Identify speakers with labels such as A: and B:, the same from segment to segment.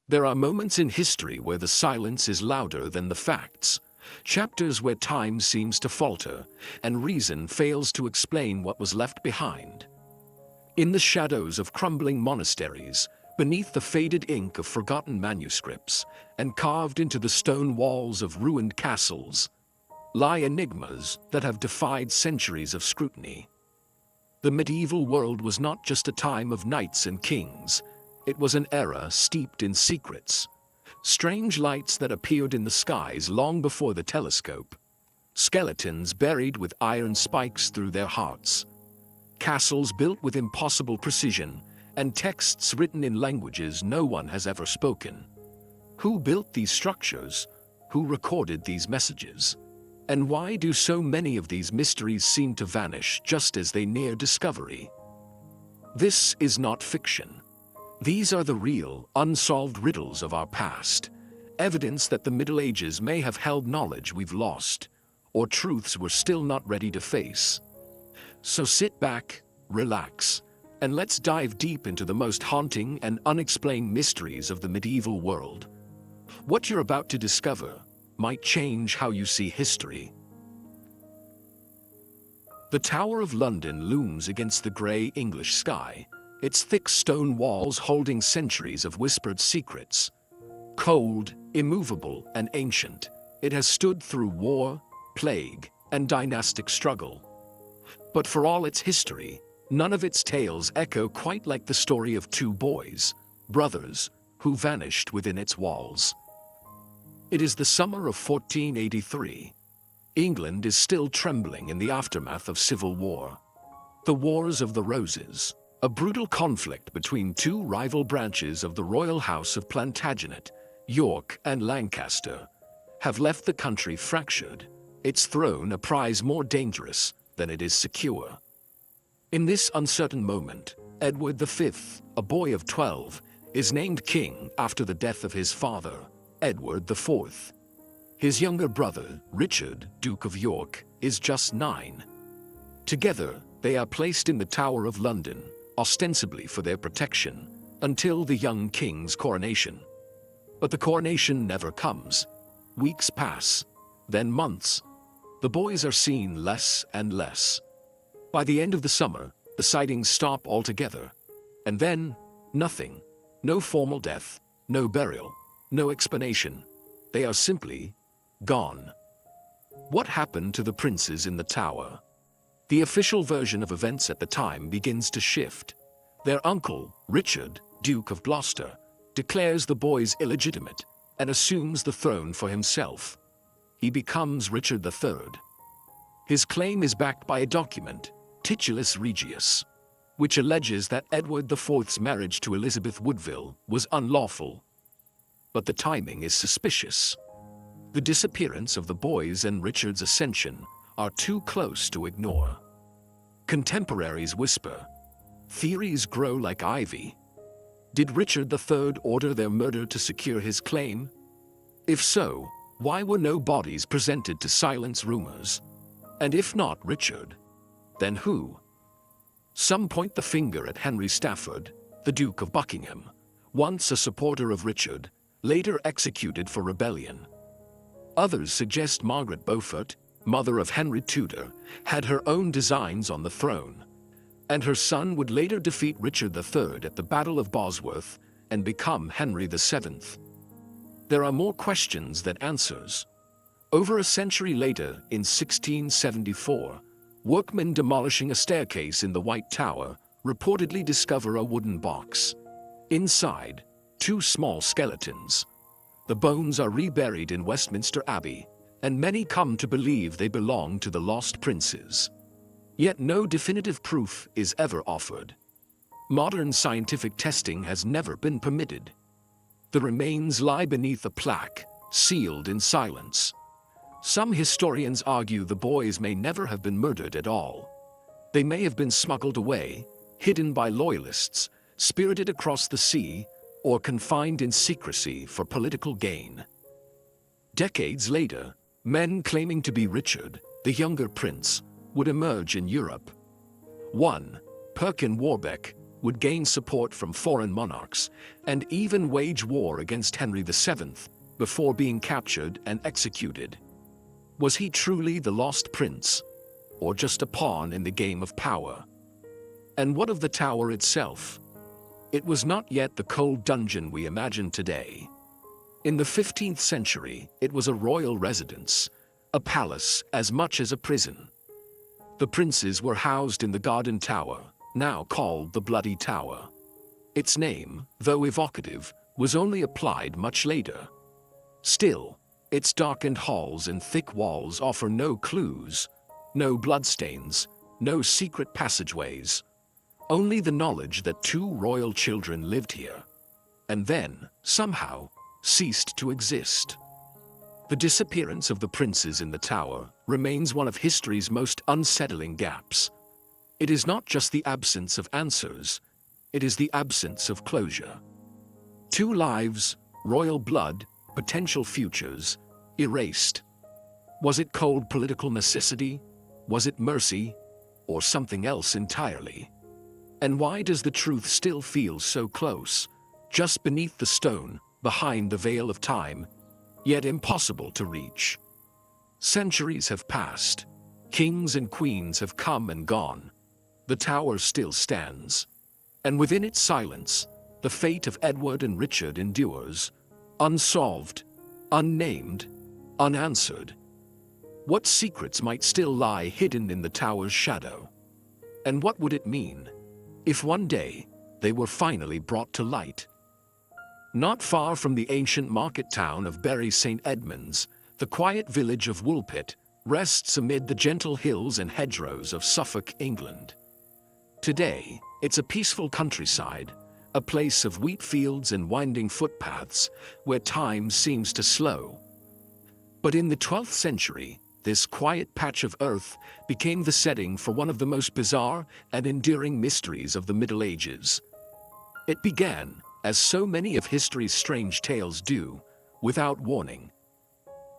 A: There are moments in history where the silence is louder than the facts, chapters where time seems to falter, and reason fails to explain what was left behind. In the shadows of crumbling monasteries, beneath the faded ink of forgotten manuscripts, and carved into the stone walls of ruined castles, lie enigmas that have defied centuries of scrutiny. The medieval world was not just a time of knights and kings. It was an era steeped in secrets. Strange lights that appeared in the skies long before the telescope. Skeletons buried with iron spikes through their hearts. Castles built with impossible precision, and texts written in languages no one has ever spoken. Who built these structures? Who recorded these messages? And why do so many of these mysteries seem to vanish just as they near discovery? This is not fiction. These are the real, unsolved riddles of our past, evidence that the Middle Ages may have held knowledge we've lost, or truths we're still not ready to face. So sit back, relax, and let's dive deep into the most haunting and unexplained mysteries of the medieval world. What you're about to discover might change how you see history. The Tower of London looms against the grey English sky, its thick stone walls holding centuries of whispered secrets. Cold, immovable, and ancient, it has stood through war, plague, and dynastic struggle. But for all its history, none of its tales echo quite like the story of two boys, brothers, who vanished within its walls. It is the summer of 1483. England is still trembling in the aftermath of civil war. The Wars of the Roses, a brutal conflict between two rival branches of the royal house of Plantagenet, York and Lancaster, have left the country fractured, its throne a prize more dangerous than it is secure. In this uncertain moment, Edward V, a boy of 12, is named king after the death of his father, Edward IV. His younger brother, Richard, Duke of York, is just 9. Together, they are placed in the Tower of London, ostensibly for their protection, until the young king's coronation. But the coronation never comes. Weeks pass, then months. The boys are seen less and less. By the end of the summer, the sightings stop altogether. And then, nothing. No formal death, no burial. No explanation. They are simply gone. What happened to the princes in the tower? The official version of events at the time begins to shift. Their uncle, Richard, Duke of Gloucester, declares the boys illegitimate and assumes the throne for himself. He becomes Richard III. His claim is backed by a document, Titulus Regius, which alleges that Edward IV's marriage to Elizabeth Woodville was unlawful. But the timing is suspicious. The disappearance of the boys and Richard's ascension are too close to ignore. Contemporaries whisper. Theories grow like ivy. Did Richard III order their murder to secure his claim? If so, why were no bodies presented to silence rumors? And if not Richard, then who? Some point the finger at Henry Stafford, the Duke of Buckingham, once a supporter of Richard, later executed for rebellion. Others suggest Margaret Beaufort, mother of Henry Tudor, had her own designs on the throne, and her son would later defeat Richard III at the Battle of Bosworth and become Henry VII. There are more questions than answers. Over a century later, in 1674, workmen demolishing a staircase in the White Tower reportedly discover a wooden box. Inside, 2 small skeletons. The bones are reburied in Westminster Abbey, and many come to believe they belong to the lost princes. Yet no definitive proof is ever offered. Modern scientific testing has never been permitted. The remains lie beneath a plaque, sealed in silence. Some historians argue the boys may never have been murdered at all. They may have been smuggled away, hidden by loyalists, spirited across the sea, or confined in secrecy for political gain. Decades later, men claiming to be Richard, the younger prince, would emerge in Europe. One, Perkin Warbeck, would gain support from foreign monarchs, and even wage war against Henry VII before being captured and executed. Was he truly the lost prince, or just a pawn in the game of power? And what of the tower itself? It was not yet the cold dungeon we imagine today. In the 15th century, it was a royal residence, a palace as much as a prison. The princes were housed in the Garden Tower, now called the Bloody Tower. Its name, though evocative, was only applied much later. Still, its darkened halls and thick walls offer no clues, no bloodstains, no secret passageways. Only the knowledge that two royal children lived here, and then, somehow, ceased to exist. The disappearance of the princes in the tower remains one of history's most unsettling gaps. It is not just the absence of answers, it is the absence of closure. Two lives, royal blood, potential futures, erased. Was it cold political necessity? Was it mercy? Or something else entirely? And why does the truth still feel so close, just beneath the stone, behind the veil of time, yet impossible to reach? Centuries have passed. Kings and queens have come and gone. The tower still stands. And within its silence, the fate of Edward and Richard endures, unsolved, unnamed, unanswered. What secrets might still lie hidden in the tower's shadow? And what would it mean if one day they were finally brought to light? Not far from the ancient market town of Bury St. Edmunds, the quiet village of Woolpit rests amid the gentle hills and hedgerows of Suffolk, England. Today, it's a peaceful countryside, a place of wheat fields and winding footpaths where time seems to slow. But in the 12th century, this quiet patch of earth became the setting for one of the most bizarre and enduring mysteries of the Middle Ages. It began, as so many of history's strange tales do, without warning.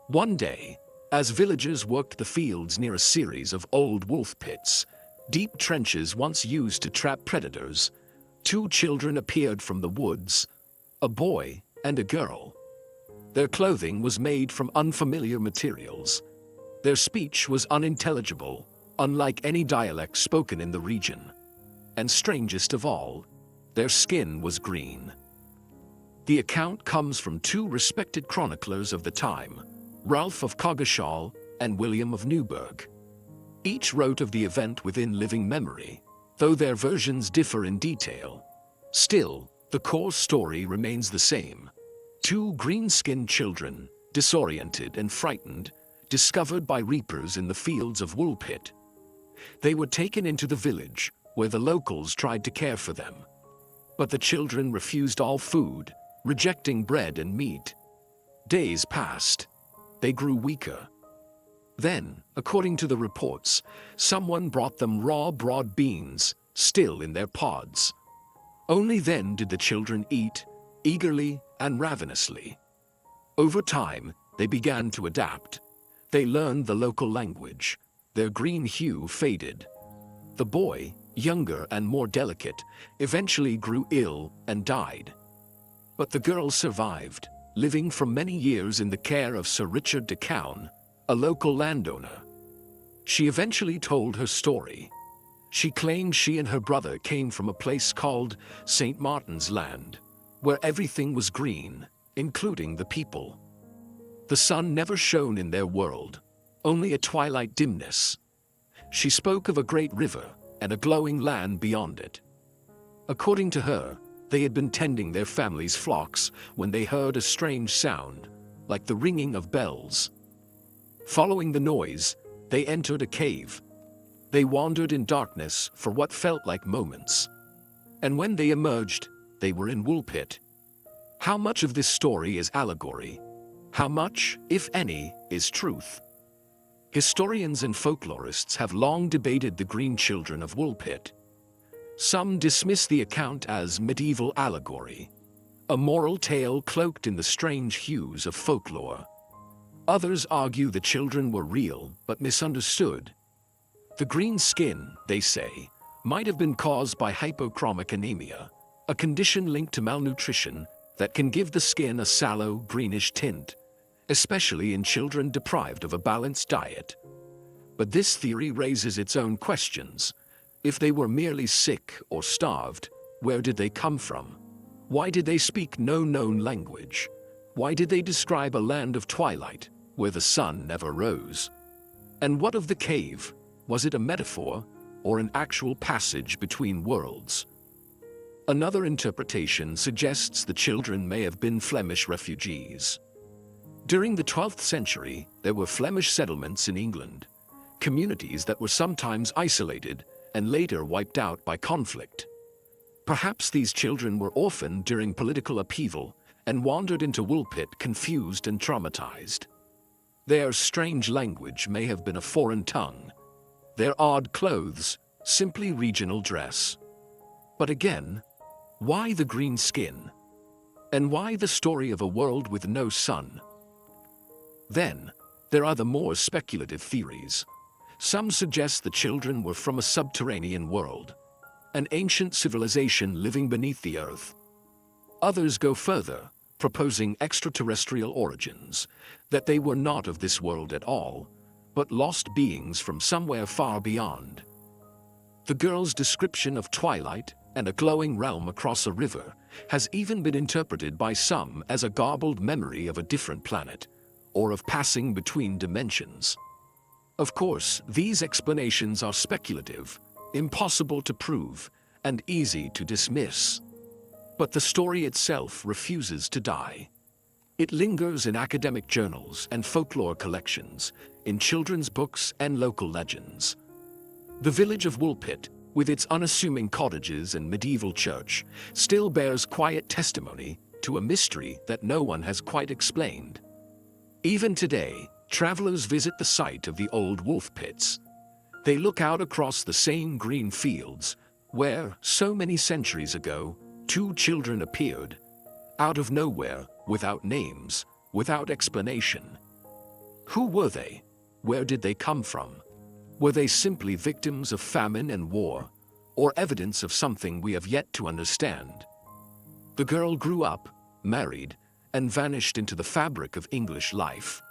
A: One day, as villagers worked the fields near a series of old wolf pits, deep trenches once used to trap predators, two children appeared from the woods, a boy and a girl. Their clothing was made from unfamiliar materials. Their speech was unintelligible, unlike any dialect spoken in the region. And strangest of all, their skin was green. The account comes from two respected chroniclers of the time, Ralph of Coggeshall and William of Newburgh. Each wrote of the event within living memory, though their versions differ in detail. Still, the core story remains the same. Two green-skinned children, disoriented and frightened, discovered by reapers in the fields of Woolpit. They were taken into the village, where the locals tried to care for them. But the children refused all food, rejecting bread and meat. Days passed. They grew weaker. Then, according to the reports, someone brought them raw broad beans, still in their pods. Only then did the children eat, eagerly and ravenously. Over time, they began to adapt. They learned the local language. Their green hue faded. The boy, younger and more delicate, eventually grew ill and died. But the girl survived, living for many years in the care of Sir Richard de Cown, a local landowner. She eventually told her story. She claimed she and her brother came from a place called St. Martin's Land, where everything was green, including the people. The sun never shone in their world, only a twilight dimness. She spoke of a great river and a glowing land beyond it. According to her, they had been tending their family's flocks when they heard a strange sound, like the ringing of bells. Following the noise, they entered a cave. They wandered in darkness for what felt like moments. And when they emerged, they were in Woolpit. How much of this story is allegory? How much, if any, is truth? Historians and folklorists have long debated the green children of Woolpit. Some dismiss the account as medieval allegory, a moral tale cloaked in the strange hues of folklore. Others argue the children were real but misunderstood. The green skin, they say, might have been caused by hypochromic anemia, a condition linked to malnutrition that can give the skin a sallow, greenish tint, especially in children deprived of a balanced diet. But this theory raises its own questions. If they were merely sick or starved, where did they come from? Why did they speak no known language? Why did they describe a land of twilight, where the sun never rose? And what of the cave? Was it a metaphor, or an actual passage between worlds? Another interpretation suggests the children may have been Flemish refugees. During the 12th century, there were Flemish settlements in England, communities that were sometimes isolated and later wiped out by conflict. Perhaps these children were orphaned during political upheaval and wandered into Woolpit confused and traumatized. Their strange language may have been a foreign tongue. Their odd clothes, simply regional dress. But again, why the green skin? And why the story of a world with no sun? Then, there are the more speculative theories. Some suggest the children were from a subterranean world, an ancient civilization living beneath the earth. Others go further, proposing extraterrestrial origins, that they were not of this world at all, but lost beings from somewhere far beyond. The girl's description of twilight and a glowing realm across a river has even been interpreted by some as a garbled memory of a different planet, or of passing between dimensions. Of course, these explanations are speculative, impossible to prove, and easy to dismiss. But the story itself refuses to die. It lingers in academic journals and folklore collections, in children's books and local legends. The village of Woolpit, with its unassuming cottages and medieval church, still bears quiet testimony to a mystery that no one has quite explained. Even today, travelers visit the site of the old wolf pits. They look out across the same green fields, where, so many centuries ago, two children appeared, out of nowhere, without names, without explanation. Who were they? Where did they come from? Were they simply victims of famine and war, or evidence of something we have yet to understand? The girl grew up, married, and vanished into the fabric of English life.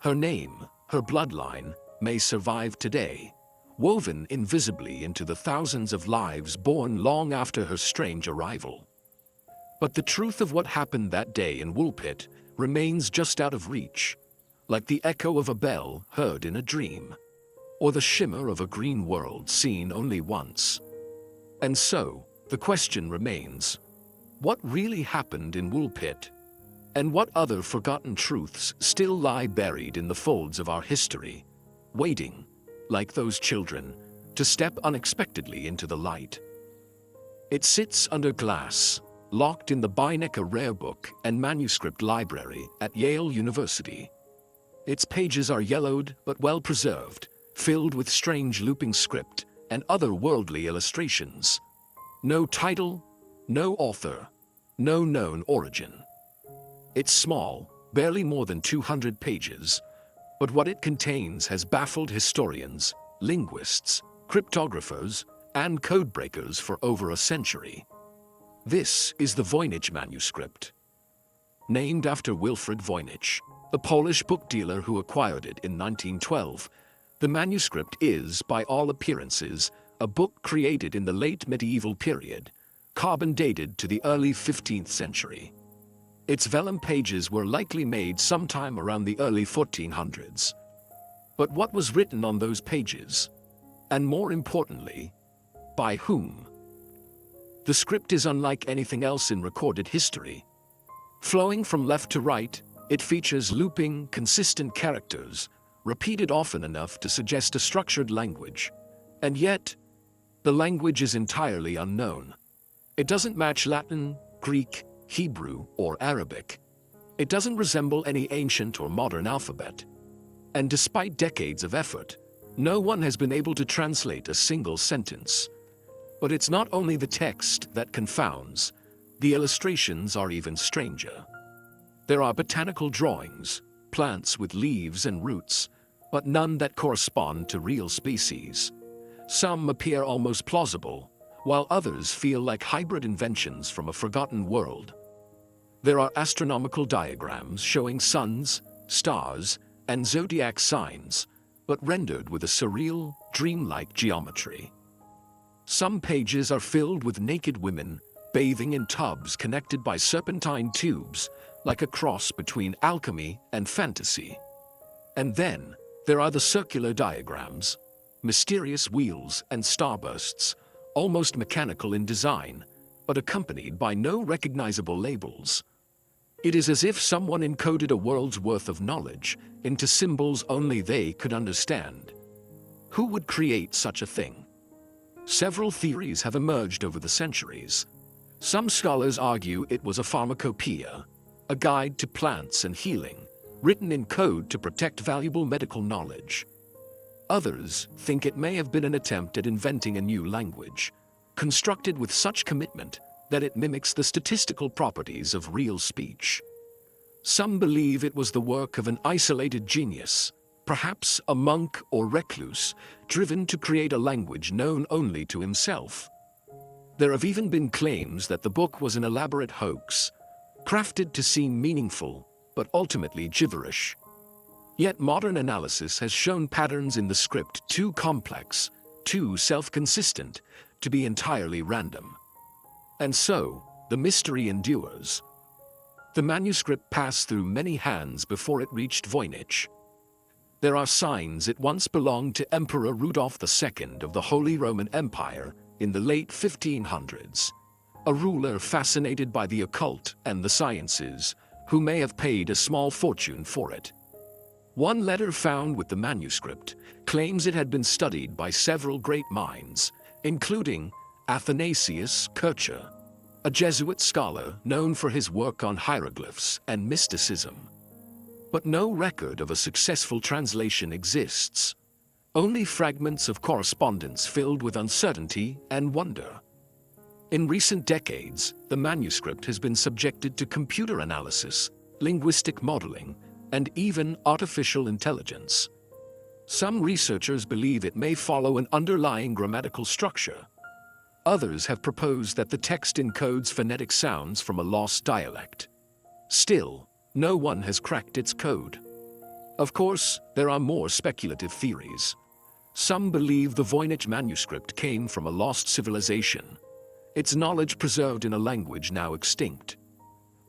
A: Her name, her bloodline, may survive today, woven invisibly into the thousands of lives born long after her strange arrival. But the truth of what happened that day in Woolpit remains just out of reach, like the echo of a bell heard in a dream, or the shimmer of a green world seen only once. And so, the question remains, what really happened in Woolpit? And what other forgotten truths still lie buried in the folds of our history, waiting, like those children, to step unexpectedly into the light? It sits under glass, locked in the Beinecke Rare Book and Manuscript Library at Yale University. Its pages are yellowed but well preserved, filled with strange looping script and otherworldly illustrations. No title, no author, no known origin. It's small, barely more than 200 pages, but what it contains has baffled historians, linguists, cryptographers, and codebreakers for over a century. This is the Voynich manuscript. Named after Wilfrid Voynich, a Polish book dealer who acquired it in 1912, the manuscript is, by all appearances, a book created in the late medieval period, carbon dated to the early 15th century. Its vellum pages were likely made sometime around the early 1400s. But what was written on those pages? And more importantly, by whom? The script is unlike anything else in recorded history. Flowing from left to right, it features looping, consistent characters, repeated often enough to suggest a structured language. And yet, the language is entirely unknown. It doesn't match Latin, Greek, Hebrew, or Arabic. It doesn't resemble any ancient or modern alphabet. And despite decades of effort, no one has been able to translate a single sentence. But it's not only the text that confounds, the illustrations are even stranger. There are botanical drawings, plants with leaves and roots, but none that correspond to real species. Some appear almost plausible, while others feel like hybrid inventions from a forgotten world. There are astronomical diagrams showing suns, stars, and zodiac signs, but rendered with a surreal, dreamlike geometry. Some pages are filled with naked women bathing in tubs connected by serpentine tubes, like a cross between alchemy and fantasy. And then, there are the circular diagrams, mysterious wheels and starbursts, almost mechanical in design, but accompanied by no recognizable labels. It is as if someone encoded a world's worth of knowledge into symbols only they could understand. Who would create such a thing? Several theories have emerged over the centuries. Some scholars argue it was a pharmacopoeia, a guide to plants and healing, written in code to protect valuable medical knowledge. Others think it may have been an attempt at inventing a new language, constructed with such commitment that it mimics the statistical properties of real speech. Some believe it was the work of an isolated genius, perhaps a monk or recluse, driven to create a language known only to himself. There have even been claims that the book was an elaborate hoax, crafted to seem meaningful, but ultimately gibberish. Yet modern analysis has shown patterns in the script too complex, too self-consistent, to be entirely random. And so, the mystery endures. The manuscript passed through many hands before it reached Voynich. There are signs it once belonged to Emperor Rudolph II of the Holy Roman Empire in the late 1500s, a ruler fascinated by the occult and the sciences, who may have paid a small fortune for it. One letter found with the manuscript claims it had been studied by several great minds, including Athanasius Kircher, a Jesuit scholar known for his work on hieroglyphs and mysticism. But no record of a successful translation exists. Only fragments of correspondence filled with uncertainty and wonder. In recent decades, the manuscript has been subjected to computer analysis, linguistic modeling, and even artificial intelligence. Some researchers believe it may follow an underlying grammatical structure. Others have proposed that the text encodes phonetic sounds from a lost dialect. Still, no one has cracked its code. Of course, there are more speculative theories. Some believe the Voynich manuscript came from a lost civilization, its knowledge preserved in a language now extinct.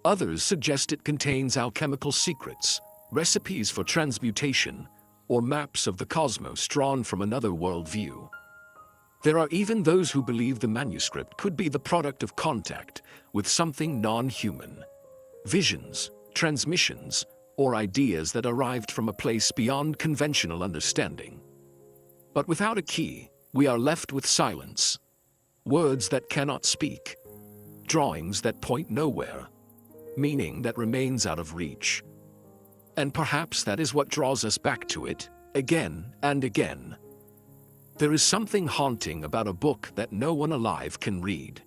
A: Others suggest it contains alchemical secrets, recipes for transmutation, or maps of the cosmos drawn from another worldview. There are even those who believe the manuscript could be the product of contact with something non-human. Visions, transmissions, or ideas that arrived from a place beyond conventional understanding. But without a key, we are left with silence. Words that cannot speak. Drawings that point nowhere. Meaning that remains out of reach. And perhaps that is what draws us back to it, again and again. There is something haunting about a book that no one alive can read.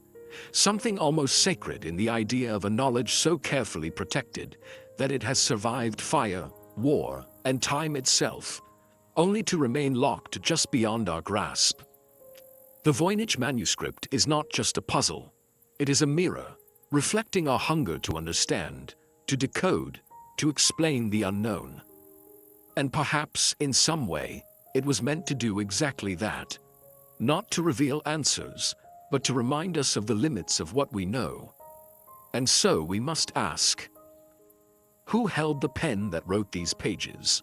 A: Something almost sacred in the idea of a knowledge so carefully protected that it has survived fire, war, and time itself, only to remain locked just beyond our grasp. The Voynich manuscript is not just a puzzle. It is a mirror, reflecting our hunger to understand, to decode, to explain the unknown. And perhaps, in some way, it was meant to do exactly that. Not to reveal answers, but to remind us of the limits of what we know. And so we must ask, who held the pen that wrote these pages?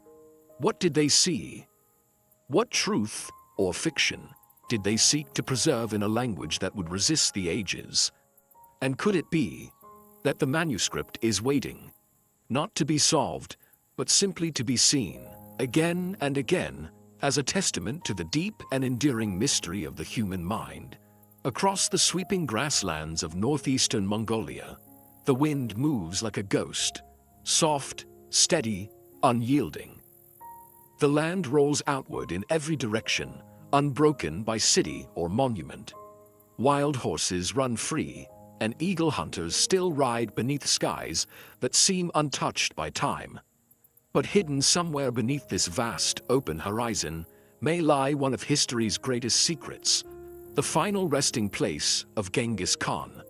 A: What did they see? What truth, or fiction, did they seek to preserve in a language that would resist the ages? And could it be that the manuscript is waiting, not to be solved, but simply to be seen, again and again, as a testament to the deep and enduring mystery of the human mind? Across the sweeping grasslands of northeastern Mongolia, the wind moves like a ghost, soft, steady, unyielding. The land rolls outward in every direction, unbroken by city or monument. Wild horses run free, and eagle hunters still ride beneath skies that seem untouched by time. But hidden somewhere beneath this vast, open horizon, may lie one of history's greatest secrets, the final resting place of Genghis Khan.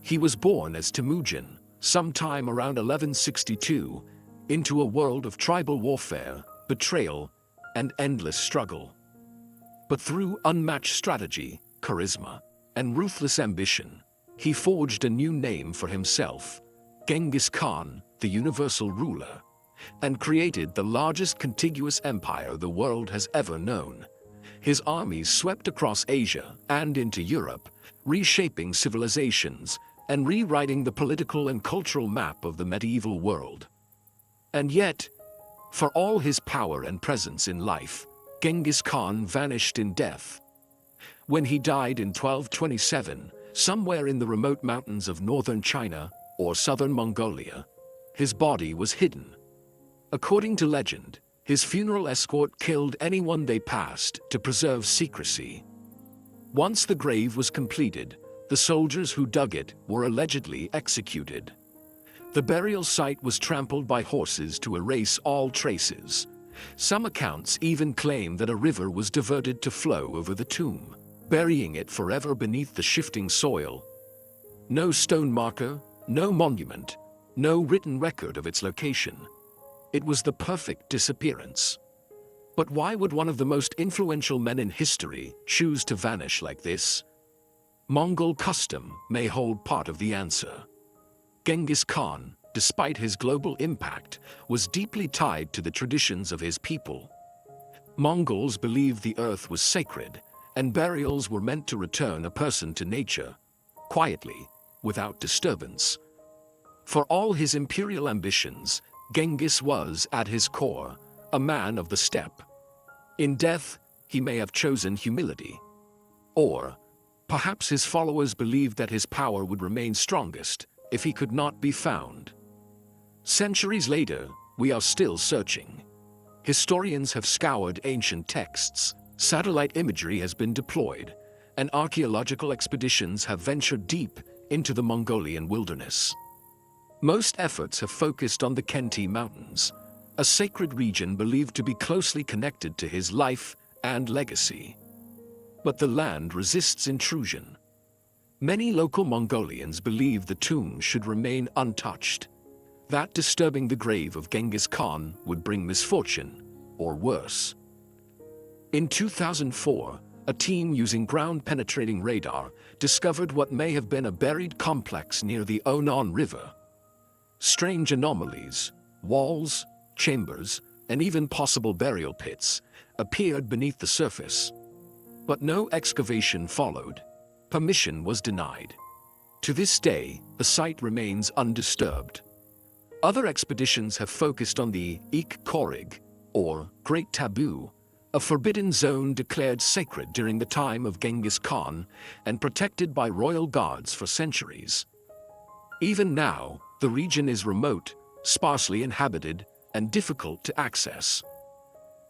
A: He was born as Temujin, sometime around 1162, into a world of tribal warfare, betrayal, and endless struggle. But through unmatched strategy, charisma, and ruthless ambition, he forged a new name for himself, Genghis Khan, the universal ruler, and created the largest contiguous empire the world has ever known. His armies swept across Asia and into Europe, reshaping civilizations and rewriting the political and cultural map of the medieval world. And yet, for all his power and presence in life, Genghis Khan vanished in death. When he died in 1227, somewhere in the remote mountains of northern China or southern Mongolia, his body was hidden. According to legend, his funeral escort killed anyone they passed to preserve secrecy. Once the grave was completed, the soldiers who dug it were allegedly executed. The burial site was trampled by horses to erase all traces. Some accounts even claim that a river was diverted to flow over the tomb, burying it forever beneath the shifting soil. No stone marker, no monument, no written record of its location. It was the perfect disappearance. But why would one of the most influential men in history choose to vanish like this? Mongol custom may hold part of the answer. Genghis Khan, despite his global impact, was deeply tied to the traditions of his people. Mongols believed the earth was sacred, and burials were meant to return a person to nature, quietly, without disturbance. For all his imperial ambitions, Genghis was, at his core, a man of the steppe. In death, he may have chosen humility. Or, perhaps his followers believed that his power would remain strongest if he could not be found. Centuries later, we are still searching. Historians have scoured ancient texts, satellite imagery has been deployed, and archaeological expeditions have ventured deep into the Mongolian wilderness. Most efforts have focused on the Khenti Mountains, a sacred region believed to be closely connected to his life and legacy. But the land resists intrusion. Many local Mongolians believe the tomb should remain untouched. That disturbing the grave of Genghis Khan would bring misfortune, or worse. In 2004, a team using ground-penetrating radar discovered what may have been a buried complex near the Onon River. Strange anomalies, walls, chambers, and even possible burial pits appeared beneath the surface. But no excavation followed. Permission was denied. To this day, the site remains undisturbed. Other expeditions have focused on the Ik Korig, or Great Taboo, a forbidden zone declared sacred during the time of Genghis Khan and protected by royal guards for centuries. Even now, the region is remote, sparsely inhabited, and difficult to access.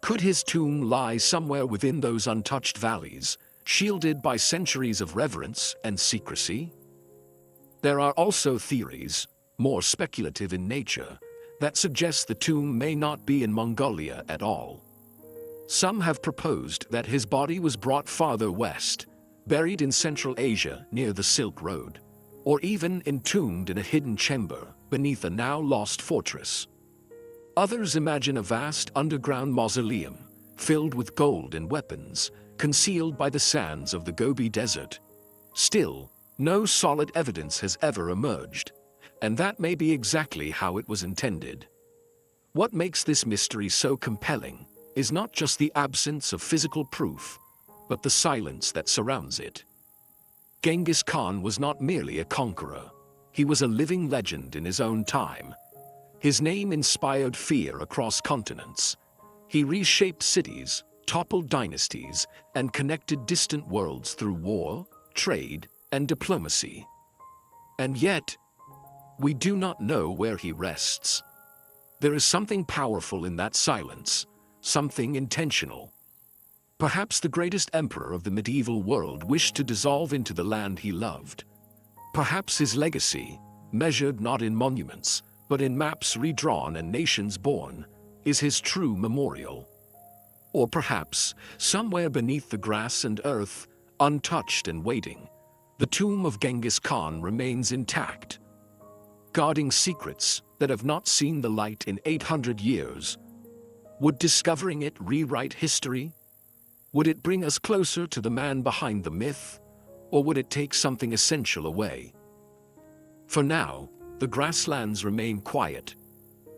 A: Could his tomb lie somewhere within those untouched valleys, shielded by centuries of reverence and secrecy? There are also theories, more speculative in nature, that suggest the tomb may not be in Mongolia at all. Some have proposed that his body was brought farther west, buried in Central Asia near the Silk Road, or even entombed in a hidden chamber beneath a now-lost fortress. Others imagine a vast underground mausoleum, filled with gold and weapons, concealed by the sands of the Gobi Desert. Still, no solid evidence has ever emerged, and that may be exactly how it was intended. What makes this mystery so compelling is not just the absence of physical proof, but the silence that surrounds it. Genghis Khan was not merely a conqueror. He was a living legend in his own time. His name inspired fear across continents. He reshaped cities, toppled dynasties, and connected distant worlds through war, trade, and diplomacy. And yet, we do not know where he rests. There is something powerful in that silence, something intentional. Perhaps the greatest emperor of the medieval world wished to dissolve into the land he loved. Perhaps his legacy, measured not in monuments, but in maps redrawn and nations born, is his true memorial. Or perhaps, somewhere beneath the grass and earth, untouched and waiting, the tomb of Genghis Khan remains intact, guarding secrets that have not seen the light in 800 years. Would discovering it rewrite history? Would it bring us closer to the man behind the myth? Or would it take something essential away? For now, the grasslands remain quiet.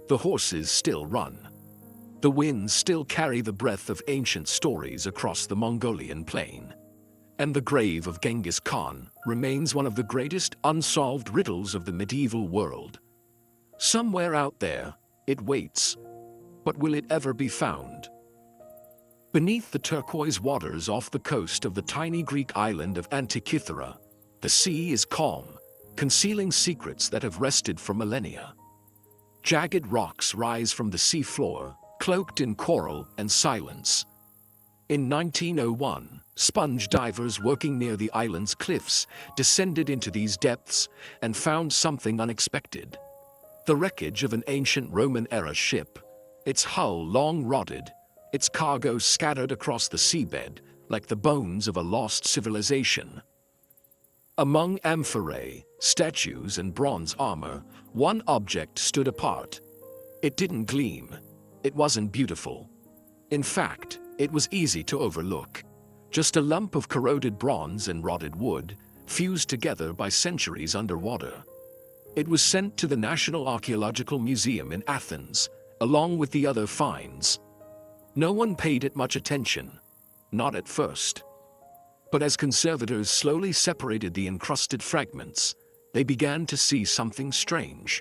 A: The horses still run. The winds still carry the breath of ancient stories across the Mongolian plain. And the grave of Genghis Khan remains one of the greatest unsolved riddles of the medieval world. Somewhere out there, it waits. But will it ever be found? Beneath the turquoise waters off the coast of the tiny Greek island of Antikythera, the sea is calm, concealing secrets that have rested for millennia. Jagged rocks rise from the sea floor, cloaked in coral and silence. In 1901, sponge divers working near the island's cliffs descended into these depths and found something unexpected. The wreckage of an ancient Roman-era ship, its hull long rotted, its cargo scattered across the seabed like the bones of a lost civilization. Among amphorae, statues, and bronze armor, one object stood apart. It didn't gleam. It wasn't beautiful. In fact, it was easy to overlook. Just a lump of corroded bronze and rotted wood, fused together by centuries underwater. It was sent to the National Archaeological Museum in Athens, along with the other finds. No one paid it much attention. Not at first. But as conservators slowly separated the encrusted fragments, they began to see something strange.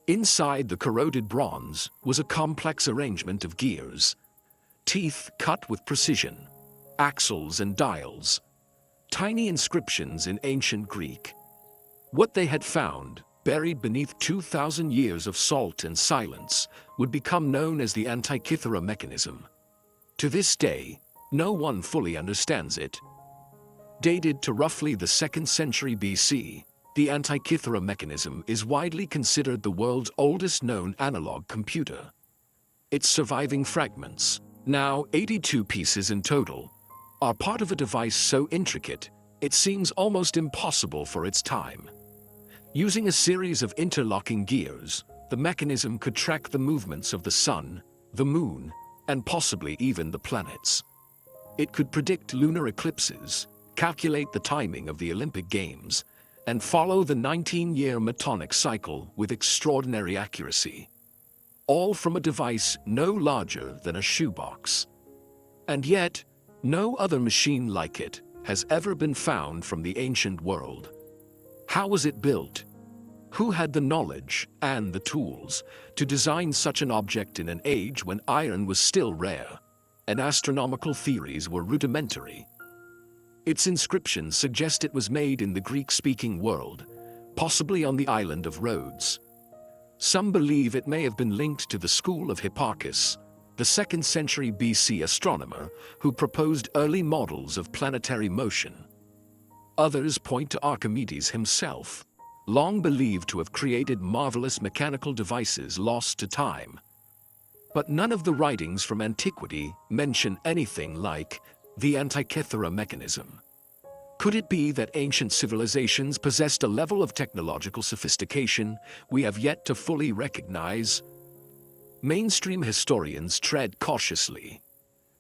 A: Inside the corroded bronze was a complex arrangement of gears. Teeth cut with precision, axles and dials, tiny inscriptions in ancient Greek. What they had found, buried beneath 2,000 years of salt and silence, would become known as the Antikythera mechanism. To this day, no one fully understands it. Dated to roughly the 2nd century BC, the Antikythera mechanism is widely considered the world's oldest known analog computer. Its surviving fragments, now 82 pieces in total, are part of a device so intricate, it seems almost impossible for its time. Using a series of interlocking gears, the mechanism could track the movements of the sun, the moon, and possibly even the planets. It could predict lunar eclipses, calculate the timing of the Olympic Games, and follow the 19-year Metonic cycle with extraordinary accuracy. All from a device no larger than a shoebox. And yet, no other machine like it has ever been found from the ancient world. How was it built? Who had the knowledge and the tools to design such an object in an age when iron was still rare and astronomical theories were rudimentary? Its inscriptions suggest it was made in the Greek-speaking world, possibly on the island of Rhodes. Some believe it may have been linked to the school of Hipparchus, the 2nd century BC astronomer who proposed early models of planetary motion. Others point to Archimedes himself, long believed to have created marvelous mechanical devices lost to time. But none of the writings from antiquity mention anything like the Antikythera mechanism. Could it be that ancient civilizations possessed a level of technological sophistication we have yet to fully recognize? Mainstream historians tread cautiously.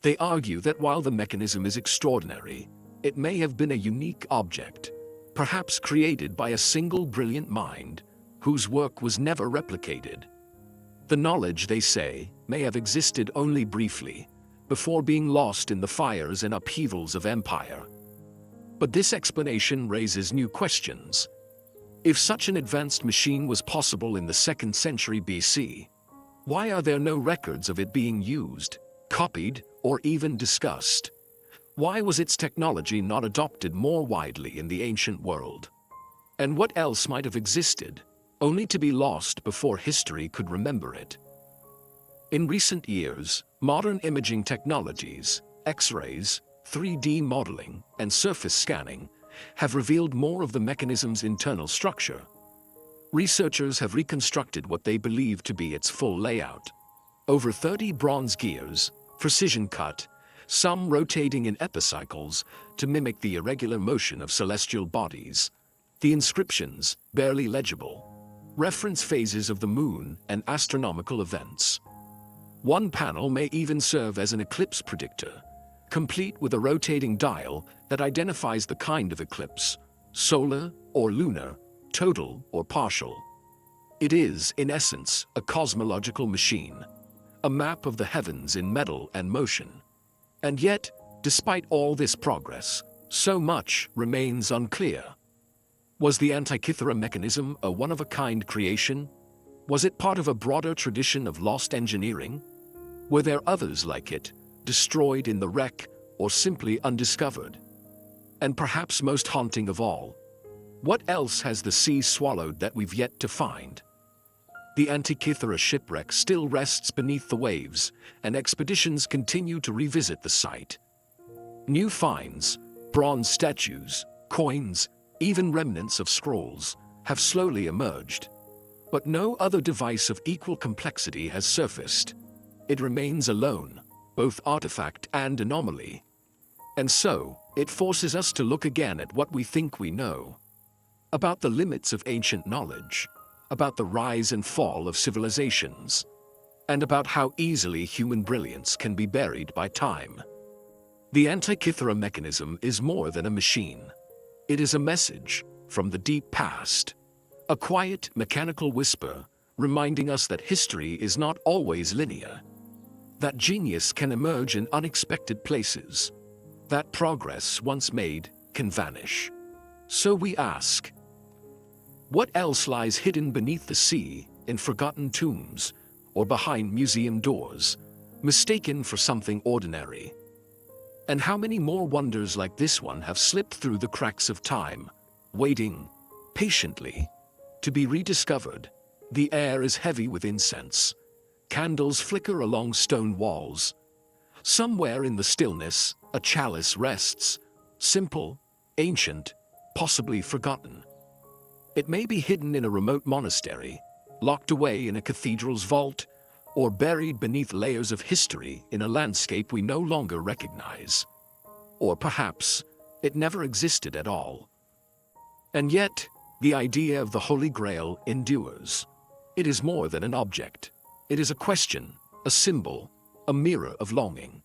A: They argue that while the mechanism is extraordinary, it may have been a unique object, perhaps created by a single brilliant mind, whose work was never replicated. The knowledge, they say, may have existed only briefly, before being lost in the fires and upheavals of empire. But this explanation raises new questions. If such an advanced machine was possible in the 2nd century BC, why are there no records of it being used, copied, or even discussed? Why was its technology not adopted more widely in the ancient world? And what else might have existed, only to be lost before history could remember it? In recent years, modern imaging technologies, X-rays, 3D modeling, and surface scanning have revealed more of the mechanism's internal structure. Researchers have reconstructed what they believe to be its full layout. Over 30 bronze gears, precision cut, some rotating in epicycles to mimic the irregular motion of celestial bodies. The inscriptions, barely legible, reference phases of the moon and astronomical events. One panel may even serve as an eclipse predictor, complete with a rotating dial that identifies the kind of eclipse, solar or lunar, total or partial. It is, in essence, a cosmological machine, a map of the heavens in metal and motion. And yet, despite all this progress, so much remains unclear. Was the Antikythera mechanism a one-of-a-kind creation? Was it part of a broader tradition of lost engineering? Were there others like it, destroyed in the wreck or simply undiscovered? And perhaps most haunting of all, what else has the sea swallowed that we've yet to find? The Antikythera shipwreck still rests beneath the waves, and expeditions continue to revisit the site. New finds, bronze statues, coins, even remnants of scrolls, have slowly emerged. But no other device of equal complexity has surfaced. It remains alone, both artifact and anomaly. And so, it forces us to look again at what we think we know. About the limits of ancient knowledge, about the rise and fall of civilizations, and about how easily human brilliance can be buried by time. The Antikythera mechanism is more than a machine. It is a message from the deep past, a quiet, mechanical whisper reminding us that history is not always linear, that genius can emerge in unexpected places, that progress once made can vanish. So we ask, what else lies hidden beneath the sea, in forgotten tombs, or behind museum doors, mistaken for something ordinary? And how many more wonders like this one have slipped through the cracks of time, waiting, patiently, to be rediscovered? The air is heavy with incense. Candles flicker along stone walls. Somewhere in the stillness, a chalice rests, simple, ancient, possibly forgotten. It may be hidden in a remote monastery, locked away in a cathedral's vault, or buried beneath layers of history in a landscape we no longer recognize. Or perhaps it never existed at all. And yet, the idea of the Holy Grail endures. It is more than an object. It is a question, a symbol, a mirror of longing.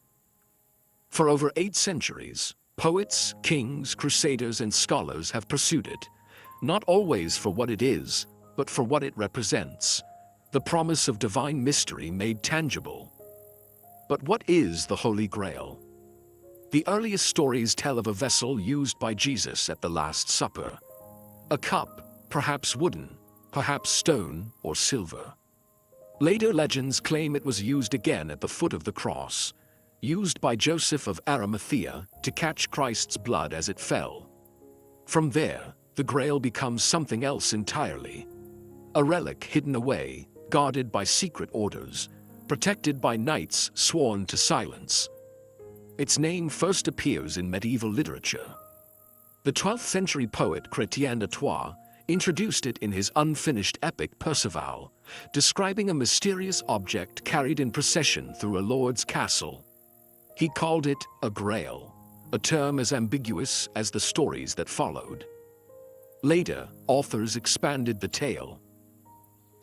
A: For over 8 centuries, poets, kings, crusaders, and scholars have pursued it, not always for what it is, but for what it represents, the promise of divine mystery made tangible. But what is the Holy Grail? The earliest stories tell of a vessel used by Jesus at the Last Supper. A cup, perhaps wooden, perhaps stone or silver. Later legends claim it was used again at the foot of the cross, used by Joseph of Arimathea to catch Christ's blood as it fell. From there, the Grail becomes something else entirely. A relic hidden away, guarded by secret orders, protected by knights sworn to silence. Its name first appears in medieval literature. The 12th century poet Chrétien de Troyes introduced it in his unfinished epic Perceval, describing a mysterious object carried in procession through a lord's castle. He called it a grail, a term as ambiguous as the stories that followed. Later, authors expanded the tale.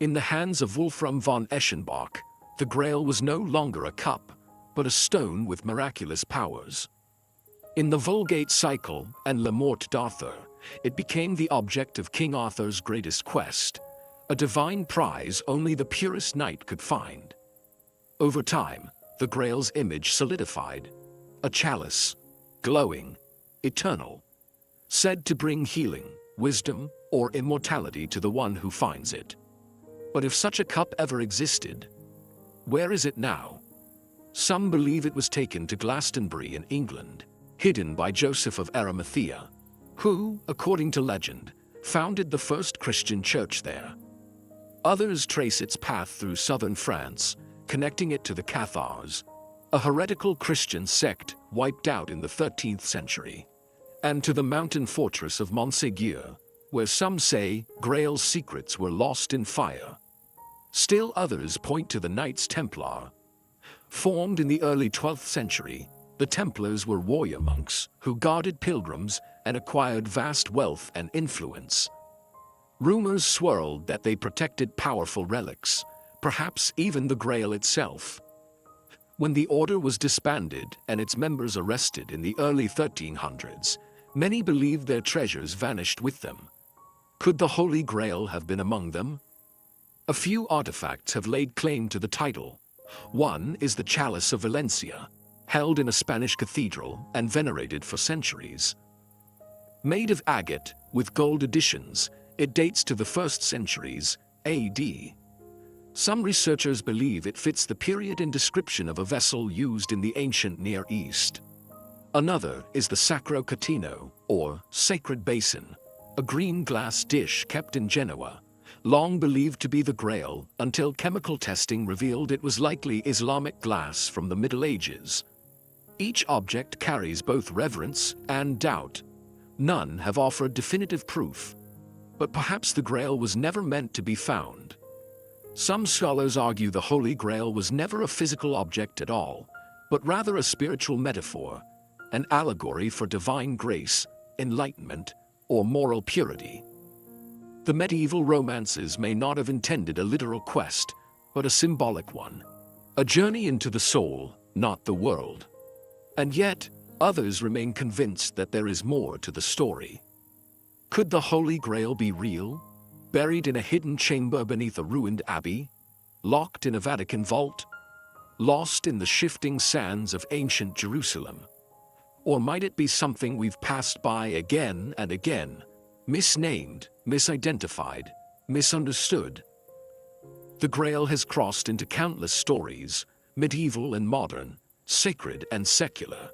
A: In the hands of Wolfram von Eschenbach, the Grail was no longer a cup, but a stone with miraculous powers. In the Vulgate Cycle and Le Morte d'Arthur, it became the object of King Arthur's greatest quest, a divine prize only the purest knight could find. Over time, the Grail's image solidified, a chalice, glowing, eternal, said to bring healing, wisdom, or immortality to the one who finds it. But if such a cup ever existed, where is it now? Some believe it was taken to Glastonbury in England, hidden by Joseph of Arimathea, who, according to legend, founded the first Christian church there. Others trace its path through southern France, connecting it to the Cathars, a heretical Christian sect wiped out in the 13th century, and to the mountain fortress of Montségur, where some say Grail's secrets were lost in fire. Still others point to the Knights Templar, Formed in the early 12th century, the Templars were warrior monks who guarded pilgrims and acquired vast wealth and influence. Rumors swirled that they protected powerful relics, perhaps even the Grail itself. When the order was disbanded and its members arrested in the early 1300s, many believed their treasures vanished with them. Could the Holy Grail have been among them? A few artifacts have laid claim to the title. One is the Chalice of Valencia, held in a Spanish cathedral and venerated for centuries. Made of agate with gold additions, it dates to the 1st centuries AD. Some researchers believe it fits the period and description of a vessel used in the ancient Near East. Another is the Sacro Catino, or Sacred Basin, a green glass dish kept in Genoa, long believed to be the Grail until chemical testing revealed it was likely Islamic glass from the Middle Ages. Each object carries both reverence and doubt. None have offered definitive proof, but perhaps the Grail was never meant to be found. Some scholars argue the Holy Grail was never a physical object at all, but rather a spiritual metaphor, an allegory for divine grace, enlightenment, or moral purity. The medieval romances may not have intended a literal quest, but a symbolic one, a journey into the soul, not the world. And yet, others remain convinced that there is more to the story. Could the Holy Grail be real? Buried in a hidden chamber beneath a ruined abbey? Locked in a Vatican vault? Lost in the shifting sands of ancient Jerusalem? Or might it be something we've passed by again and again, misnamed, misidentified, misunderstood? The Grail has crossed into countless stories, medieval and modern, sacred and secular.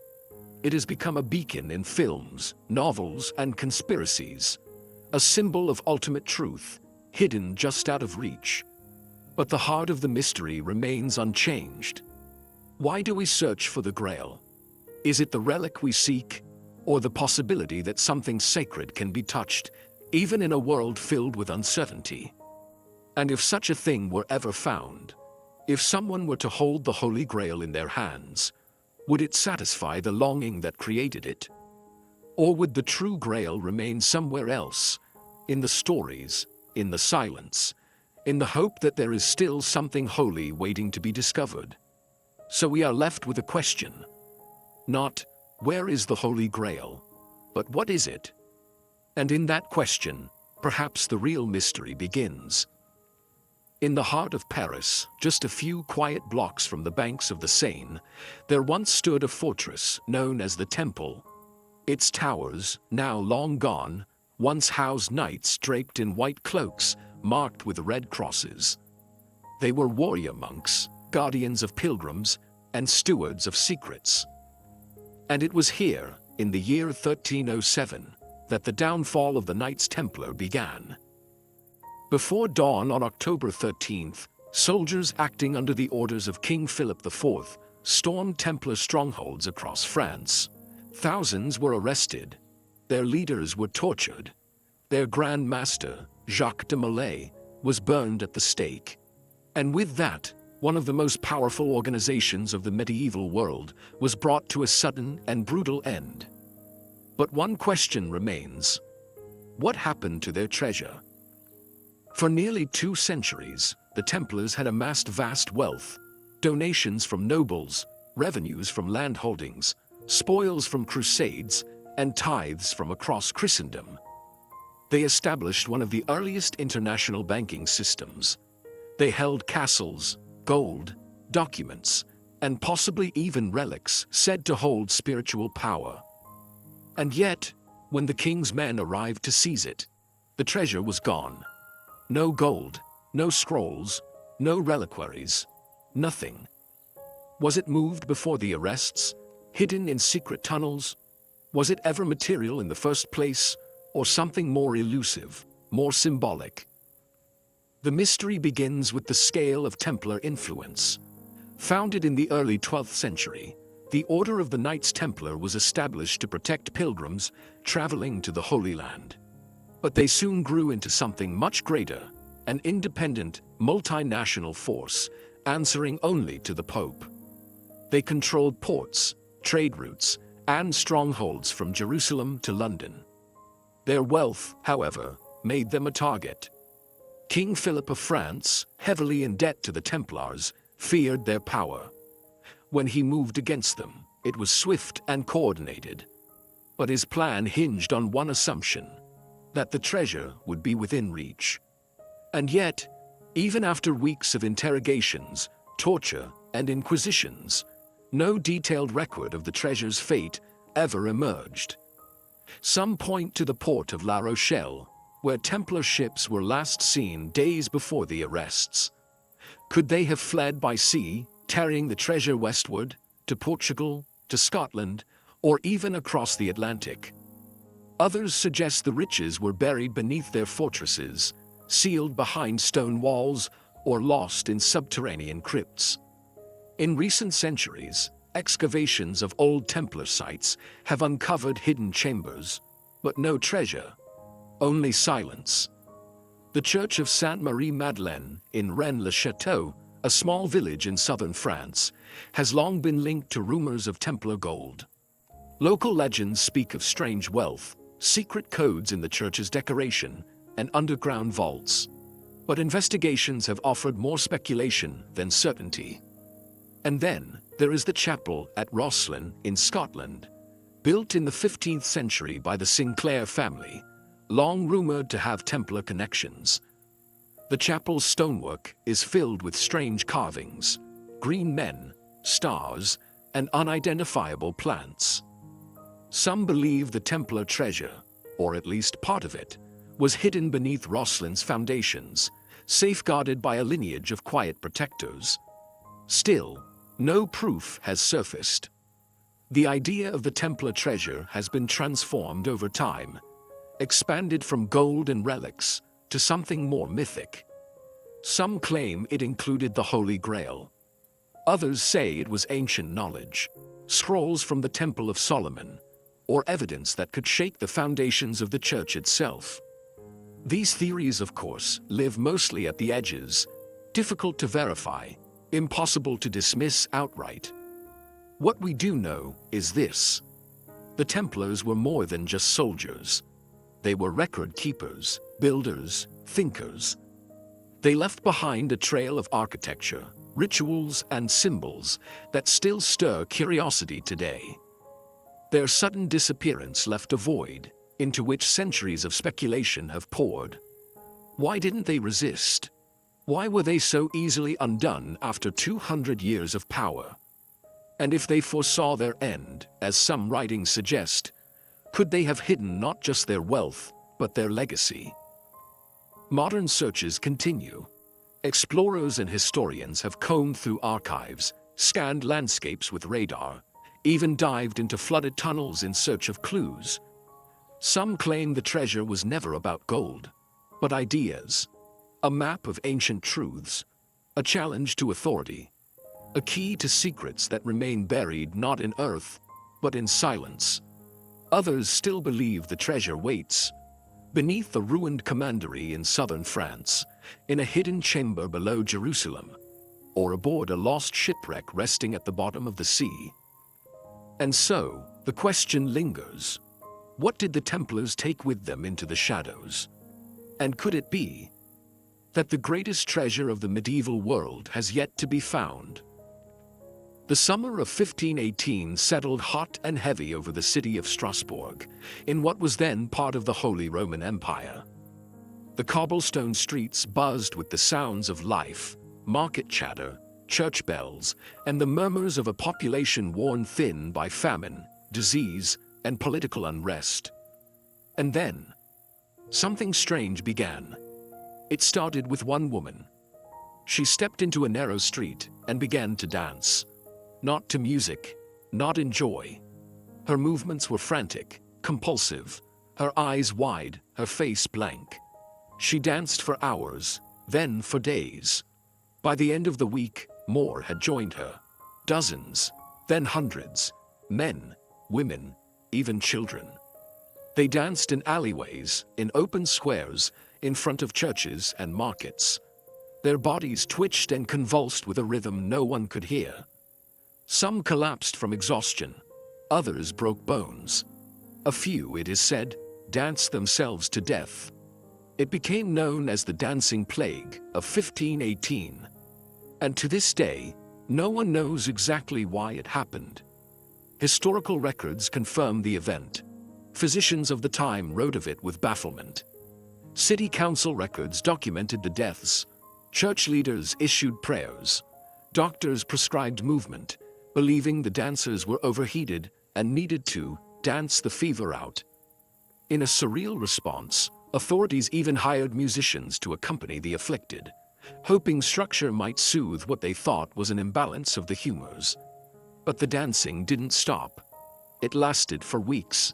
A: It has become a beacon in films, novels, and conspiracies, a symbol of ultimate truth, hidden just out of reach. But the heart of the mystery remains unchanged. Why do we search for the Grail? Is it the relic we seek, or the possibility that something sacred can be touched, even in a world filled with uncertainty? And if such a thing were ever found, if someone were to hold the Holy Grail in their hands, would it satisfy the longing that created it? Or would the true Grail remain somewhere else, in the stories, in the silence, in the hope that there is still something holy waiting to be discovered? So we are left with a question. Not, where is the Holy Grail, but what is it? And in that question, perhaps the real mystery begins. In the heart of Paris, just a few quiet blocks from the banks of the Seine, there once stood a fortress known as the Temple. Its towers, now long gone, once housed knights draped in white cloaks, marked with red crosses. They were warrior monks, guardians of pilgrims, and stewards of secrets. And it was here, in the year 1307, that the downfall of the Knights Templar began. Before dawn on October 13th, soldiers acting under the orders of King Philip IV stormed Templar strongholds across France. Thousands were arrested. Their leaders were tortured. Their Grand Master, Jacques de Molay, was burned at the stake. And with that, one of the most powerful organizations of the medieval world was brought to a sudden and brutal end. But one question remains. What happened to their treasure? For nearly 2 centuries, the Templars had amassed vast wealth, donations from nobles, revenues from landholdings, spoils from crusades, and tithes from across Christendom. They established one of the earliest international banking systems. They held castles, gold, documents, and possibly even relics said to hold spiritual power. And yet, when the king's men arrived to seize it, the treasure was gone. No gold, no scrolls, no reliquaries, nothing. Was it moved before the arrests, hidden in secret tunnels? Was it ever material in the first place, or something more elusive, more symbolic? The mystery begins with the scale of Templar influence. Founded in the early 12th century, the Order of the Knights Templar was established to protect pilgrims traveling to the Holy Land. But they soon grew into something much greater, an independent, multinational force, answering only to the Pope. They controlled ports, trade routes, and strongholds from Jerusalem to London. Their wealth, however, made them a target. King Philip of France, heavily in debt to the Templars, feared their power. When he moved against them, it was swift and coordinated. But his plan hinged on one assumption: that the treasure would be within reach. And yet, even after weeks of interrogations, torture, and inquisitions, no detailed record of the treasure's fate ever emerged. Some point to the port of La Rochelle, where Templar ships were last seen days before the arrests. Could they have fled by sea, carrying the treasure westward, to Portugal, to Scotland, or even across the Atlantic? Others suggest the riches were buried beneath their fortresses, sealed behind stone walls, or lost in subterranean crypts. In recent centuries, excavations of old Templar sites have uncovered hidden chambers, but no treasure, only silence. The Church of Sainte-Marie-Madeleine in Rennes-le-Château, a small village in southern France, has long been linked to rumors of Templar gold. Local legends speak of strange wealth, secret codes in the church's decoration, and underground vaults. But investigations have offered more speculation than certainty. And then, there is the chapel at Rosslyn in Scotland, built in the 15th century by the Sinclair family, long rumored to have Templar connections. The chapel's stonework is filled with strange carvings, green men, stars, and unidentifiable plants. Some believe the Templar treasure, or at least part of it, was hidden beneath Rosslyn's foundations, safeguarded by a lineage of quiet protectors. Still, no proof has surfaced. The idea of the Templar treasure has been transformed over time, expanded from gold and relics to something more mythic. Some claim it included the Holy Grail. Others say it was ancient knowledge, scrolls from the Temple of Solomon, or evidence that could shake the foundations of the church itself. These theories, of course, live mostly at the edges, difficult to verify, impossible to dismiss outright. What we do know is this: the Templars were more than just soldiers. They were record keepers, builders, thinkers. They left behind a trail of architecture, rituals, and symbols that still stir curiosity today. Their sudden disappearance left a void into which centuries of speculation have poured. Why didn't they resist? Why were they so easily undone after 200 years of power? And if they foresaw their end, as some writings suggest, could they have hidden not just their wealth, but their legacy? Modern searches continue. Explorers and historians have combed through archives, scanned landscapes with radar, even dived into flooded tunnels in search of clues. Some claim the treasure was never about gold, but ideas. A map of ancient truths, a challenge to authority, a key to secrets that remain buried not in earth, but in silence. Others still believe the treasure waits beneath the ruined commandery in southern France, in a hidden chamber below Jerusalem, or aboard a lost shipwreck resting at the bottom of the sea. And so, the question lingers: what did the Templars take with them into the shadows? And could it be that the greatest treasure of the medieval world has yet to be found? The summer of 1518 settled hot and heavy over the city of Strasbourg, in what was then part of the Holy Roman Empire. The cobblestone streets buzzed with the sounds of life, market chatter, church bells, and the murmurs of a population worn thin by famine, disease, and political unrest. And then, something strange began. It started with one woman. She stepped into a narrow street and began to dance. Not to music, not in joy. Her movements were frantic, compulsive, her eyes wide, her face blank. She danced for hours, then for days. By the end of the week, more had joined her. Dozens, then hundreds, men, women, even children. They danced in alleyways, in open squares, in front of churches and markets. Their bodies twitched and convulsed with a rhythm no one could hear. Some collapsed from exhaustion, others broke bones. A few, it is said, danced themselves to death. It became known as the Dancing Plague of 1518. And to this day, no one knows exactly why it happened. Historical records confirm the event. Physicians of the time wrote of it with bafflement. City council records documented the deaths. Church leaders issued prayers. Doctors prescribed movement, believing the dancers were overheated and needed to dance the fever out. In a surreal response, authorities even hired musicians to accompany the afflicted, hoping structure might soothe what they thought was an imbalance of the humors. But the dancing didn't stop. It lasted for weeks.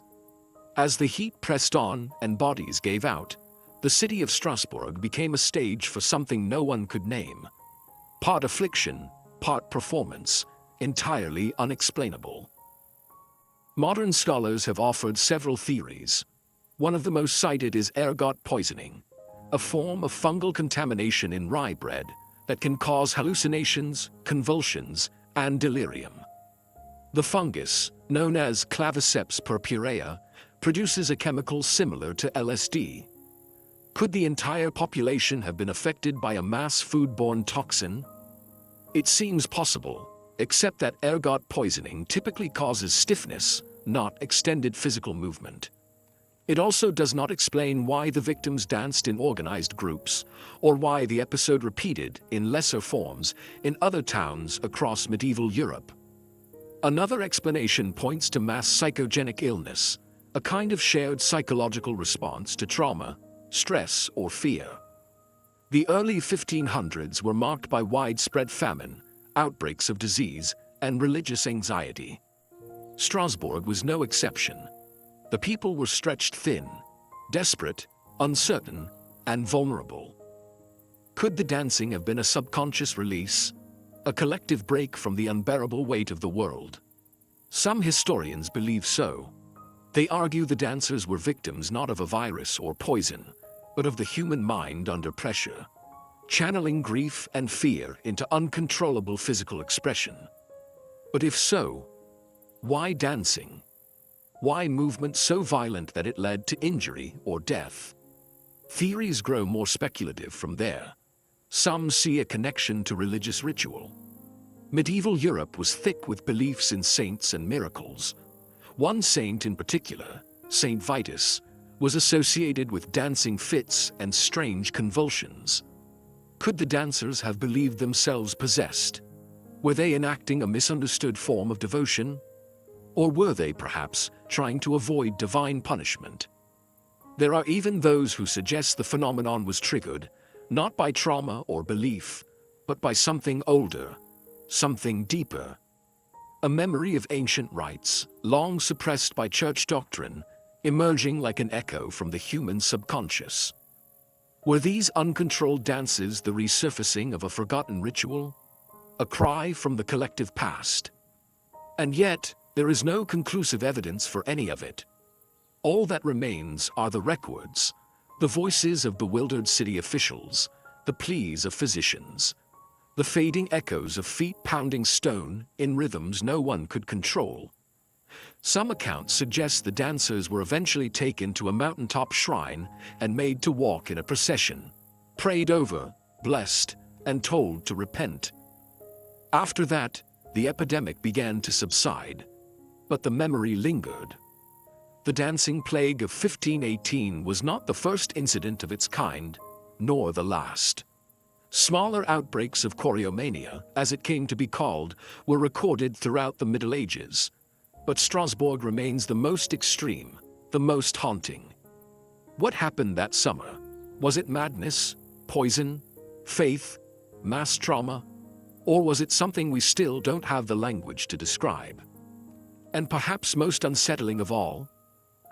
A: As the heat pressed on and bodies gave out, the city of Strasbourg became a stage for something no one could name. Part affliction, part performance, entirely unexplainable. Modern scholars have offered several theories. One of the most cited is ergot poisoning, a form of fungal contamination in rye bread that can cause hallucinations, convulsions, and delirium. The fungus, known as Claviceps purpurea, produces a chemical similar to LSD. Could the entire population have been affected by a mass foodborne toxin? It seems possible, except that ergot poisoning typically causes stiffness, not extended physical movement. It also does not explain why the victims danced in organized groups, or why the episode repeated in lesser forms in other towns across medieval Europe. Another explanation points to mass psychogenic illness, a kind of shared psychological response to trauma, stress, or fear. The early 1500s were marked by widespread famine, outbreaks of disease, and religious anxiety. Strasbourg was no exception. The people were stretched thin, desperate, uncertain, and vulnerable. Could the dancing have been a subconscious release, a collective break from the unbearable weight of the world? Some historians believe so. They argue the dancers were victims not of a virus or poison, but of the human mind under pressure, channeling grief and fear into uncontrollable physical expression. But if so, why dancing? Why movement so violent that it led to injury or death? Theories grow more speculative from there. Some see a connection to religious ritual. Medieval Europe was thick with beliefs in saints and miracles. One saint in particular, Saint Vitus, was associated with dancing fits and strange convulsions. Could the dancers have believed themselves possessed? Were they enacting a misunderstood form of devotion? Or were they perhaps trying to avoid divine punishment? There are even those who suggest the phenomenon was triggered, not by trauma or belief, but by something older, something deeper. A memory of ancient rites, long suppressed by church doctrine, emerging like an echo from the human subconscious. Were these uncontrolled dances the resurfacing of a forgotten ritual? A cry from the collective past? And yet, there is no conclusive evidence for any of it. All that remains are the records, the voices of bewildered city officials, the pleas of physicians, the fading echoes of feet pounding stone in rhythms no one could control. Some accounts suggest the dancers were eventually taken to a mountaintop shrine and made to walk in a procession, prayed over, blessed, and told to repent. After that, the epidemic began to subside, but the memory lingered. The dancing plague of 1518 was not the first incident of its kind, nor the last. Smaller outbreaks of choreomania, as it came to be called, were recorded throughout the Middle Ages, but Strasbourg remains the most extreme, the most haunting. What happened that summer? Was it madness, poison, faith, mass trauma? Or was it something we still don't have the language to describe? And perhaps most unsettling of all,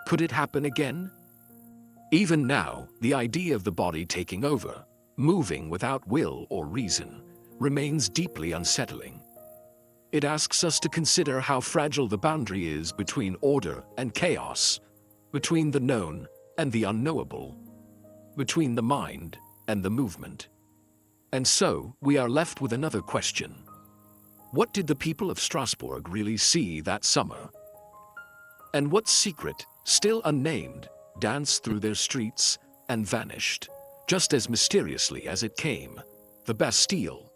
A: could it happen again? Even now, the idea of the body taking over, moving without will or reason, remains deeply unsettling. It asks us to consider how fragile the boundary is between order and chaos, between the known and the unknowable, between the mind and the movement. And so, we are left with another question. What did the people of Strasbourg really see that summer? And what secret, still unnamed, danced through their streets and vanished, just as mysteriously as it came? The Bastille.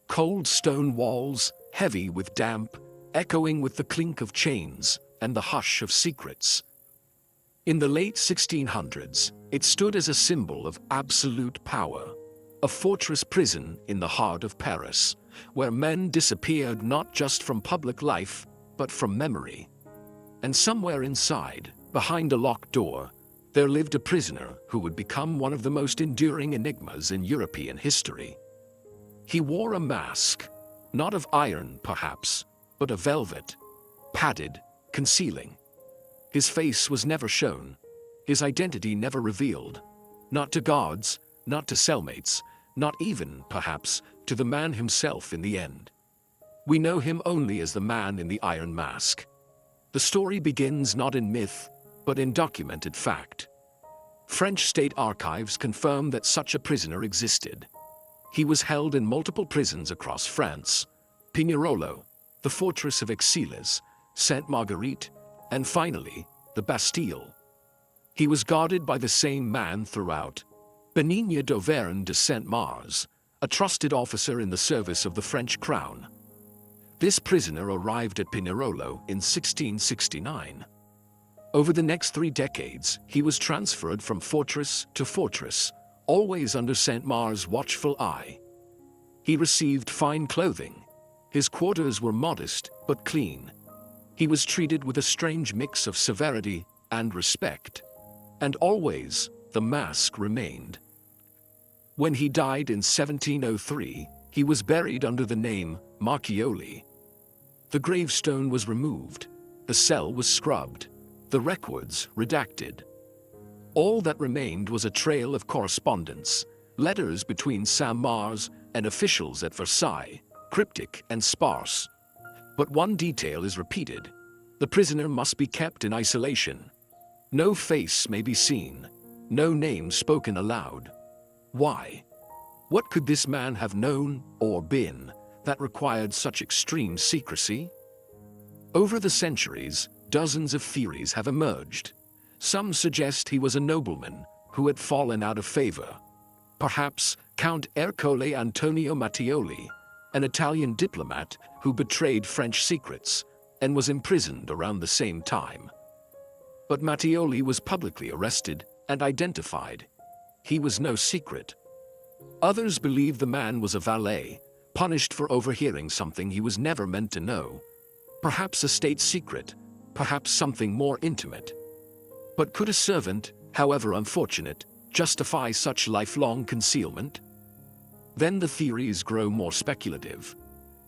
A: Cold stone walls, heavy with damp, echoing with the clink of chains and the hush of secrets. In the late 1600s, it stood as a symbol of absolute power, a fortress prison in the heart of Paris, where men disappeared not just from public life, but from memory. And somewhere inside, behind a locked door, there lived a prisoner who would become one of the most enduring enigmas in European history. He wore a mask, not of iron perhaps, but of velvet, padded, concealing. His face was never shown, his identity never revealed, not to guards, not to cellmates, not even, perhaps, to the man himself in the end. We know him only as the man in the iron mask. The story begins not in myth, but in documented fact. French state archives confirm that such a prisoner existed. He was held in multiple prisons across France: Pignerolo, the fortress of Aix-les, Sainte-Marguerite, and finally, the Bastille. He was guarded by the same man throughout, Benigne d'Auvergne de Saint-Mars, a trusted officer in the service of the French crown. This prisoner arrived at Pignerolo in 1669. Over the next 3 decades, he was transferred from fortress to fortress, always under Saint-Mars' watchful eye. He received fine clothing. His quarters were modest but clean. He was treated with a strange mix of severity and respect. And always, the mask remained. When he died in 1703, he was buried under the name Marchioli. The gravestone was removed, the cell was scrubbed, the records redacted. All that remained was a trail of correspondence, letters between Saint-Mars and officials at Versailles, cryptic and sparse. But one detail is repeated: the prisoner must be kept in isolation. No face may be seen, no name spoken aloud. Why? What could this man have known or been that required such extreme secrecy? Over the centuries, dozens of theories have emerged. Some suggest he was a nobleman who had fallen out of favor. Perhaps Count Ercole Antonio Mattioli, an Italian diplomat who betrayed French secrets and was imprisoned around the same time. But Mattioli was publicly arrested and identified. He was no secret. Others believe the man was a valet, punished for overhearing something he was never meant to know. Perhaps a state secret, perhaps something more intimate. But could a servant, however unfortunate, justify such lifelong concealment? Then the theories grow more speculative.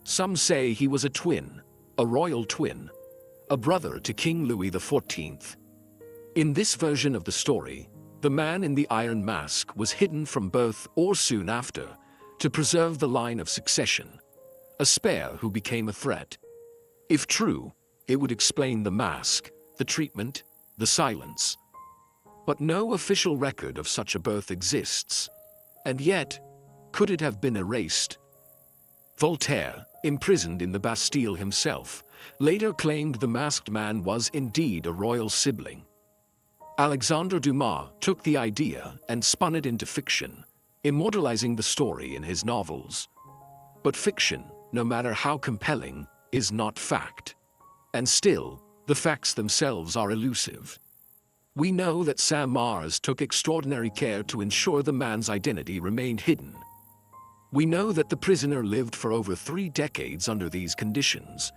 A: Some say he was a twin, a royal twin, a brother to King Louis XIV. In this version of the story, the man in the iron mask was hidden from birth or soon after, to preserve the line of succession, a spare who became a threat. If true, it would explain the mask, the treatment, the silence. But no official record of such a birth exists. And yet, could it have been erased? Voltaire, imprisoned in the Bastille himself, later claimed the masked man was indeed a royal sibling. Alexandre Dumas took the idea and spun it into fiction, immortalizing the story in his novels. But fiction, no matter how compelling, is not fact. And still, the facts themselves are elusive. We know that Saint-Mars took extraordinary care to ensure the man's identity remained hidden. We know that the prisoner lived for over 3 decades under these conditions,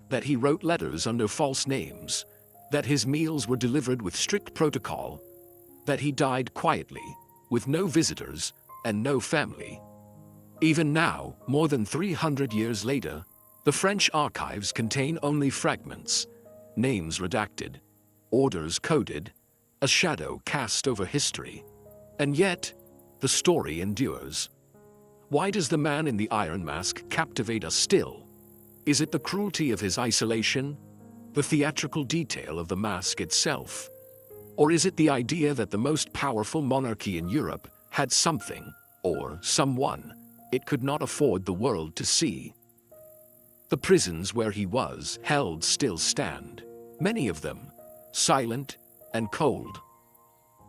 A: that he wrote letters under false names, that his meals were delivered with strict protocol, that he died quietly, with no visitors and no family. Even now, more than 300 years later, the French archives contain only fragments, names redacted, orders coded, a shadow cast over history. And yet, the story endures. Why does the man in the iron mask captivate us still? Is it the cruelty of his isolation, the theatrical detail of the mask itself? Or is it the idea that the most powerful monarchy in Europe had something, or someone, it could not afford the world to see? The prisons where he was held still stand, many of them silent and cold.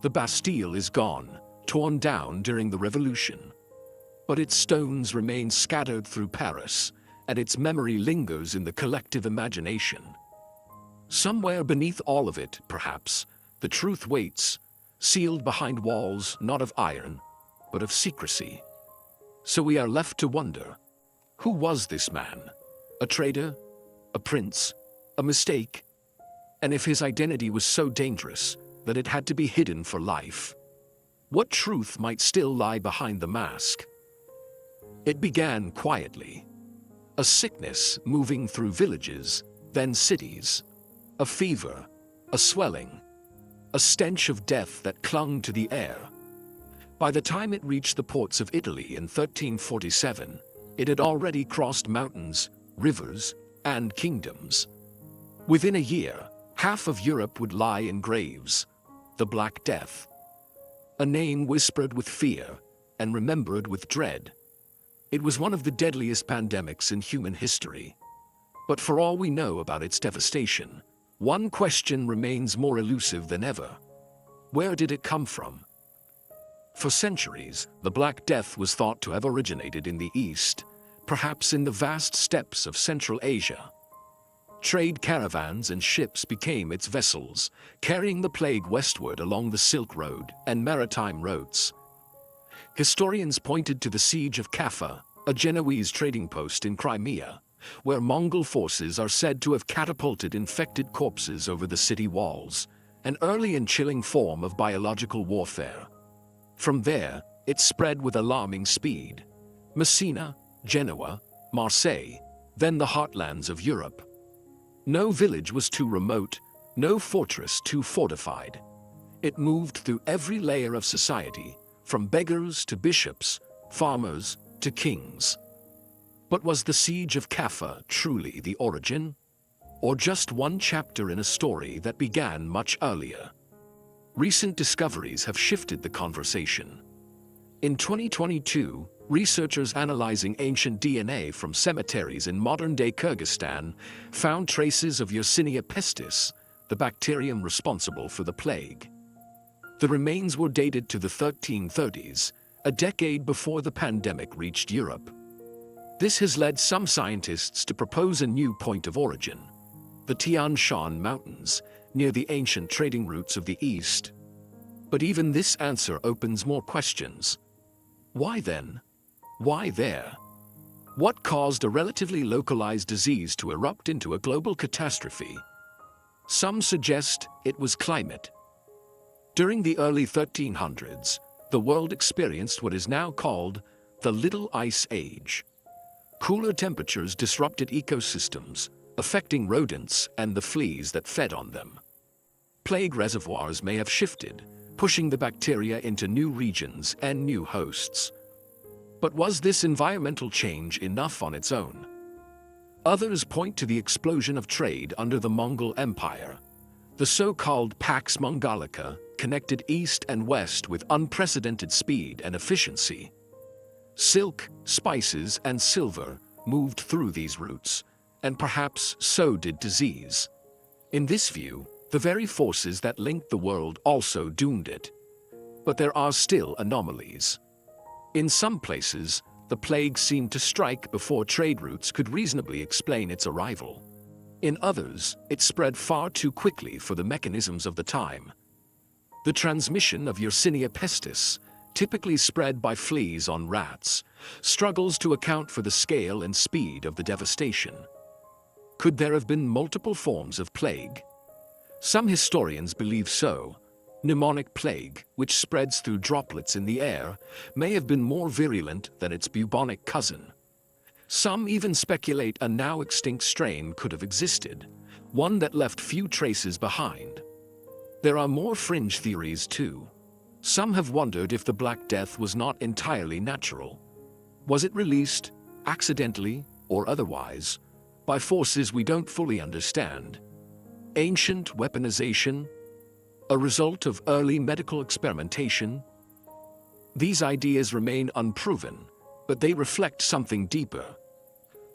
A: The Bastille is gone, torn down during the Revolution. But its stones remain scattered through Paris, and its memory lingers in the collective imagination. Somewhere beneath all of it, perhaps, the truth waits, sealed behind walls not of iron, but of secrecy. So we are left to wonder, who was this man? A traitor? A prince? A mistake? And if his identity was so dangerous that it had to be hidden for life, what truth might still lie behind the mask? It began quietly. A sickness moving through villages, then cities. A fever, a swelling, a stench of death that clung to the air. By the time it reached the ports of Italy in 1347, it had already crossed mountains, rivers, and kingdoms. Within a year, half of Europe would lie in graves. The Black Death. A name whispered with fear and remembered with dread. It was one of the deadliest pandemics in human history. But for all we know about its devastation, one question remains more elusive than ever. Where did it come from? For centuries, the Black Death was thought to have originated in the East, perhaps in the vast steppes of Central Asia. Trade caravans and ships became its vessels, carrying the plague westward along the Silk Road and maritime routes. Historians pointed to the siege of Kaffa, a Genoese trading post in Crimea, where Mongol forces are said to have catapulted infected corpses over the city walls, an early and chilling form of biological warfare. From there, it spread with alarming speed. Messina, Genoa, Marseille, then the heartlands of Europe. No village was too remote, no fortress too fortified. It moved through every layer of society, from beggars to bishops, farmers to kings. But was the siege of Kaffa truly the origin? Or just one chapter in a story that began much earlier? Recent discoveries have shifted the conversation. In 2022, researchers analyzing ancient DNA from cemeteries in modern-day Kyrgyzstan found traces of Yersinia pestis, the bacterium responsible for the plague. The remains were dated to the 1330s, a decade before the pandemic reached Europe. This has led some scientists to propose a new point of origin: the Tian Shan Mountains, near the ancient trading routes of the East. But even this answer opens more questions. Why then? Why there? What caused a relatively localized disease to erupt into a global catastrophe? Some suggest it was climate. During the early 1300s, the world experienced what is now called the Little Ice Age. Cooler temperatures disrupted ecosystems, affecting rodents and the fleas that fed on them. Plague reservoirs may have shifted, pushing the bacteria into new regions and new hosts. But was this environmental change enough on its own? Others point to the explosion of trade under the Mongol Empire. The so-called Pax Mongolica connected east and west with unprecedented speed and efficiency. Silk, spices, and silver moved through these routes, and perhaps so did disease. In this view, the very forces that linked the world also doomed it. But there are still anomalies. In some places, the plague seemed to strike before trade routes could reasonably explain its arrival. In others, it spread far too quickly for the mechanisms of the time. The transmission of Yersinia pestis, typically spread by fleas on rats, struggles to account for the scale and speed of the devastation. Could there have been multiple forms of plague? Some historians believe so. Pneumonic plague, which spreads through droplets in the air, may have been more virulent than its bubonic cousin. Some even speculate a now extinct strain could have existed, one that left few traces behind. There are more fringe theories too. Some have wondered if the Black Death was not entirely natural. Was it released, accidentally or otherwise, by forces we don't fully understand? Ancient weaponization? A result of early medical experimentation? These ideas remain unproven, but they reflect something deeper.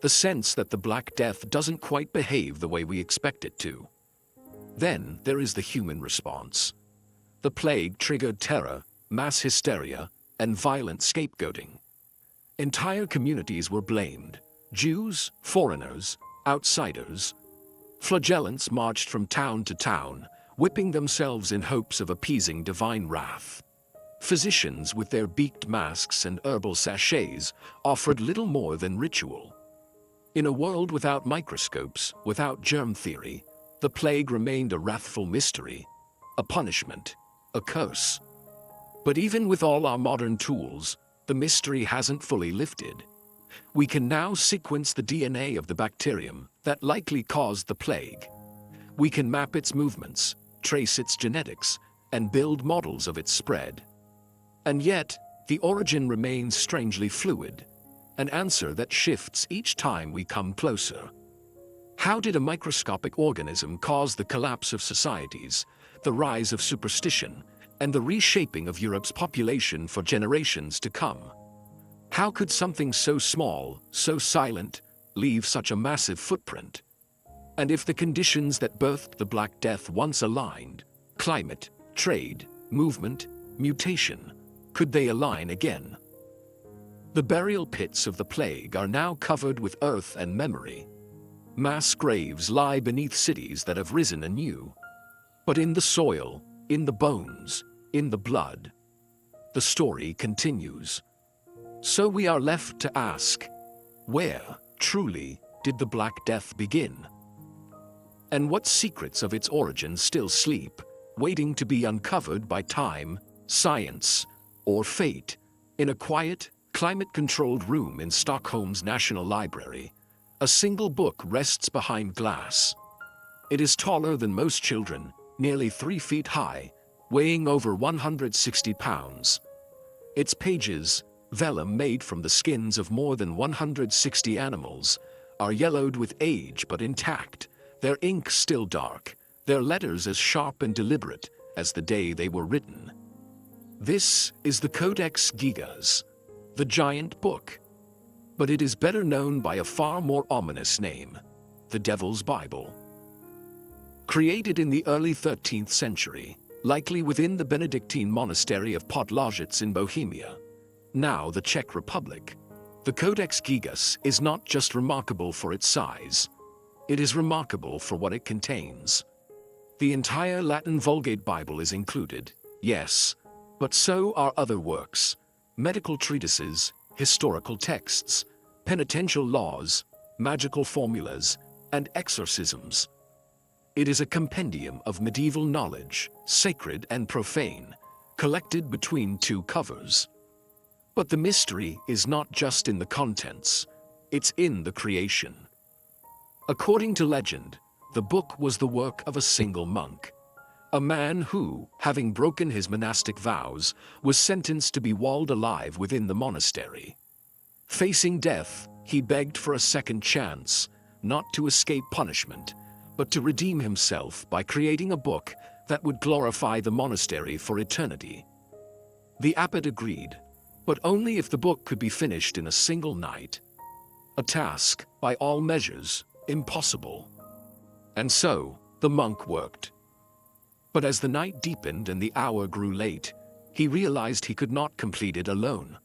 A: the sense that the Black Death doesn't quite behave the way we expect it to. Then there is the human response. The plague triggered terror, mass hysteria, and violent scapegoating. Entire communities were blamed: Jews, foreigners, outsiders. Flagellants marched from town to town, whipping themselves in hopes of appeasing divine wrath. Physicians with their beaked masks and herbal sachets offered little more than ritual. In a world without microscopes, without germ theory, the plague remained a wrathful mystery, a punishment, a curse. But even with all our modern tools, the mystery hasn't fully lifted. We can now sequence the DNA of the bacterium that likely caused the plague. We can map its movements, trace its genetics, and build models of its spread. And yet, the origin remains strangely fluid, an answer that shifts each time we come closer. How did a microscopic organism cause the collapse of societies, the rise of superstition, and the reshaping of Europe's population for generations to come? How could something so small, so silent, leave such a massive footprint? And if the conditions that birthed the Black Death once aligned, climate, trade, movement, mutation, could they align again? The burial pits of the plague are now covered with earth and memory. Mass graves lie beneath cities that have risen anew. But in the soil, in the bones, in the blood, the story continues. So we are left to ask, where, truly, did the Black Death begin? And what secrets of its origin still sleep, waiting to be uncovered by time, science, or fate, in a quiet, climate-controlled room in Stockholm's National Library? A single book rests behind glass. It is taller than most children, nearly 3 feet high, weighing over 160 pounds. Its pages, vellum made from the skins of more than 160 animals, are yellowed with age but intact, their ink still dark, their letters as sharp and deliberate as the day they were written. This is the Codex Gigas, the giant book. But it is better known by a far more ominous name, the Devil's Bible. Created in the early 13th century, likely within the Benedictine monastery of Podlajic in Bohemia, now the Czech Republic, the Codex Gigas is not just remarkable for its size. It is remarkable for what it contains. The entire Latin Vulgate Bible is included, yes, but so are other works, medical treatises, historical texts, penitential laws, magical formulas, and exorcisms. It is a compendium of medieval knowledge, sacred and profane, collected between 2 covers. But the mystery is not just in the contents, it's in the creation. According to legend, the book was the work of a single monk, a man who, having broken his monastic vows, was sentenced to be walled alive within the monastery. Facing death, he begged for a second chance, not to escape punishment, but to redeem himself by creating a book that would glorify the monastery for eternity. The abbot agreed, but only if the book could be finished in a single night. A task, by all measures, impossible. And so, the monk worked. But as the night deepened and the hour grew late, he realized he could not complete it alone.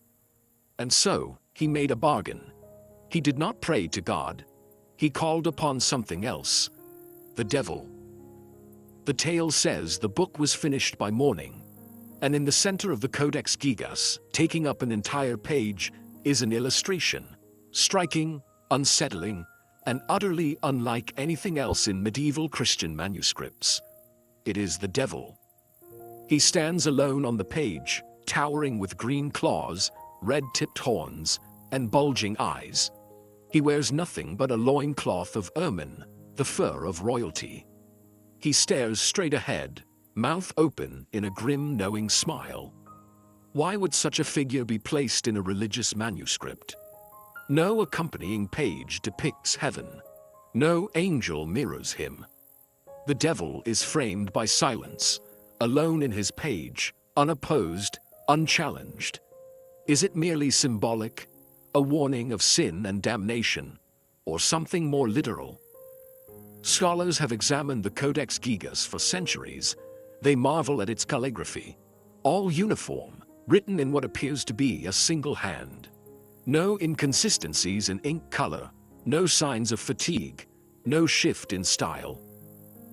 A: And so, he made a bargain. He did not pray to God. He called upon something else, the devil. The tale says the book was finished by morning, and in the center of the Codex Gigas, taking up an entire page, is an illustration, striking, unsettling, and utterly unlike anything else in medieval Christian manuscripts. It is the devil. He stands alone on the page, towering with green claws, red-tipped horns, and bulging eyes. He wears nothing but a loincloth of ermine, the fur of royalty. He stares straight ahead, mouth open in a grim, knowing smile. Why would such a figure be placed in a religious manuscript? No accompanying page depicts heaven. No angel mirrors him. The devil is framed by silence, alone in his page, unopposed, unchallenged. Is it merely symbolic, a warning of sin and damnation, or something more literal? Scholars have examined the Codex Gigas for centuries. They marvel at its calligraphy, all uniform, written in what appears to be a single hand. No inconsistencies in ink color, no signs of fatigue, no shift in style.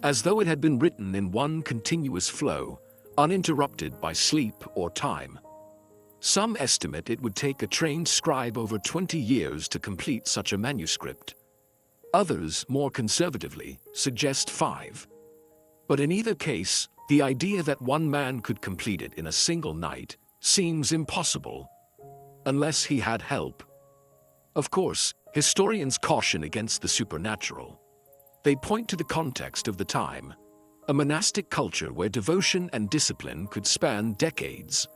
A: As though it had been written in one continuous flow, uninterrupted by sleep or time. Some estimate it would take a trained scribe over 20 years to complete such a manuscript. Others, more conservatively, suggest 5. But in either case, the idea that one man could complete it in a single night seems impossible, unless he had help. Of course, historians caution against the supernatural. They point to the context of the time, a monastic culture where devotion and discipline could span decades.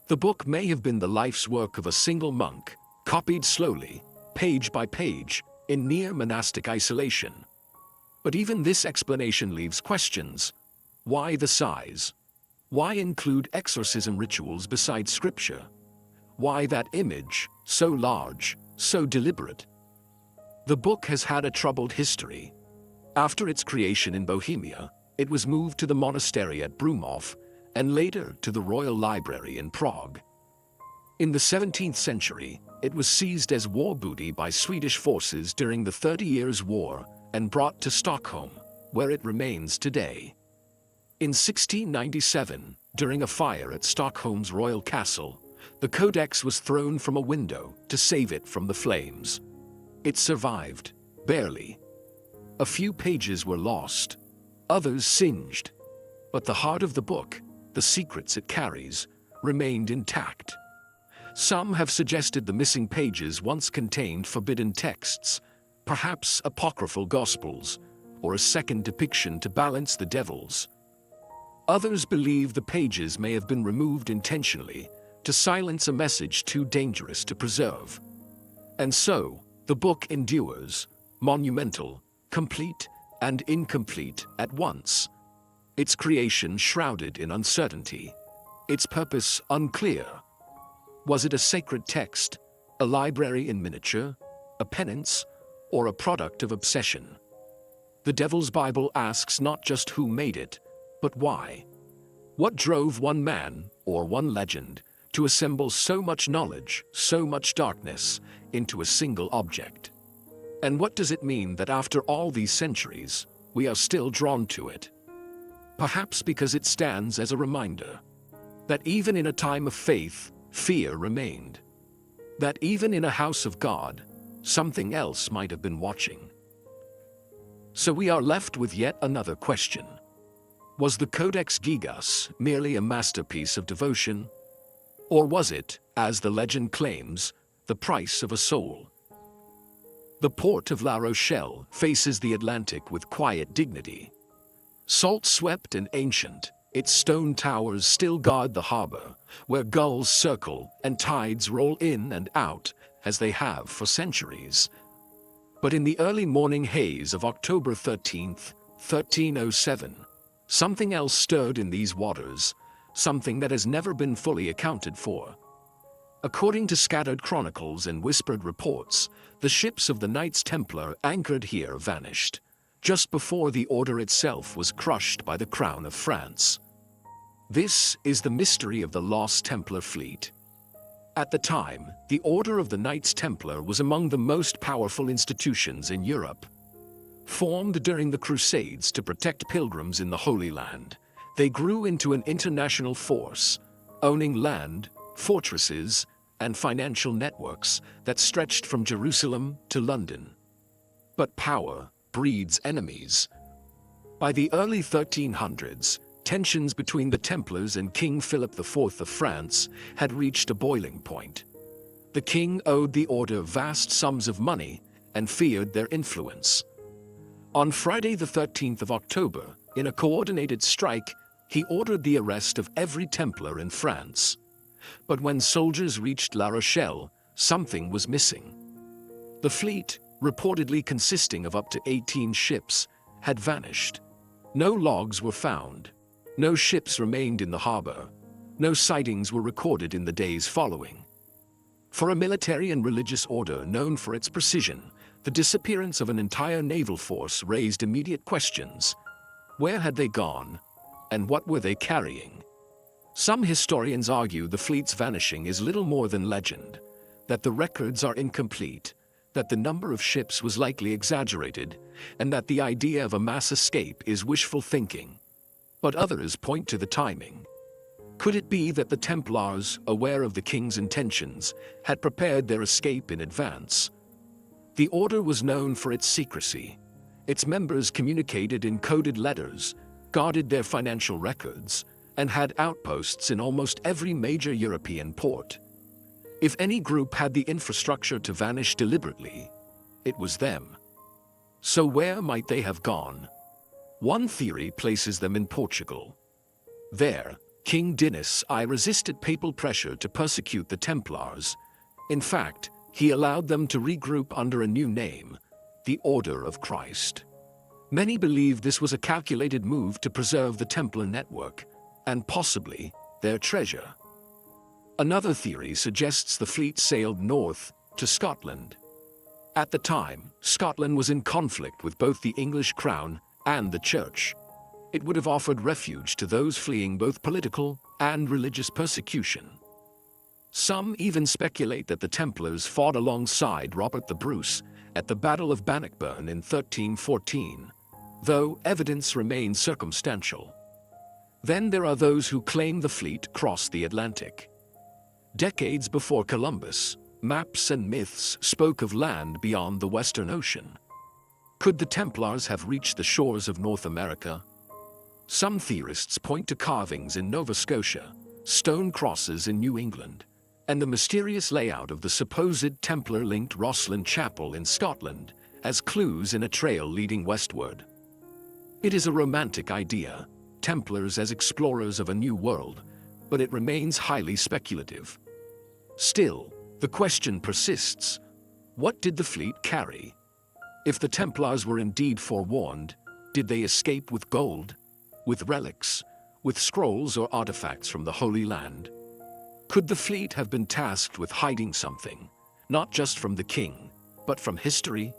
A: The book may have been the life's work of a single monk, copied slowly, page by page, in near monastic isolation. But even this explanation leaves questions. Why the size? Why include exorcism rituals beside scripture? Why that image, so large, so deliberate? The book has had a troubled history. After its creation in Bohemia, it was moved to the monastery at Brumov, and later to the Royal Library in Prague. In the 17th century, it was seized as war booty by Swedish forces during the 30 Years' War and brought to Stockholm, where it remains today. In 1697, during a fire at Stockholm's royal castle, the codex was thrown from a window to save it from the flames. It survived, barely. A few pages were lost, others singed, but the heart of the book, the secrets it carries, remained intact. Some have suggested the missing pages once contained forbidden texts, perhaps apocryphal gospels, or a second depiction to balance the devils. Others believe the pages may have been removed intentionally to silence a message too dangerous to preserve. And so, the book endures, monumental, complete, and incomplete at once. Its creation shrouded in uncertainty, its purpose unclear. Was it a sacred text, a library in miniature, a penance, or a product of obsession? The Devil's Bible asks not just who made it, but why. What drove one man, or one legend, to assemble so much knowledge, so much darkness, into a single object? And what does it mean that after all these centuries, we are still drawn to it? Perhaps because it stands as a reminder that even in a time of faith, fear remained. That even in a house of God, something else might have been watching. So we are left with yet another question. Was the Codex Gigas merely a masterpiece of devotion? Or was it, as the legend claims, the price of a soul? The port of La Rochelle faces the Atlantic with quiet dignity. Salt-swept and ancient, its stone towers still guard the harbor, where gulls circle and tides roll in and out as they have for centuries. But in the early morning haze of October 13th, 1307, something else stirred in these waters, something that has never been fully accounted for. According to scattered chronicles and whispered reports, the ships of the Knights Templar anchored here vanished, just before the order itself was crushed by the crown of France. This is the mystery of the lost Templar fleet. At the time, the Order of the Knights Templar was among the most powerful institutions in Europe. Formed during the Crusades to protect pilgrims in the Holy Land, they grew into an international force, owning land, fortresses, and financial networks that stretched from Jerusalem to London. But power breeds enemies. By the early 1300s, tensions between the Templars and King Philip IV of France had reached a boiling point. The king owed the order vast sums of money and feared their influence. On Friday the 13th of October, in a coordinated strike, he ordered the arrest of every Templar in France. But when soldiers reached La Rochelle, something was missing. The fleet, reportedly consisting of up to 18 ships, had vanished. No logs were found. No ships remained in the harbor. No sightings were recorded in the days following. For a military and religious order known for its precision, The disappearance of an entire naval force raised immediate questions. Where had they gone? And what were they carrying? Some historians argue the fleet's vanishing is little more than legend, that the records are incomplete, that the number of ships was likely exaggerated, and that the idea of a mass escape is wishful thinking. But others point to the timing. Could it be that the Templars, aware of the king's intentions, had prepared their escape in advance? The order was known for its secrecy. Its members communicated in coded letters, guarded their financial records, and had outposts in almost every major European port. If any group had the infrastructure to vanish deliberately, it was them. So where might they have gone? One theory places them in Portugal. There, King Dinis I resisted papal pressure to persecute the Templars. In fact, he allowed them to regroup under a new name, the Order of Christ. Many believe this was a calculated move to preserve the Templar network, and possibly their treasure. Another theory suggests the fleet sailed north to Scotland. At the time, Scotland was in conflict with both the English crown and the church. It would have offered refuge to those fleeing both political and religious persecution. Some even speculate that the Templars fought alongside Robert the Bruce at the Battle of Bannockburn in 1314, though evidence remains circumstantial. Then there are those who claim the fleet crossed the Atlantic. Decades before Columbus, maps and myths spoke of land beyond the Western Ocean. Could the Templars have reached the shores of North America? Some theorists point to carvings in Nova Scotia, stone crosses in New England, and the mysterious layout of the supposed Templar-linked Rosslyn Chapel in Scotland as clues in a trail leading westward. It is a romantic idea, Templars as explorers of a new world, but it remains highly speculative. Still, the question persists: what did the fleet carry? If the Templars were indeed forewarned, did they escape with gold, with relics, with scrolls or artifacts from the Holy Land? Could the fleet have been tasked with hiding something, not just from the king, but from history?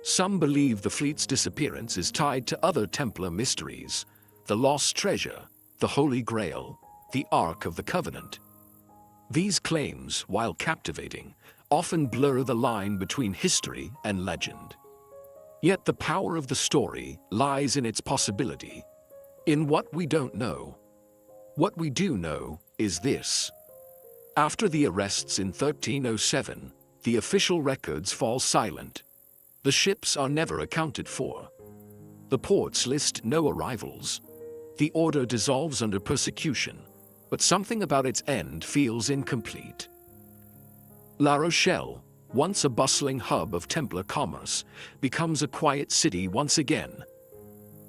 A: Some believe the fleet's disappearance is tied to other Templar mysteries: the lost treasure, the Holy Grail, the Ark of the Covenant. These claims, while captivating, often blur the line between history and legend. Yet the power of the story lies in its possibility, in what we don't know. What we do know is this: after the arrests in 1307, the official records fall silent. The ships are never accounted for. The ports list no arrivals. The order dissolves under persecution, but something about its end feels incomplete. La Rochelle, once a bustling hub of Templar commerce, becomes a quiet city once again.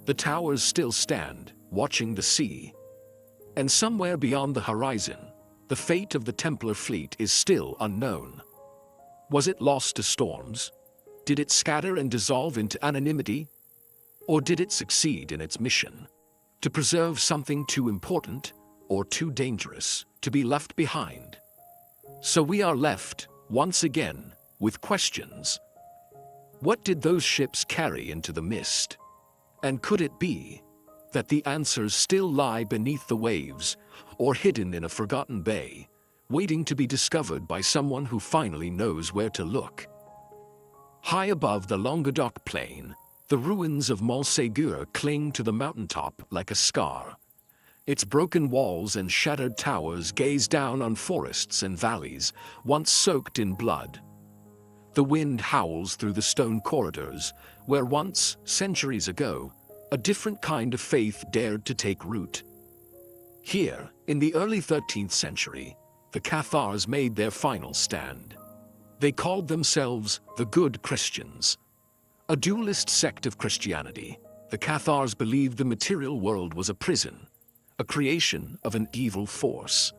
A: The towers still stand, watching the sea. And somewhere beyond the horizon, the fate of the Templar fleet is still unknown. Was it lost to storms? Did it scatter and dissolve into anonymity? Or did it succeed in its mission? To preserve something too important or too dangerous to be left behind? So we are left, once again, with questions. What did those ships carry into the mist? And could it be that the answers still lie beneath the waves, or hidden in a forgotten bay, waiting to be discovered by someone who finally knows where to look? High above the Languedoc plain, the ruins of Montségur cling to the mountaintop like a scar. Its broken walls and shattered towers gaze down on forests and valleys, once soaked in blood. The wind howls through the stone corridors, where once, centuries ago, a different kind of faith dared to take root. Here, in the early 13th century, the Cathars made their final stand. They called themselves the Good Christians. A dualist sect of Christianity, the Cathars believed the material world was a prison, a creation of an evil force.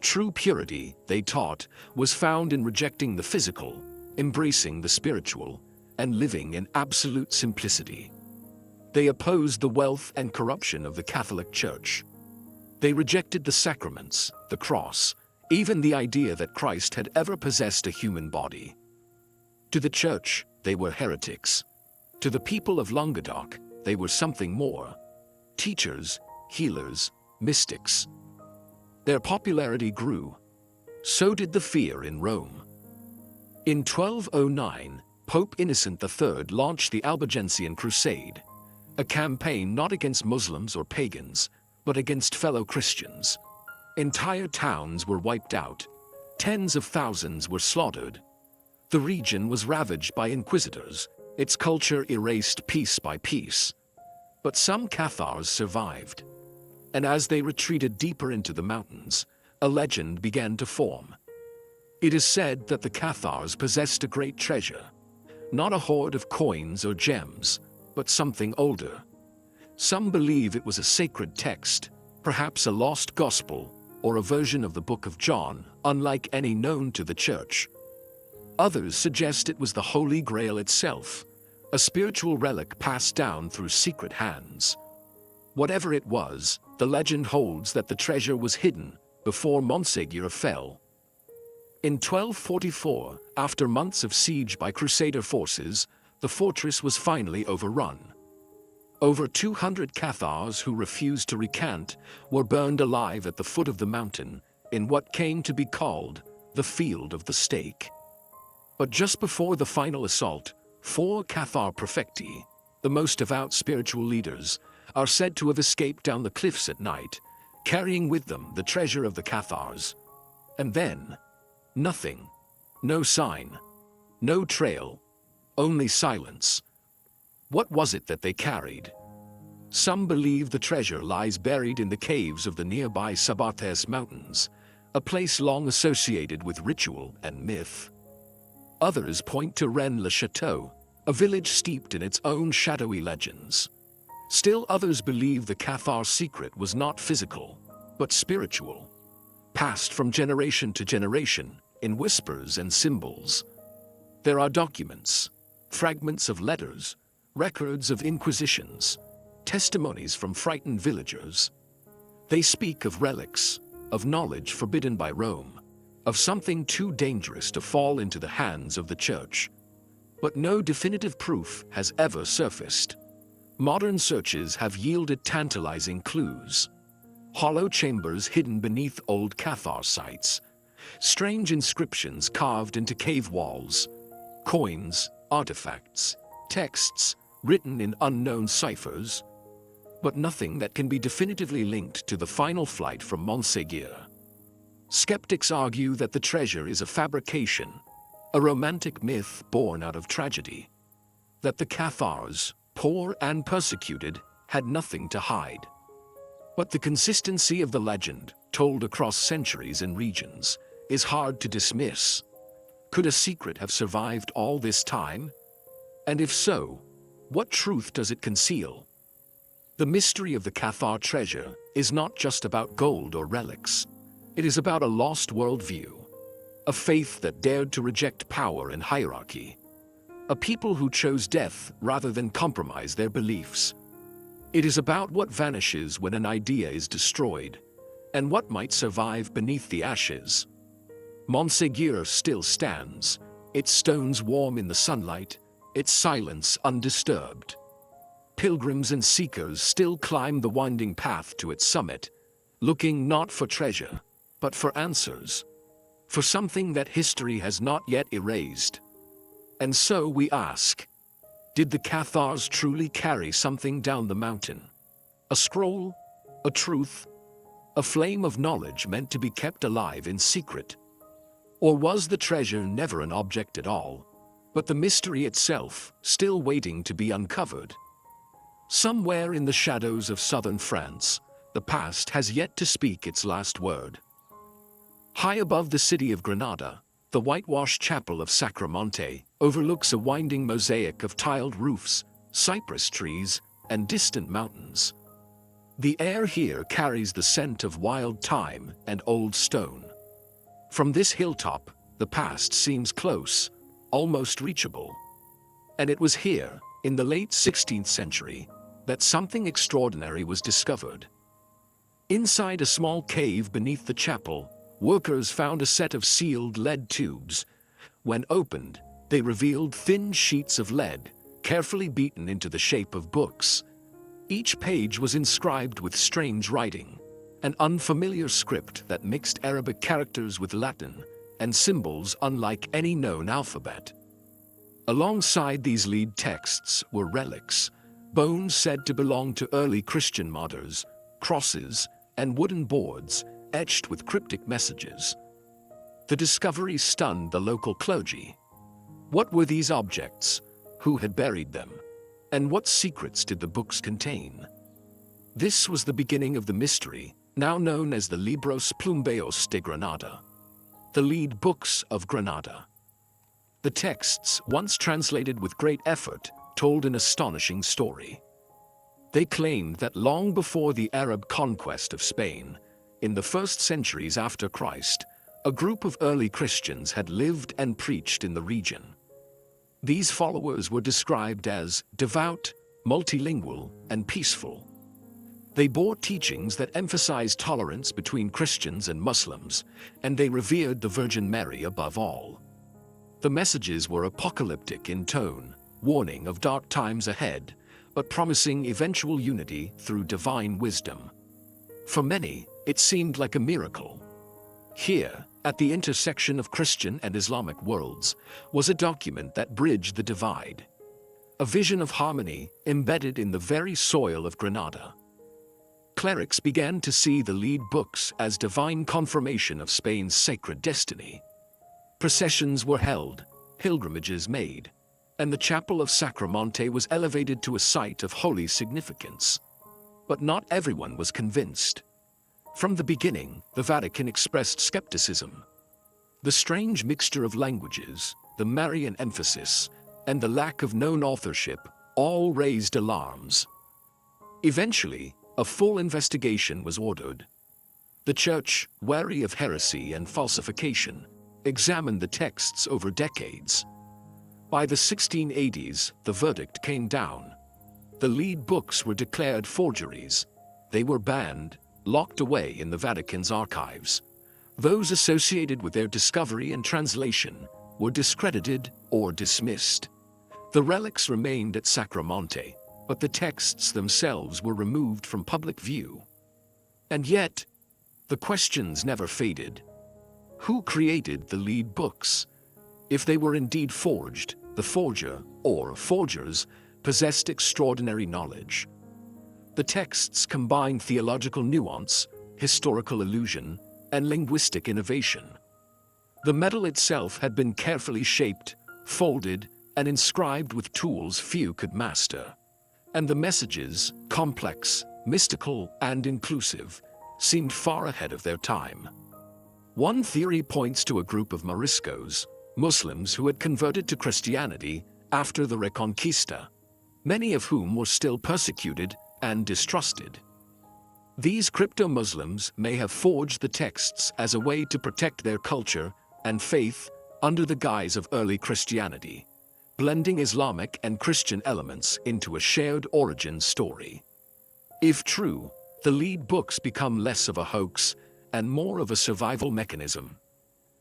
A: True purity, they taught, was found in rejecting the physical, embracing the spiritual, and living in absolute simplicity. They opposed the wealth and corruption of the Catholic Church. They rejected the sacraments, the cross, even the idea that Christ had ever possessed a human body. To the church, they were heretics. To the people of Languedoc, they were something more. Teachers, healers, mystics. Their popularity grew. So did the fear in Rome. In 1209, Pope Innocent III launched the Albigensian Crusade, a campaign not against Muslims or pagans, but against fellow Christians. Entire towns were wiped out. Tens of thousands were slaughtered. The region was ravaged by inquisitors, its culture erased piece by piece. But some Cathars survived. And as they retreated deeper into the mountains, a legend began to form. It is said that the Cathars possessed a great treasure, not a hoard of coins or gems, but something older. Some believe it was a sacred text, perhaps a lost gospel, or a version of the Book of John, unlike any known to the Church. Others suggest it was the Holy Grail itself, a spiritual relic passed down through secret hands. Whatever it was, the legend holds that the treasure was hidden before Montségur fell. In 1244, after months of siege by Crusader forces, the fortress was finally overrun. Over 200 Cathars who refused to recant were burned alive at the foot of the mountain in what came to be called the Field of the Stake. But just before the final assault, 4 Cathar prefecti, the most devout spiritual leaders, are said to have escaped down the cliffs at night, carrying with them the treasure of the Cathars. And then, nothing. No sign. No trail. Only silence. What was it that they carried? Some believe the treasure lies buried in the caves of the nearby Sabates Mountains, a place long associated with ritual and myth. Others point to Rennes-le-Château, a village steeped in its own shadowy legends. Still others believe the Cathar secret was not physical, but spiritual, passed from generation to generation in whispers and symbols. There are documents, fragments of letters, records of inquisitions, testimonies from frightened villagers. They speak of relics, of knowledge forbidden by Rome, of something too dangerous to fall into the hands of the Church. But no definitive proof has ever surfaced. Modern searches have yielded tantalizing clues. Hollow chambers hidden beneath old Cathar sites, strange inscriptions carved into cave walls, coins, artifacts, texts written in unknown ciphers, but nothing that can be definitively linked to the final flight from Montségur. Skeptics argue that the treasure is a fabrication, a romantic myth born out of tragedy, that the Cathars, poor and persecuted, had nothing to hide. But the consistency of the legend, told across centuries and regions, is hard to dismiss. Could a secret have survived all this time? And if so, what truth does it conceal? The mystery of the Cathar treasure is not just about gold or relics. It is about a lost worldview, a faith that dared to reject power and hierarchy, a people who chose death rather than compromise their beliefs. It is about what vanishes when an idea is destroyed, and what might survive beneath the ashes. Montségur still stands, its stones warm in the sunlight, its silence undisturbed. Pilgrims and seekers still climb the winding path to its summit, looking not for treasure, but for answers, for something that history has not yet erased. And so we ask, did the Cathars truly carry something down the mountain? A scroll? A truth? A flame of knowledge meant to be kept alive in secret? Or was the treasure never an object at all, but the mystery itself, still waiting to be uncovered? Somewhere in the shadows of southern France, the past has yet to speak its last word. High above the city of Granada, the whitewashed chapel of Sacramonte overlooks a winding mosaic of tiled roofs, cypress trees, and distant mountains. The air here carries the scent of wild thyme and old stone. From this hilltop, the past seems close, almost reachable. And it was here, in the late 16th century, that something extraordinary was discovered. Inside a small cave beneath the chapel, workers found a set of sealed lead tubes. When opened, They revealed thin sheets of lead, carefully beaten into the shape of books. Each page was inscribed with strange writing, an unfamiliar script that mixed Arabic characters with Latin and symbols unlike any known alphabet. Alongside these lead texts were relics, bones said to belong to early Christian martyrs, crosses, and wooden boards etched with cryptic messages. The discovery stunned the local clergy. What were these objects? Who had buried them? And what secrets did the books contain? This was the beginning of the mystery, now known as the Libros Plumbeos de Granada, the lead books of Granada. The texts, once translated with great effort, told an astonishing story. They claimed that long before the Arab conquest of Spain, in the first centuries after Christ, a group of early Christians had lived and preached in the region. These followers were described as devout, multilingual, and peaceful. They bore teachings that emphasized tolerance between Christians and Muslims, and they revered the Virgin Mary above all. The messages were apocalyptic in tone, warning of dark times ahead, but promising eventual unity through divine wisdom. For many, it seemed like a miracle. Here, at the intersection of Christian and Islamic worlds, was a document that bridged the divide. A vision of harmony embedded in the very soil of Granada. Clerics began to see the lead books as divine confirmation of Spain's sacred destiny. Processions were held, pilgrimages made, and the chapel of Sacromonte was elevated to a site of holy significance. But not everyone was convinced. From the beginning, the Vatican expressed skepticism. The strange mixture of languages, the Marian emphasis, and the lack of known authorship all raised alarms. Eventually, a full investigation was ordered. The Church, wary of heresy and falsification, examined the texts over decades. By the 1680s, the verdict came down. The lead books were declared forgeries. They were banned, locked away in the Vatican's archives. Those associated with their discovery and translation were discredited or dismissed. The relics remained at Sacromonte, but the texts themselves were removed from public view. And yet, the questions never faded. Who created the lead books? If they were indeed forged, the forger, or forgers, possessed extraordinary knowledge. The texts combine theological nuance, historical illusion, and linguistic innovation. The metal itself had been carefully shaped, folded, and inscribed with tools few could master. And the messages, complex, mystical, and inclusive, seemed far ahead of their time. One theory points to a group of Moriscos, Muslims who had converted to Christianity after the Reconquista, many of whom were still persecuted and distrusted. These crypto-Muslims may have forged the texts as a way to protect their culture and faith under the guise of early Christianity, blending Islamic and Christian elements into a shared origin story. If true, the lead books become less of a hoax and more of a survival mechanism,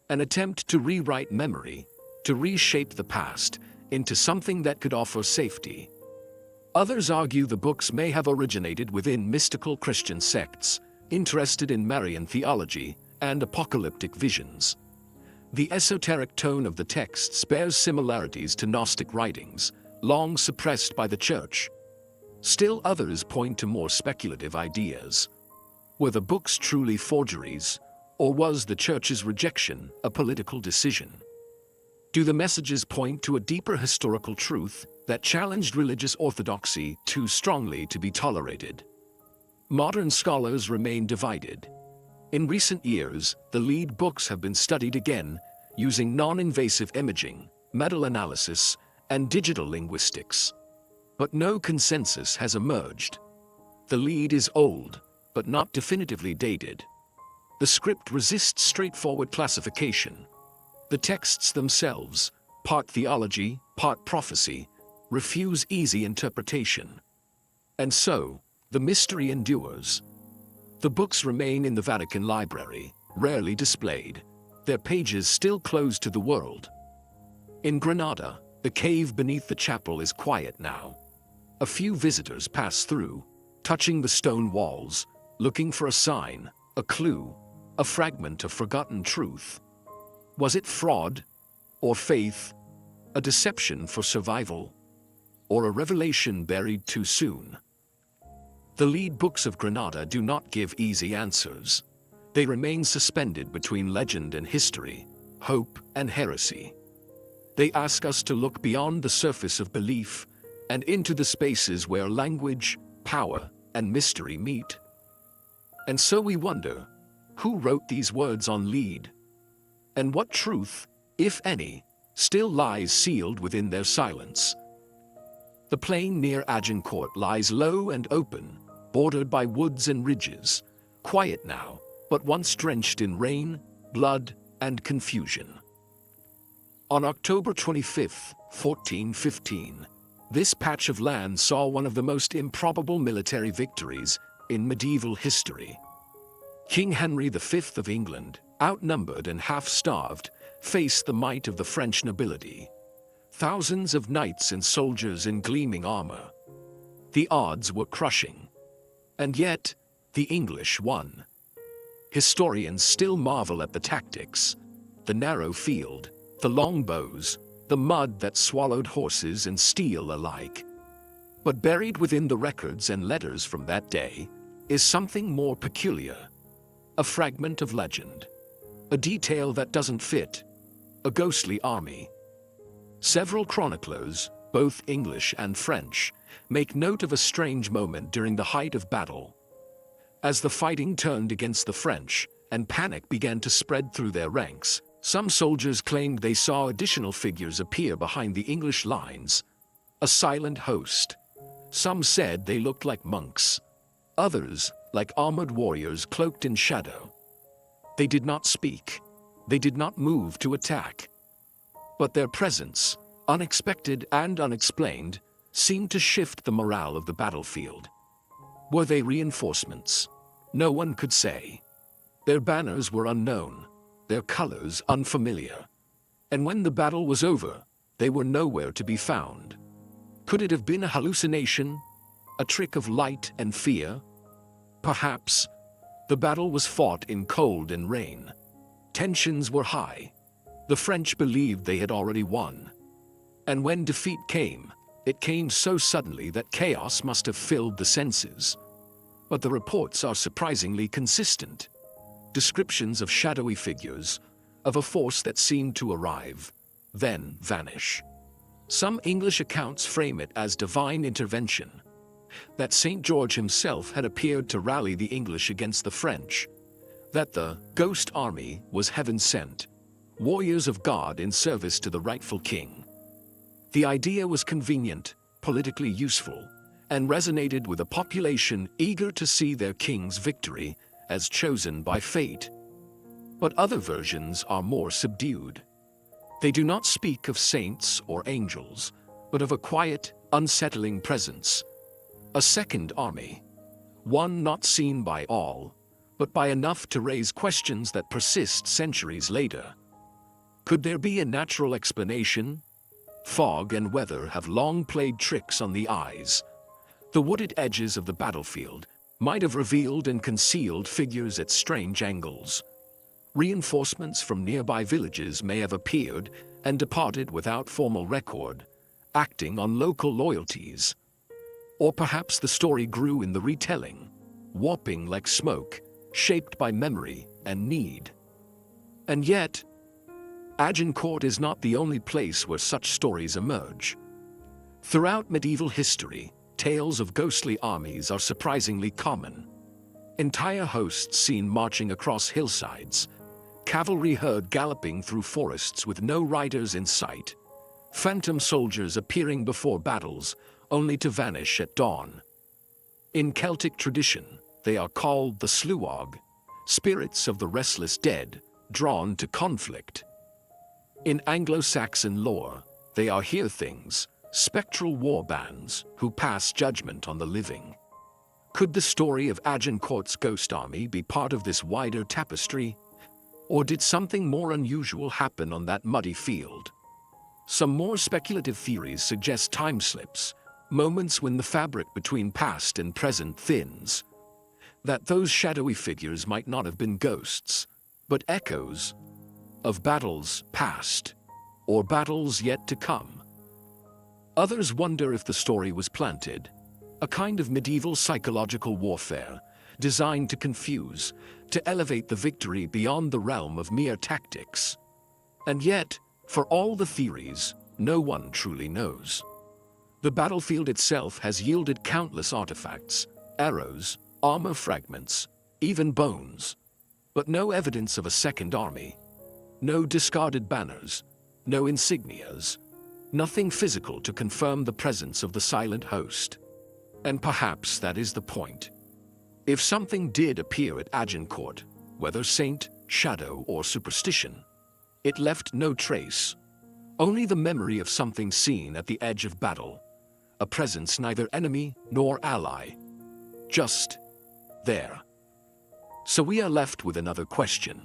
A: an attempt to rewrite memory, to reshape the past into something that could offer safety. Others argue the books may have originated within mystical Christian sects, interested in Marian theology and apocalyptic visions. The esoteric tone of the texts bears similarities to Gnostic writings, long suppressed by the Church. Still others point to more speculative ideas. Were the books truly forgeries, or was the Church's rejection a political decision? Do the messages point to a deeper historical truth that challenged religious orthodoxy too strongly to be tolerated? Modern scholars remain divided. In recent years, the lead books have been studied again using non-invasive imaging, meta-analysis, and digital linguistics. But no consensus has emerged. The lead is old, but not definitively dated. The script resists straightforward classification. The texts themselves, part theology, part prophecy, refuse easy interpretation. And so, the mystery endures. The books remain in the Vatican Library, rarely displayed, their pages still closed to the world. In Granada, the cave beneath the chapel is quiet now. A few visitors pass through, touching the stone walls, looking for a sign, a clue, a fragment of forgotten truth. Was it fraud? Or faith? A deception for survival? Or a revelation buried too soon? The lead books of Granada do not give easy answers. They remain suspended between legend and history, hope and heresy. They ask us to look beyond the surface of belief and into the spaces where language, power, and mystery meet. And so we wonder, who wrote these words on lead? And what truth, if any, still lies sealed within their silence? The plain near Agincourt lies low and open, bordered by woods and ridges, quiet now, but once drenched in rain, blood, and confusion. On October 25, 1415, this patch of land saw one of the most improbable military victories in medieval history. King Henry V of England, outnumbered and half-starved, faced the might of the French nobility. Thousands of knights and soldiers in gleaming armor. The odds were crushing. And yet, the English won. Historians still marvel at the tactics, the narrow field, the long bows, the mud that swallowed horses and steel alike. But buried within the records and letters from that day is something more peculiar. A fragment of legend. A detail that doesn't fit. A ghostly army. Several chroniclers, both English and French, make note of a strange moment during the height of battle. As the fighting turned against the French, and panic began to spread through their ranks, some soldiers claimed they saw additional figures appear behind the English lines. A silent host. Some said they looked like monks. Others, like armored warriors cloaked in shadow. They did not speak. They did not move to attack. But their presence, unexpected and unexplained, seemed to shift the morale of the battlefield. Were they reinforcements? No one could say. Their banners were unknown, their colors unfamiliar. And when the battle was over, they were nowhere to be found. Could it have been a hallucination? A trick of light and fear? Perhaps. The battle was fought in cold and rain. Tensions were high. The French believed they had already won. And when defeat came, it came so suddenly that chaos must have filled the senses. But the reports are surprisingly consistent. Descriptions of shadowy figures, of a force that seemed to arrive, then vanish. Some English accounts frame it as divine intervention. That St. George himself had appeared to rally the English against the French. That the ghost army was heaven sent, warriors of God in service to the rightful king. The idea was convenient, politically useful, and resonated with a population eager to see their king's victory as chosen by fate. But other versions are more subdued. They do not speak of saints or angels, but of a quiet, unsettling presence. A second army. One not seen by all, but by enough to raise questions that persist centuries later. Could there be a natural explanation? Fog and weather have long played tricks on the eyes. The wooded edges of the battlefield might have revealed and concealed figures at strange angles. Reinforcements from nearby villages may have appeared and departed without formal record, acting on local loyalties. Or perhaps the story grew in the retelling, warping like smoke, shaped by memory and need. And yet, Agincourt is not the only place where such stories emerge. Throughout medieval history, tales of ghostly armies are surprisingly common. Entire hosts seen marching across hillsides, cavalry heard galloping through forests with no riders in sight, phantom soldiers appearing before battles only to vanish at dawn. In Celtic tradition, they are called the Sluag, spirits of the restless dead, drawn to conflict. In Anglo-Saxon lore, they are Hear-Things, spectral war bands who pass judgment on the living. Could the story of Agincourt's ghost army be part of this wider tapestry? Or did something more unusual happen on that muddy field? Some more speculative theories suggest time slips, moments when the fabric between past and present thins. That those shadowy figures might not have been ghosts, but echoes of battles past, or battles yet to come. Others wonder if the story was planted, a kind of medieval psychological warfare, designed to confuse, to elevate the victory beyond the realm of mere tactics. And yet, for all the theories, no one truly knows. The battlefield itself has yielded countless artifacts, arrows, armor fragments, even bones. But no evidence of a second army. No discarded banners, no insignias, nothing physical to confirm the presence of the silent host. And perhaps that is the point. If something did appear at Agincourt, whether saint, shadow, or superstition, it left no trace, only the memory of something seen at the edge of battle, a presence neither enemy nor ally, just there. So we are left with another question.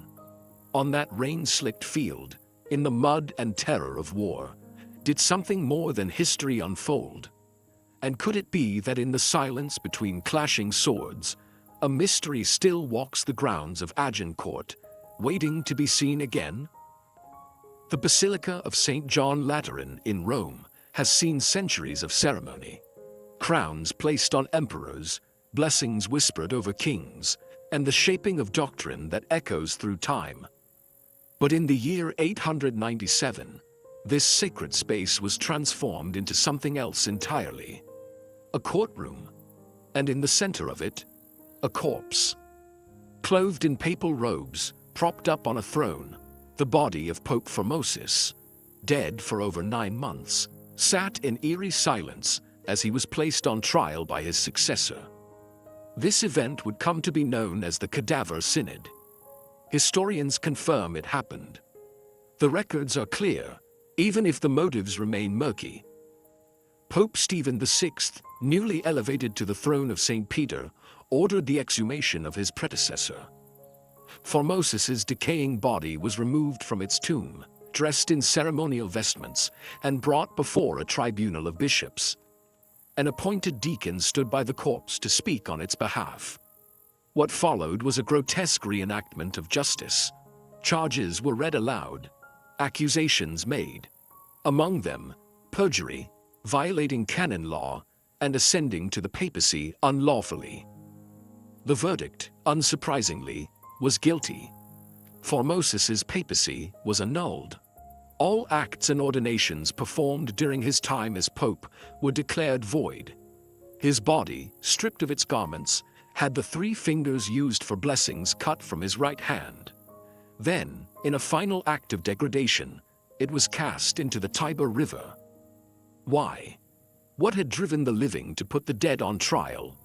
A: On that rain-slicked field, in the mud and terror of war, did something more than history unfold? And could it be that in the silence between clashing swords, a mystery still walks the grounds of Agincourt, waiting to be seen again? The Basilica of St. John Lateran in Rome has seen centuries of ceremony. Crowns placed on emperors, blessings whispered over kings, and the shaping of doctrine that echoes through time. But in the year 897, this sacred space was transformed into something else entirely. A courtroom, and in the center of it, a corpse. Clothed in papal robes, propped up on a throne, the body of Pope Formosus, dead for over 9 months, sat in eerie silence as he was placed on trial by his successor. This event would come to be known as the Cadaver Synod. Historians confirm it happened. The records are clear, even if the motives remain murky. Pope Stephen VI, newly elevated to the throne of St. Peter, ordered the exhumation of his predecessor. Formosus's decaying body was removed from its tomb, dressed in ceremonial vestments, and brought before a tribunal of bishops. An appointed deacon stood by the corpse to speak on its behalf. What followed was a grotesque reenactment of justice. Charges were read aloud, accusations made. Among them, perjury, violating canon law, and ascending to the papacy unlawfully. The verdict, unsurprisingly, was guilty. Formosus's papacy was annulled. All acts and ordinations performed during his time as pope were declared void. His body, stripped of its garments, had the 3 fingers used for blessings cut from his right hand. Then, in a final act of degradation, it was cast into the Tiber River. Why? What had driven the living to put the dead on trial?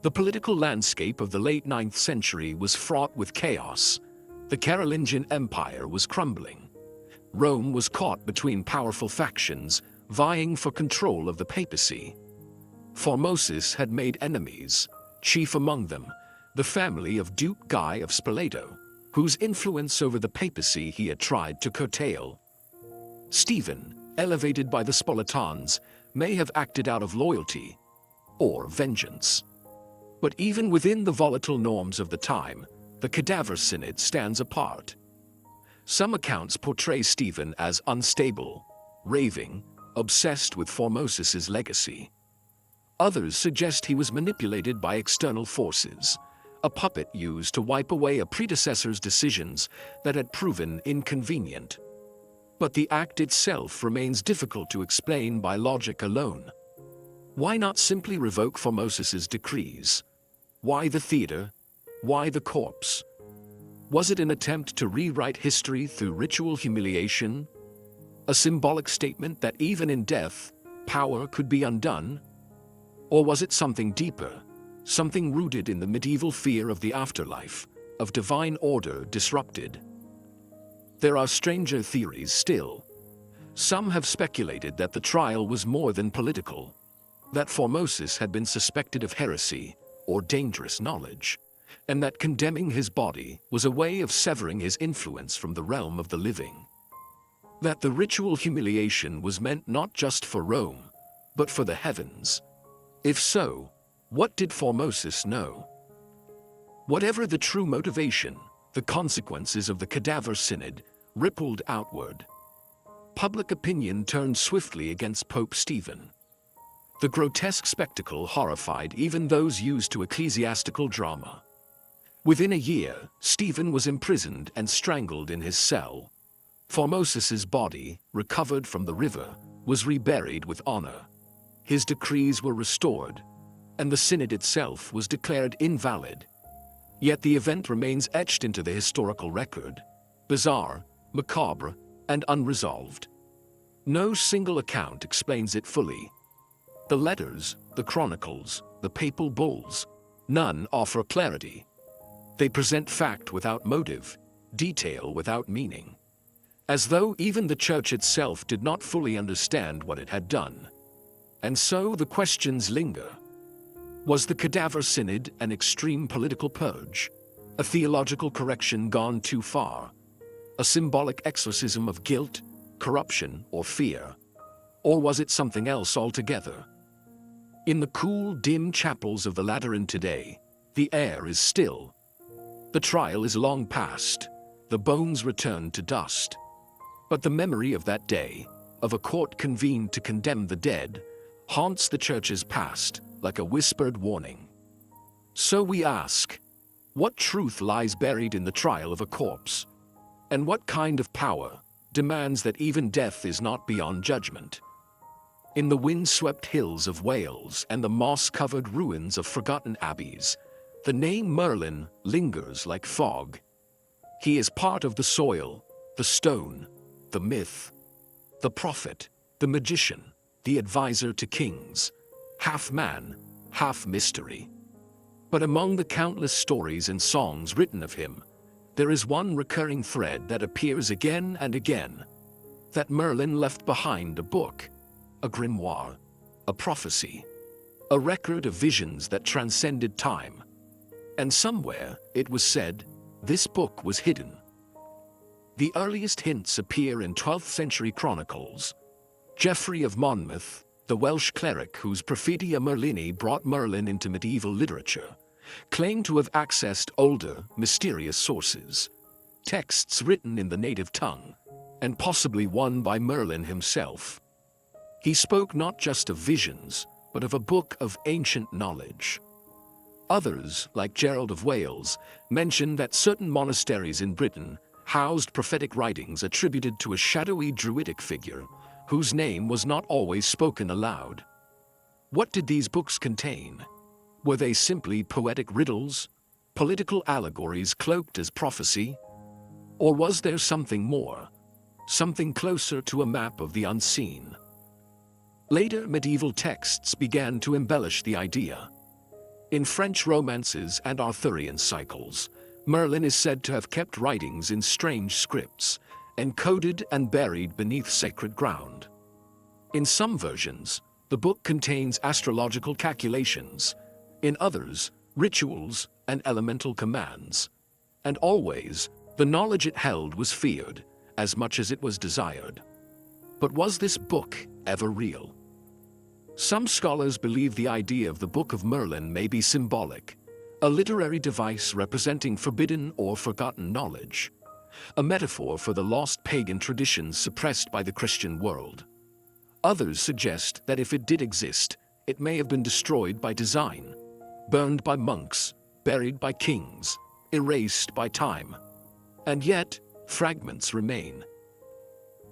A: The political landscape of the late 9th century was fraught with chaos. The Carolingian Empire was crumbling. Rome was caught between powerful factions, vying for control of the papacy. Formosus had made enemies, chief among them, the family of Duke Guy of Spoleto, whose influence over the papacy he had tried to curtail. Stephen, elevated by the Spoletans, may have acted out of loyalty or vengeance. But even within the volatile norms of the time, the Cadaver Synod stands apart. Some accounts portray Stephen as unstable, raving, obsessed with Formosus's legacy. Others suggest he was manipulated by external forces, a puppet used to wipe away a predecessor's decisions that had proven inconvenient. But the act itself remains difficult to explain by logic alone. Why not simply revoke Formosus's decrees? Why the theater? Why the corpse? Was it an attempt to rewrite history through ritual humiliation? A symbolic statement that even in death, power could be undone? Or was it something deeper, something rooted in the medieval fear of the afterlife, of divine order disrupted? There are stranger theories still. Some have speculated that the trial was more than political, that Formosus had been suspected of heresy or dangerous knowledge, and that condemning his body was a way of severing his influence from the realm of the living. That the ritual humiliation was meant not just for Rome, but for the heavens. If so, what did Formosus know? Whatever the true motivation, the consequences of the Cadaver Synod rippled outward. Public opinion turned swiftly against Pope Stephen. The grotesque spectacle horrified even those used to ecclesiastical drama. Within a year, Stephen was imprisoned and strangled in his cell. Formosus's body, recovered from the river, was reburied with honor. His decrees were restored, and the synod itself was declared invalid. Yet the event remains etched into the historical record, bizarre, macabre, and unresolved. No single account explains it fully. The letters, the chronicles, the papal bulls, none offer clarity. They present fact without motive, detail without meaning, as though even the church itself did not fully understand what it had done. And so the questions linger. Was the Cadaver Synod an extreme political purge? A theological correction gone too far? A symbolic exorcism of guilt, corruption, or fear? Or was it something else altogether? In the cool, dim chapels of the Lateran today, the air is still. The trial is long past, the bones return to dust. But the memory of that day, of a court convened to condemn the dead, haunts the church's past like a whispered warning. So we ask, what truth lies buried in the trial of a corpse? And what kind of power demands that even death is not beyond judgment? In the wind-swept hills of Wales and the moss-covered ruins of forgotten abbeys, the name Merlin lingers like fog. He is part of the soil, the stone, the myth, the prophet, the magician, the advisor to kings, half man, half mystery. But among the countless stories and songs written of him, there is one recurring thread that appears again and again. That Merlin left behind a book, a grimoire, a prophecy, a record of visions that transcended time. And somewhere, it was said, this book was hidden. The earliest hints appear in 12th century chronicles. Geoffrey of Monmouth, the Welsh cleric whose Prophetia Merlini brought Merlin into medieval literature, claimed to have accessed older, mysterious sources, texts written in the native tongue, and possibly one by Merlin himself. He spoke not just of visions, but of a book of ancient knowledge. Others, like Gerald of Wales, mention that certain monasteries in Britain housed prophetic writings attributed to a shadowy druidic figure, whose name was not always spoken aloud. What did these books contain? Were they simply poetic riddles, political allegories cloaked as prophecy? Or was there something more, something closer to a map of the unseen? Later medieval texts began to embellish the idea. In French romances and Arthurian cycles, Merlin is said to have kept writings in strange scripts, encoded and buried beneath sacred ground. In some versions, the book contains astrological calculations, in others, rituals and elemental commands. And always, the knowledge it held was feared, as much as it was desired. But was this book ever real? Some scholars believe the idea of the Book of Merlin may be symbolic, a literary device representing forbidden or forgotten knowledge, a metaphor for the lost pagan traditions suppressed by the Christian world. Others suggest that if it did exist, it may have been destroyed by design, burned by monks, buried by kings, erased by time. And yet, fragments remain.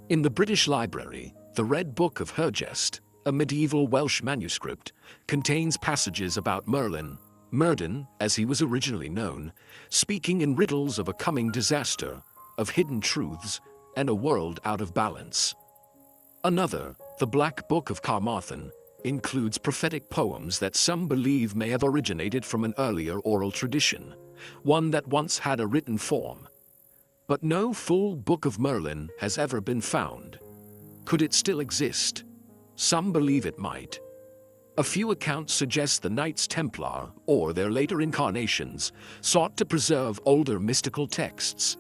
A: In the British Library, the Red Book of Hergest, a medieval Welsh manuscript, contains passages about Merlin, Myrddin, as he was originally known, speaking in riddles of a coming disaster, of hidden truths, and a world out of balance. Another, the Black Book of Carmarthen, includes prophetic poems that some believe may have originated from an earlier oral tradition, one that once had a written form. But no full Book of Merlin has ever been found. Could it still exist? Some believe it might. A few accounts suggest the Knights Templar, or their later incarnations, sought to preserve older mystical texts.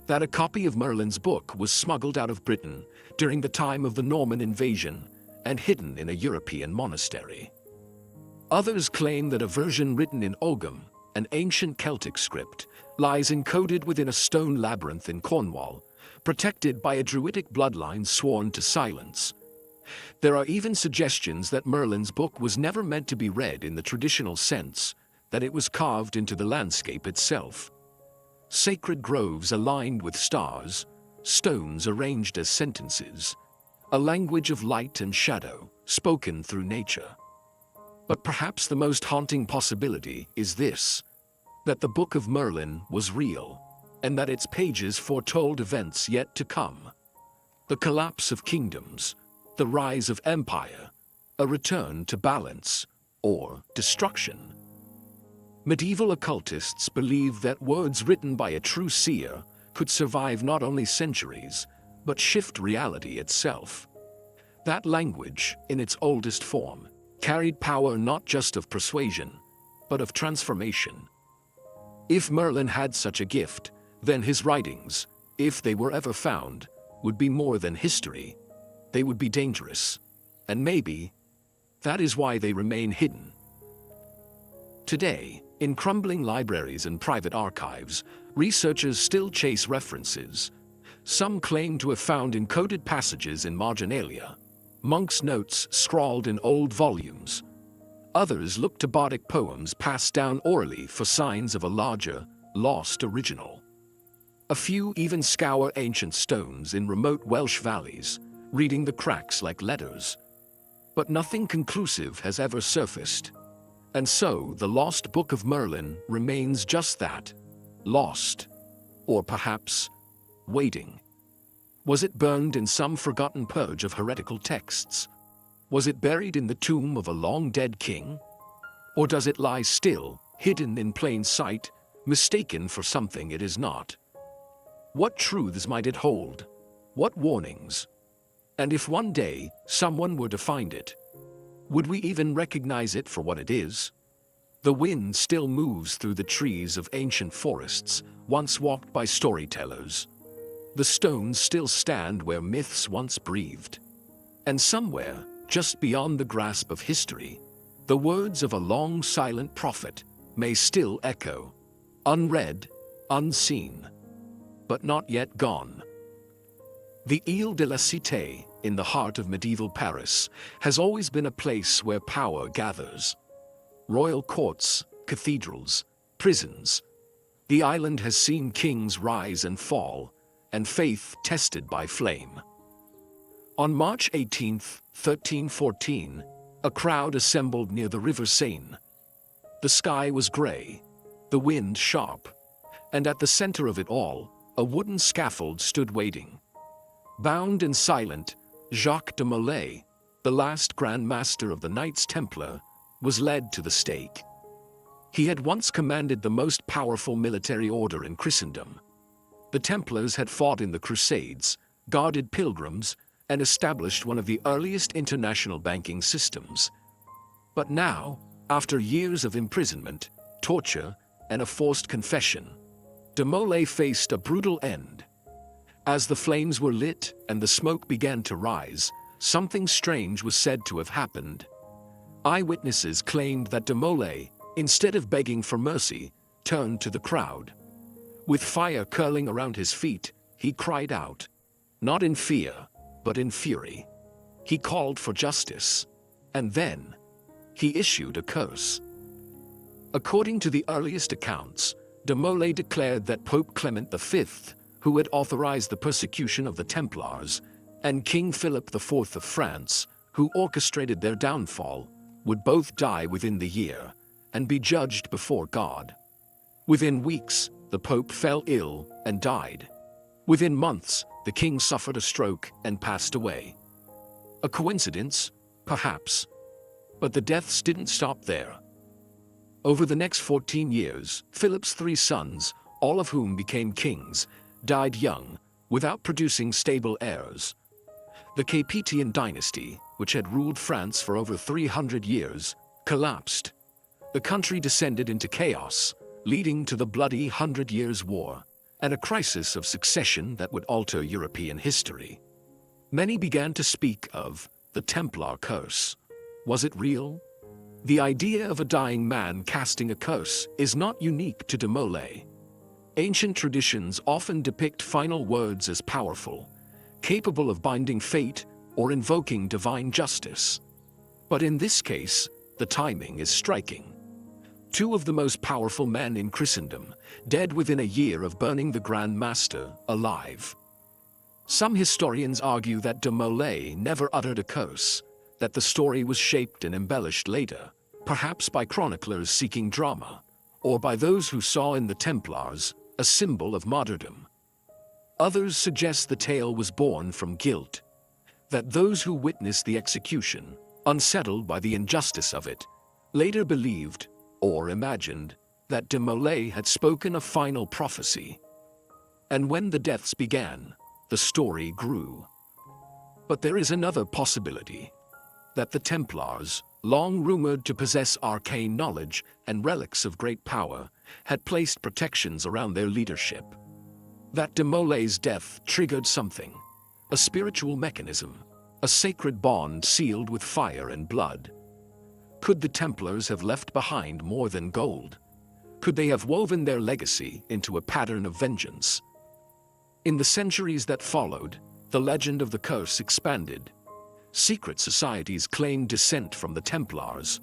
A: that a copy of Merlin's book was smuggled out of Britain during the time of the Norman invasion and hidden in a European monastery. Others claim that a version written in Ogham, an ancient Celtic script, lies encoded within a stone labyrinth in Cornwall, protected by a druidic bloodline sworn to silence. There are even suggestions that Merlin's book was never meant to be read in the traditional sense, that it was carved into the landscape itself. Sacred groves aligned with stars, stones arranged as sentences, a language of light and shadow, spoken through nature. But perhaps the most haunting possibility is this, that the Book of Merlin was real, and that its pages foretold events yet to come. The collapse of kingdoms, the rise of empire, a return to balance, or destruction. Medieval occultists believed that words written by a true seer could survive not only centuries, but shift reality itself. That language, in its oldest form, carried power not just of persuasion, but of transformation. If Merlin had such a gift, then his writings, if they were ever found, would be more than history. They would be dangerous. And maybe that is why they remain hidden. Today, in crumbling libraries and private archives, researchers still chase references. Some claim to have found encoded passages in marginalia, monks' notes scrawled in old volumes. Others look to bardic poems passed down orally for signs of a larger, lost original. A few even scour ancient stones in remote Welsh valleys, reading the cracks like letters. But nothing conclusive has ever surfaced. And so the lost Book of Merlin remains just that, lost. Or perhaps, waiting. Was it burned in some forgotten purge of heretical texts? Was it buried in the tomb of a long-dead king? Or does it lie still, hidden in plain sight, mistaken for something it is not? What truths might it hold? What warnings? And if one day someone were to find it, would we even recognize it for what it is? The wind still moves through the trees of ancient forests, once walked by storytellers. The stones still stand where myths once breathed. And somewhere, just beyond the grasp of history, the words of a long silent prophet may still echo, unread, unseen, but not yet gone. The Ile de la Cité, in the heart of medieval Paris, has always been a place where power gathers. Royal courts, cathedrals, prisons. The island has seen kings rise and fall, and faith tested by flame. On March 18, 1314, a crowd assembled near the River Seine. The sky was gray, the wind sharp, and at the center of it all, a wooden scaffold stood waiting. Bound and silent, Jacques de Molay, the last Grand Master of the Knights Templar, was led to the stake. He had once commanded the most powerful military order in Christendom. The Templars had fought in the Crusades, guarded pilgrims, and established one of the earliest international banking systems. But now, after years of imprisonment, torture, and a forced confession, de Molay faced a brutal end. As the flames were lit and the smoke began to rise, something strange was said to have happened. Eyewitnesses claimed that de Molay, instead of begging for mercy, turned to the crowd. With fire curling around his feet, he cried out, not in fear, but in fury. He called for justice, and then he issued a curse. According to the earliest accounts, de Molay declared that Pope Clement V, who had authorized the persecution of the Templars, and King Philip IV of France, who orchestrated their downfall, would both die within the year and be judged before God. Within weeks, the Pope fell ill and died. Within months, the king suffered a stroke and passed away. A coincidence? Perhaps. But the deaths didn't stop there. Over the next 14 years, Philip's 3 sons, all of whom became kings, died young, without producing stable heirs. The Capetian dynasty, which had ruled France for over 300 years, collapsed. The country descended into chaos, leading to the bloody 100 Years' War, and a crisis of succession that would alter European history. Many began to speak of the Templar curse. Was it real? The idea of a dying man casting a curse is not unique to de Molay. Ancient traditions often depict final words as powerful, capable of binding fate or invoking divine justice. But in this case, the timing is striking. Two of the most powerful men in Christendom, dead within a year of burning the Grand Master alive. Some historians argue that de Molay never uttered a curse, that the story was shaped and embellished later, perhaps by chroniclers seeking drama, or by those who saw in the Templars a symbol of martyrdom. Others suggest the tale was born from guilt, that those who witnessed the execution, unsettled by the injustice of it, later believed, or imagined, that de Molay had spoken a final prophecy. And when the deaths began, the story grew. But there is another possibility, that the Templars, long rumored to possess arcane knowledge and relics of great power, had placed protections around their leadership. That de Molay's death triggered something, a spiritual mechanism, a sacred bond sealed with fire and blood. Could the Templars have left behind more than gold? Could they have woven their legacy into a pattern of vengeance? In the centuries that followed, the legend of the curse expanded. Secret societies claimed descent from the Templars.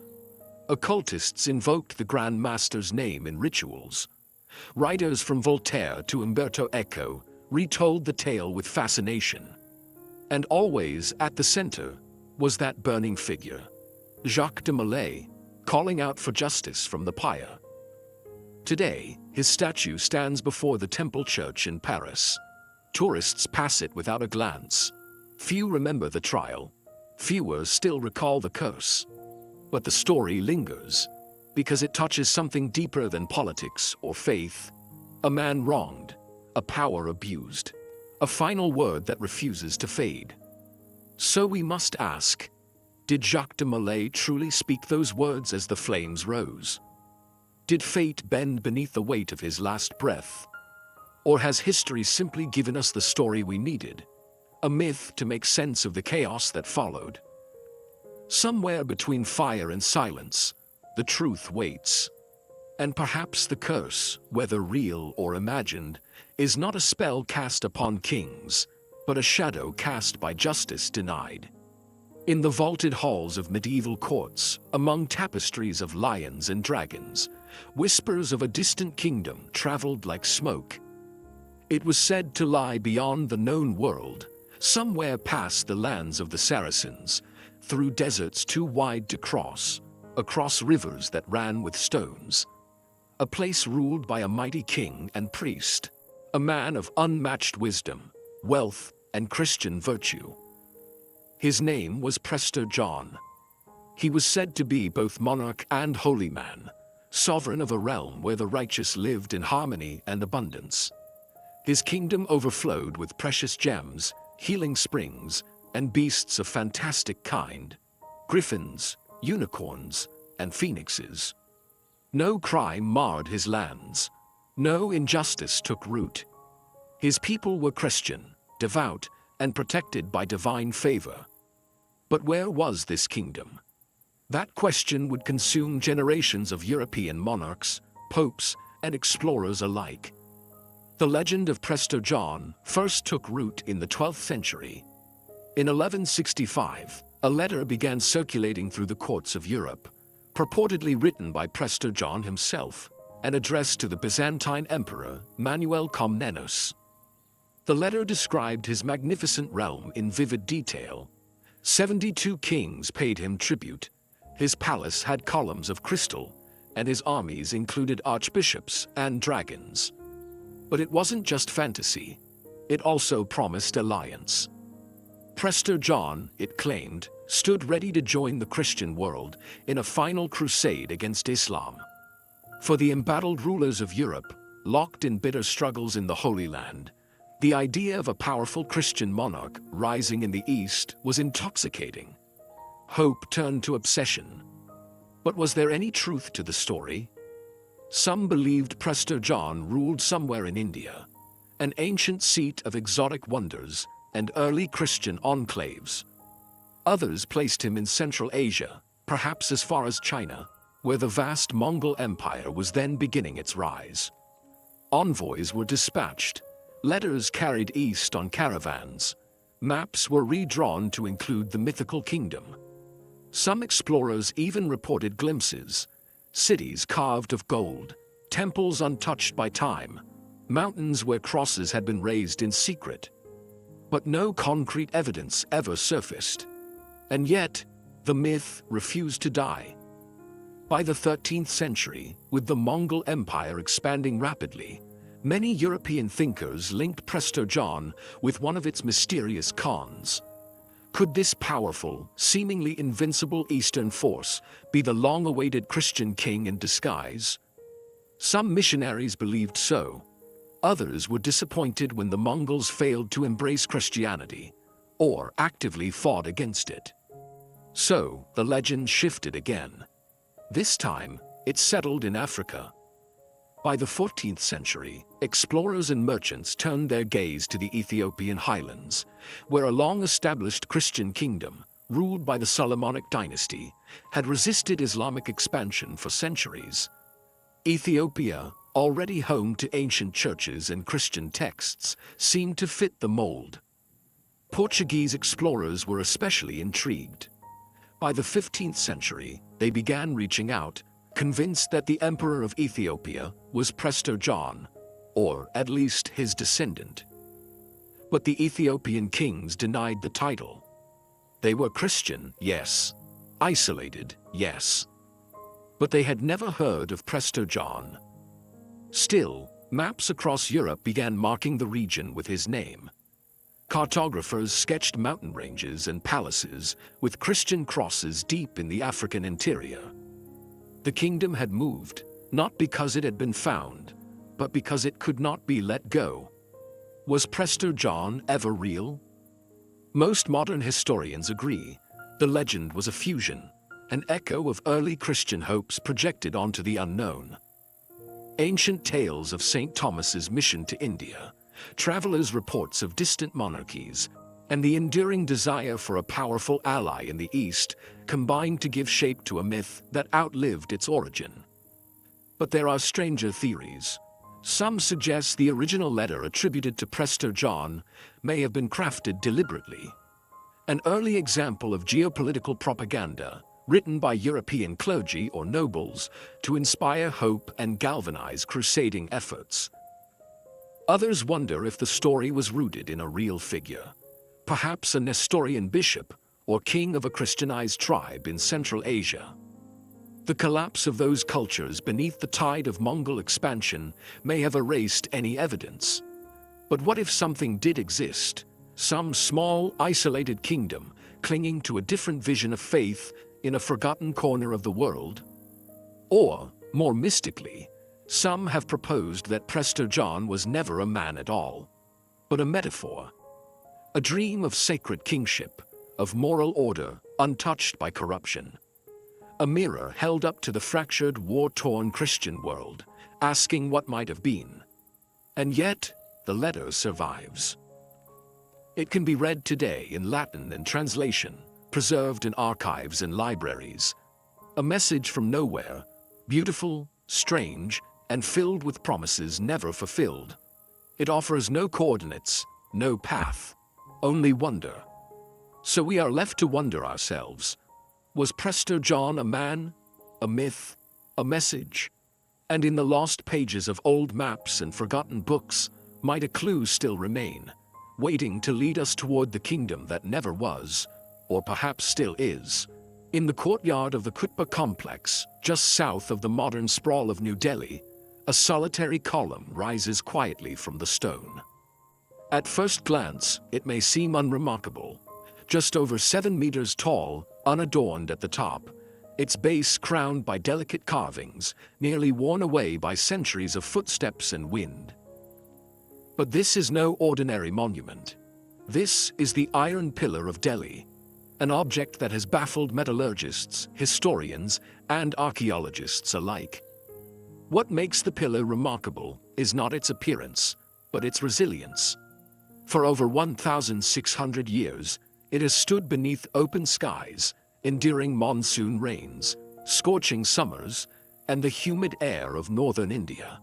A: Occultists invoked the Grand Master's name in rituals. Writers from Voltaire to Umberto Eco retold the tale with fascination. And always at the center was that burning figure, Jacques de Molay, calling out for justice from the pyre. Today, his statue stands before the Temple Church in Paris. Tourists pass it without a glance. Few remember the trial. Fewer still recall the curse. But the story lingers, because it touches something deeper than politics or faith. A man wronged, a power abused, a final word that refuses to fade. So we must ask, did Jacques de Molay truly speak those words as the flames rose? Did fate bend beneath the weight of his last breath? Or has history simply given us the story we needed, a myth to make sense of the chaos that followed? Somewhere between fire and silence, the truth waits. And perhaps the curse, whether real or imagined, is not a spell cast upon kings, but a shadow cast by justice denied. In the vaulted halls of medieval courts, among tapestries of lions and dragons, whispers of a distant kingdom traveled like smoke. It was said to lie beyond the known world, somewhere past the lands of the Saracens, through deserts too wide to cross, across rivers that ran with stones. A place ruled by a mighty king and priest, a man of unmatched wisdom, wealth, and Christian virtue. His name was Prester John. He was said to be both monarch and holy man, sovereign of a realm where the righteous lived in harmony and abundance. His kingdom overflowed with precious gems, healing springs, and beasts of fantastic kind, griffins, unicorns, and phoenixes. No crime marred his lands. No injustice took root. His people were Christian, devout, and protected by divine favor. But where was this kingdom? That question would consume generations of European monarchs, popes, and explorers alike. The legend of Prester John first took root in the 12th century. In 1165, a letter began circulating through the courts of Europe, purportedly written by Prester John himself, and addressed to the Byzantine Emperor Manuel Comnenus. The letter described his magnificent realm in vivid detail. 72 kings paid him tribute. His palace had columns of crystal, and his armies included archbishops and dragons. But it wasn't just fantasy. It also promised alliance. Prester John, it claimed, stood ready to join the Christian world in a final crusade against Islam. For the embattled rulers of Europe, locked in bitter struggles in the Holy Land, the idea of a powerful Christian monarch rising in the East was intoxicating. Hope turned to obsession. But was there any truth to the story? Some believed Prester John ruled somewhere in India, an ancient seat of exotic wonders and early Christian enclaves. Others placed him in Central Asia, perhaps as far as China, where the vast Mongol Empire was then beginning its rise. Envoys were dispatched, letters carried east on caravans, maps were redrawn to include the mythical kingdom. Some explorers even reported glimpses, cities carved of gold, temples untouched by time, mountains where crosses had been raised in secret. But no concrete evidence ever surfaced. And yet, the myth refused to die. By the 13th century, with the Mongol Empire expanding rapidly, many European thinkers linked Prester John with one of its mysterious Khans. Could this powerful, seemingly invincible Eastern force be the long-awaited Christian king in disguise? Some missionaries believed so. Others were disappointed when the Mongols failed to embrace Christianity, or actively fought against it. So, the legend shifted again. This time, it settled in Africa. By the 14th century, explorers and merchants turned their gaze to the Ethiopian highlands, where a long-established Christian kingdom, ruled by the Solomonic dynasty, had resisted Islamic expansion for centuries. Ethiopia, already home to ancient churches and Christian texts, seemed to fit the mold. Portuguese explorers were especially intrigued. By the 15th century, they began reaching out, convinced that the emperor of Ethiopia was Prester John, or at least his descendant. But the Ethiopian kings denied the title. They were Christian, yes. Isolated, yes. But they had never heard of Prester John. Still, maps across Europe began marking the region with his name. Cartographers sketched mountain ranges and palaces with Christian crosses deep in the African interior. The kingdom had moved, not because it had been found, but because it could not be let go. Was Prester John ever real? Most modern historians agree. The legend was a fusion, an echo of early Christian hopes projected onto the unknown. Ancient tales of St. Thomas's mission to India, travelers' reports of distant monarchies, and the enduring desire for a powerful ally in the East combined to give shape to a myth that outlived its origin. But there are stranger theories. Some suggest the original letter attributed to Prester John may have been crafted deliberately. An early example of geopolitical propaganda, written by European clergy or nobles to inspire hope and galvanize crusading efforts. Others wonder if the story was rooted in a real figure, perhaps a Nestorian bishop or king of a Christianized tribe in Central Asia. The collapse of those cultures beneath the tide of Mongol expansion may have erased any evidence. But what if something did exist? Some small, isolated kingdom clinging to a different vision of faith in a forgotten corner of the world? Or, more mystically, some have proposed that Prester John was never a man at all, but a metaphor. A dream of sacred kingship, of moral order untouched by corruption. A mirror held up to the fractured, war-torn Christian world, asking what might have been. And yet, the letter survives. It can be read today in Latin and translation, preserved in archives and libraries. A message from nowhere, beautiful, strange, and filled with promises never fulfilled. It offers no coordinates, no path, only wonder. So we are left to wonder ourselves. Was Prester John a man, a myth, a message? And in the lost pages of old maps and forgotten books, might a clue still remain, waiting to lead us toward the kingdom that never was, or perhaps still is? In the courtyard of the Qutb complex, just south of the modern sprawl of New Delhi, a solitary column rises quietly from the stone. At first glance, it may seem unremarkable. Just over 7 meters tall, unadorned at the top, its base crowned by delicate carvings, nearly worn away by centuries of footsteps and wind. But this is no ordinary monument. This is the Iron Pillar of Delhi, an object that has baffled metallurgists, historians, and archaeologists alike. What makes the pillar remarkable is not its appearance, but its resilience. For over 1,600 years, it has stood beneath open skies, enduring monsoon rains, scorching summers, and the humid air of northern India.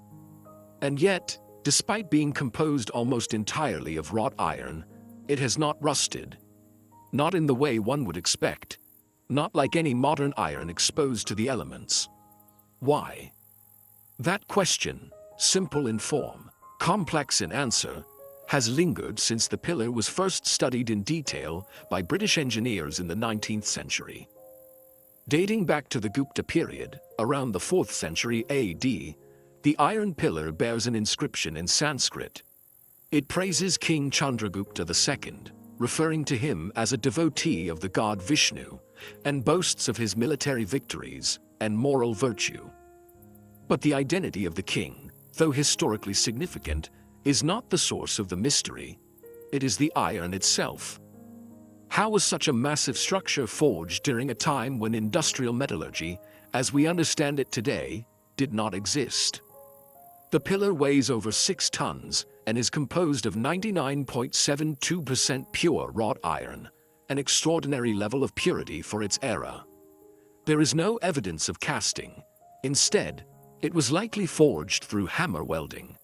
A: And yet, despite being composed almost entirely of wrought iron, it has not rusted. Not in the way one would expect. Not like any modern iron exposed to the elements. Why? That question, simple in form, complex in answer, has lingered since the pillar was first studied in detail by British engineers in the 19th century. Dating back to the Gupta period, around the 4th century AD, the iron pillar bears an inscription in Sanskrit. It praises King Chandragupta II, referring to him as a devotee of the god Vishnu, and boasts of his military victories and moral virtue. But the identity of the king, though historically significant, is not the source of the mystery. It is the iron itself. How was such a massive structure forged during a time when industrial metallurgy, as we understand it today, did not exist? The pillar weighs over 6 tons and is composed of 99.72% pure wrought iron, an extraordinary level of purity for its era. There is no evidence of casting. Instead, it was likely forged through hammer welding,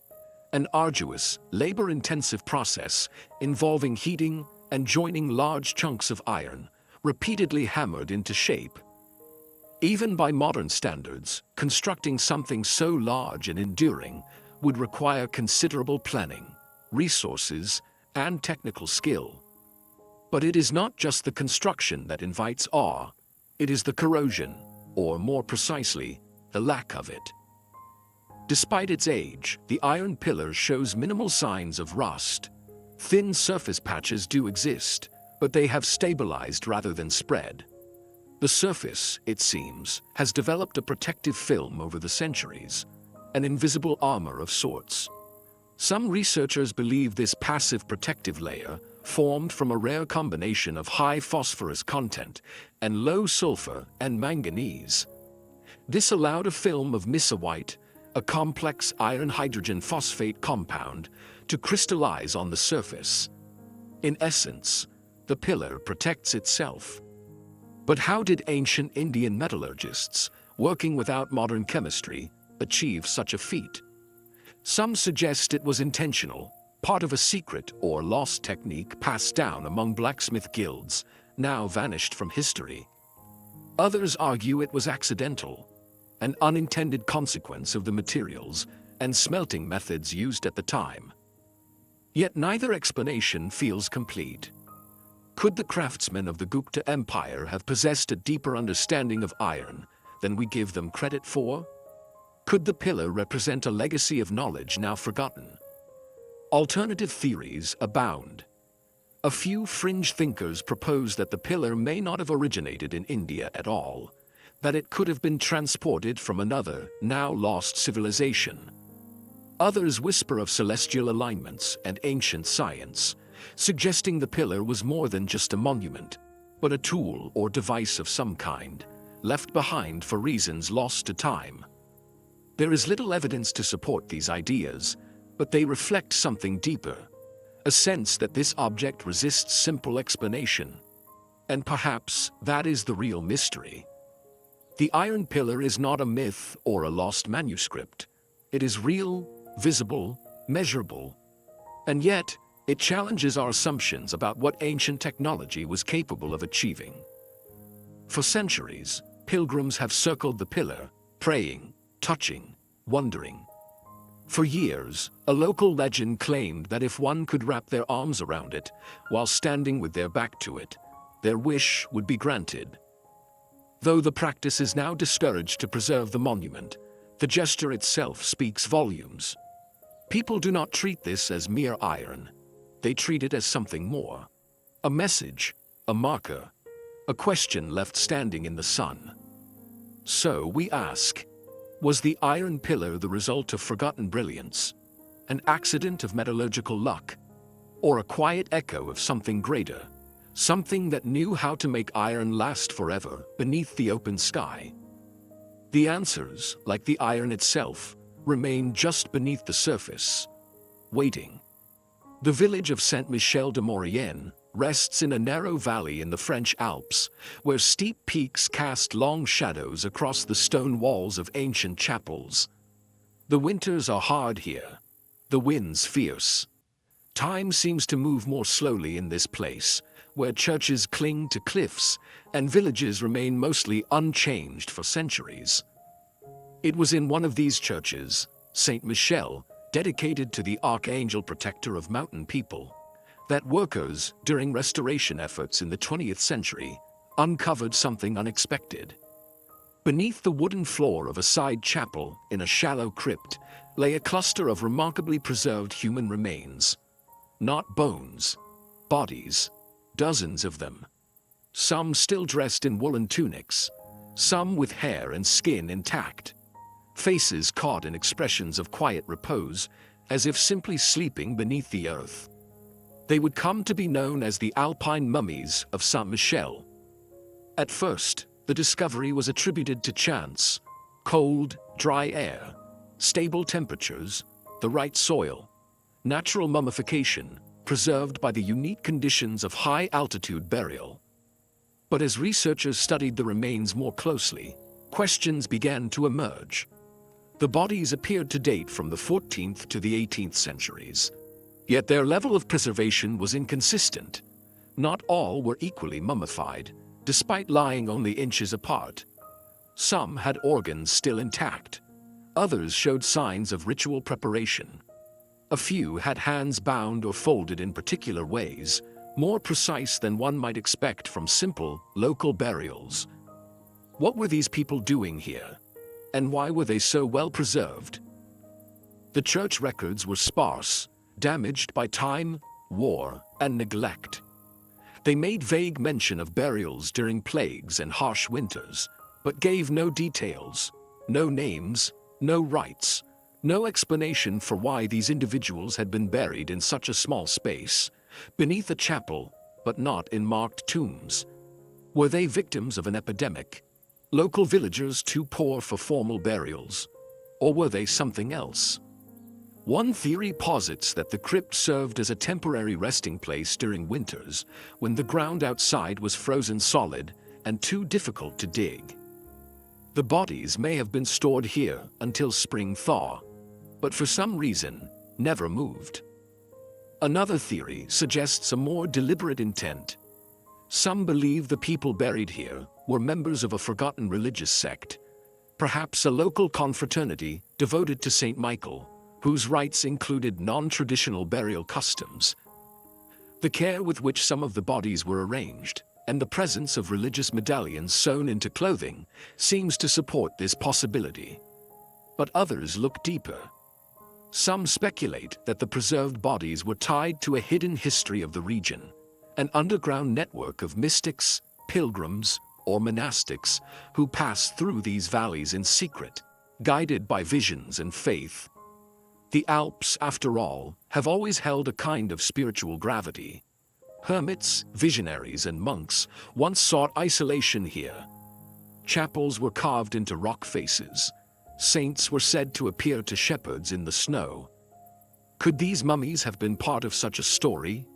A: an arduous, labor-intensive process involving heating and joining large chunks of iron, repeatedly hammered into shape. Even by modern standards, constructing something so large and enduring would require considerable planning, resources, and technical skill. But it is not just the construction that invites awe, it is the corrosion, or more precisely, the lack of it. Despite its age, the iron pillar shows minimal signs of rust. Thin surface patches do exist, but they have stabilized rather than spread. The surface, it seems, has developed a protective film over the centuries, an invisible armor of sorts. Some researchers believe this passive protective layer formed from a rare combination of high phosphorus content and low sulfur and manganese. This allowed a film of mesowite, a complex iron-hydrogen phosphate compound, to crystallize on the surface. In essence, the pillar protects itself. But how did ancient Indian metallurgists, working without modern chemistry, achieve such a feat? Some suggest it was intentional, part of a secret or lost technique passed down among blacksmith guilds, now vanished from history. Others argue it was accidental, an unintended consequence of the materials and smelting methods used at the time. Yet neither explanation feels complete. Could the craftsmen of the Gupta Empire have possessed a deeper understanding of iron than we give them credit for? Could the pillar represent a legacy of knowledge now forgotten? Alternative theories abound. A few fringe thinkers propose that the pillar may not have originated in India at all, that it could have been transported from another, now lost civilization. Others whisper of celestial alignments and ancient science, suggesting the pillar was more than just a monument, but a tool or device of some kind, left behind for reasons lost to time. There is little evidence to support these ideas, but they reflect something deeper, a sense that this object resists simple explanation. And perhaps that is the real mystery. The iron pillar is not a myth or a lost manuscript. It is real, visible, measurable. And yet, it challenges our assumptions about what ancient technology was capable of achieving. For centuries, pilgrims have circled the pillar, praying, touching, wondering. For years, a local legend claimed that if one could wrap their arms around it while standing with their back to it, their wish would be granted. Though the practice is now discouraged to preserve the monument, the gesture itself speaks volumes. People do not treat this as mere iron. They treat it as something more. A message, a marker, a question left standing in the sun. So we ask, was the iron pillar the result of forgotten brilliance, an accident of metallurgical luck, or a quiet echo of something greater? Something that knew how to make iron last forever beneath the open sky? The answers, like the iron itself, remain just beneath the surface. waiting. The village of Saint-Michel-de-Maurienne rests in a narrow valley in the French Alps, where steep peaks cast long shadows across the stone walls of ancient chapels. The winters are hard here, the winds fierce. Time seems to move more slowly in this place, where churches cling to cliffs and villages remain mostly unchanged for centuries. It was in one of these churches, Saint Michel, dedicated to the archangel protector of mountain people, that workers, during restoration efforts in the 20th century, uncovered something unexpected. Beneath the wooden floor of a side chapel, in a shallow crypt, lay a cluster of remarkably preserved human remains. Not bones, bodies, dozens of them. Some still dressed in woolen tunics, some with hair and skin intact. Faces caught in expressions of quiet repose, as if simply sleeping beneath the earth. They would come to be known as the Alpine mummies of Saint-Michel. At first, the discovery was attributed to chance: cold, dry air, stable temperatures, the right soil, natural mummification, preserved by the unique conditions of high-altitude burial. But as researchers studied the remains more closely, questions began to emerge. The bodies appeared to date from the 14th to the 18th centuries. Yet their level of preservation was inconsistent. Not all were equally mummified, despite lying only inches apart. Some had organs still intact. Others showed signs of ritual preparation. A few had hands bound or folded in particular ways, more precise than one might expect from simple, local burials. What were these people doing here? And why were they so well preserved? The church records were sparse, damaged by time, war, and neglect. They made vague mention of burials during plagues and harsh winters, but gave no details, no names, no rites, no explanation for why these individuals had been buried in such a small space, beneath a chapel, but not in marked tombs. Were they victims of an epidemic? Local villagers too poor for formal burials? Or were they something else? One theory posits that the crypt served as a temporary resting place during winters, when the ground outside was frozen solid and too difficult to dig. The bodies may have been stored here until spring thaw, but for some reason, never moved. Another theory suggests a more deliberate intent. Some believe the people buried here were members of a forgotten religious sect, perhaps a local confraternity devoted to Saint Michael, whose rites included non-traditional burial customs. The care with which some of the bodies were arranged, and the presence of religious medallions sewn into clothing, seems to support this possibility. But others look deeper. Some speculate that the preserved bodies were tied to a hidden history of the region, an underground network of mystics, pilgrims, or monastics who passed through these valleys in secret, guided by visions and faith. The Alps, after all, have always held a kind of spiritual gravity. Hermits, visionaries, and monks once sought isolation here. Chapels were carved into rock faces. Saints were said to appear to shepherds in the snow. Could these mummies have been part of such a story?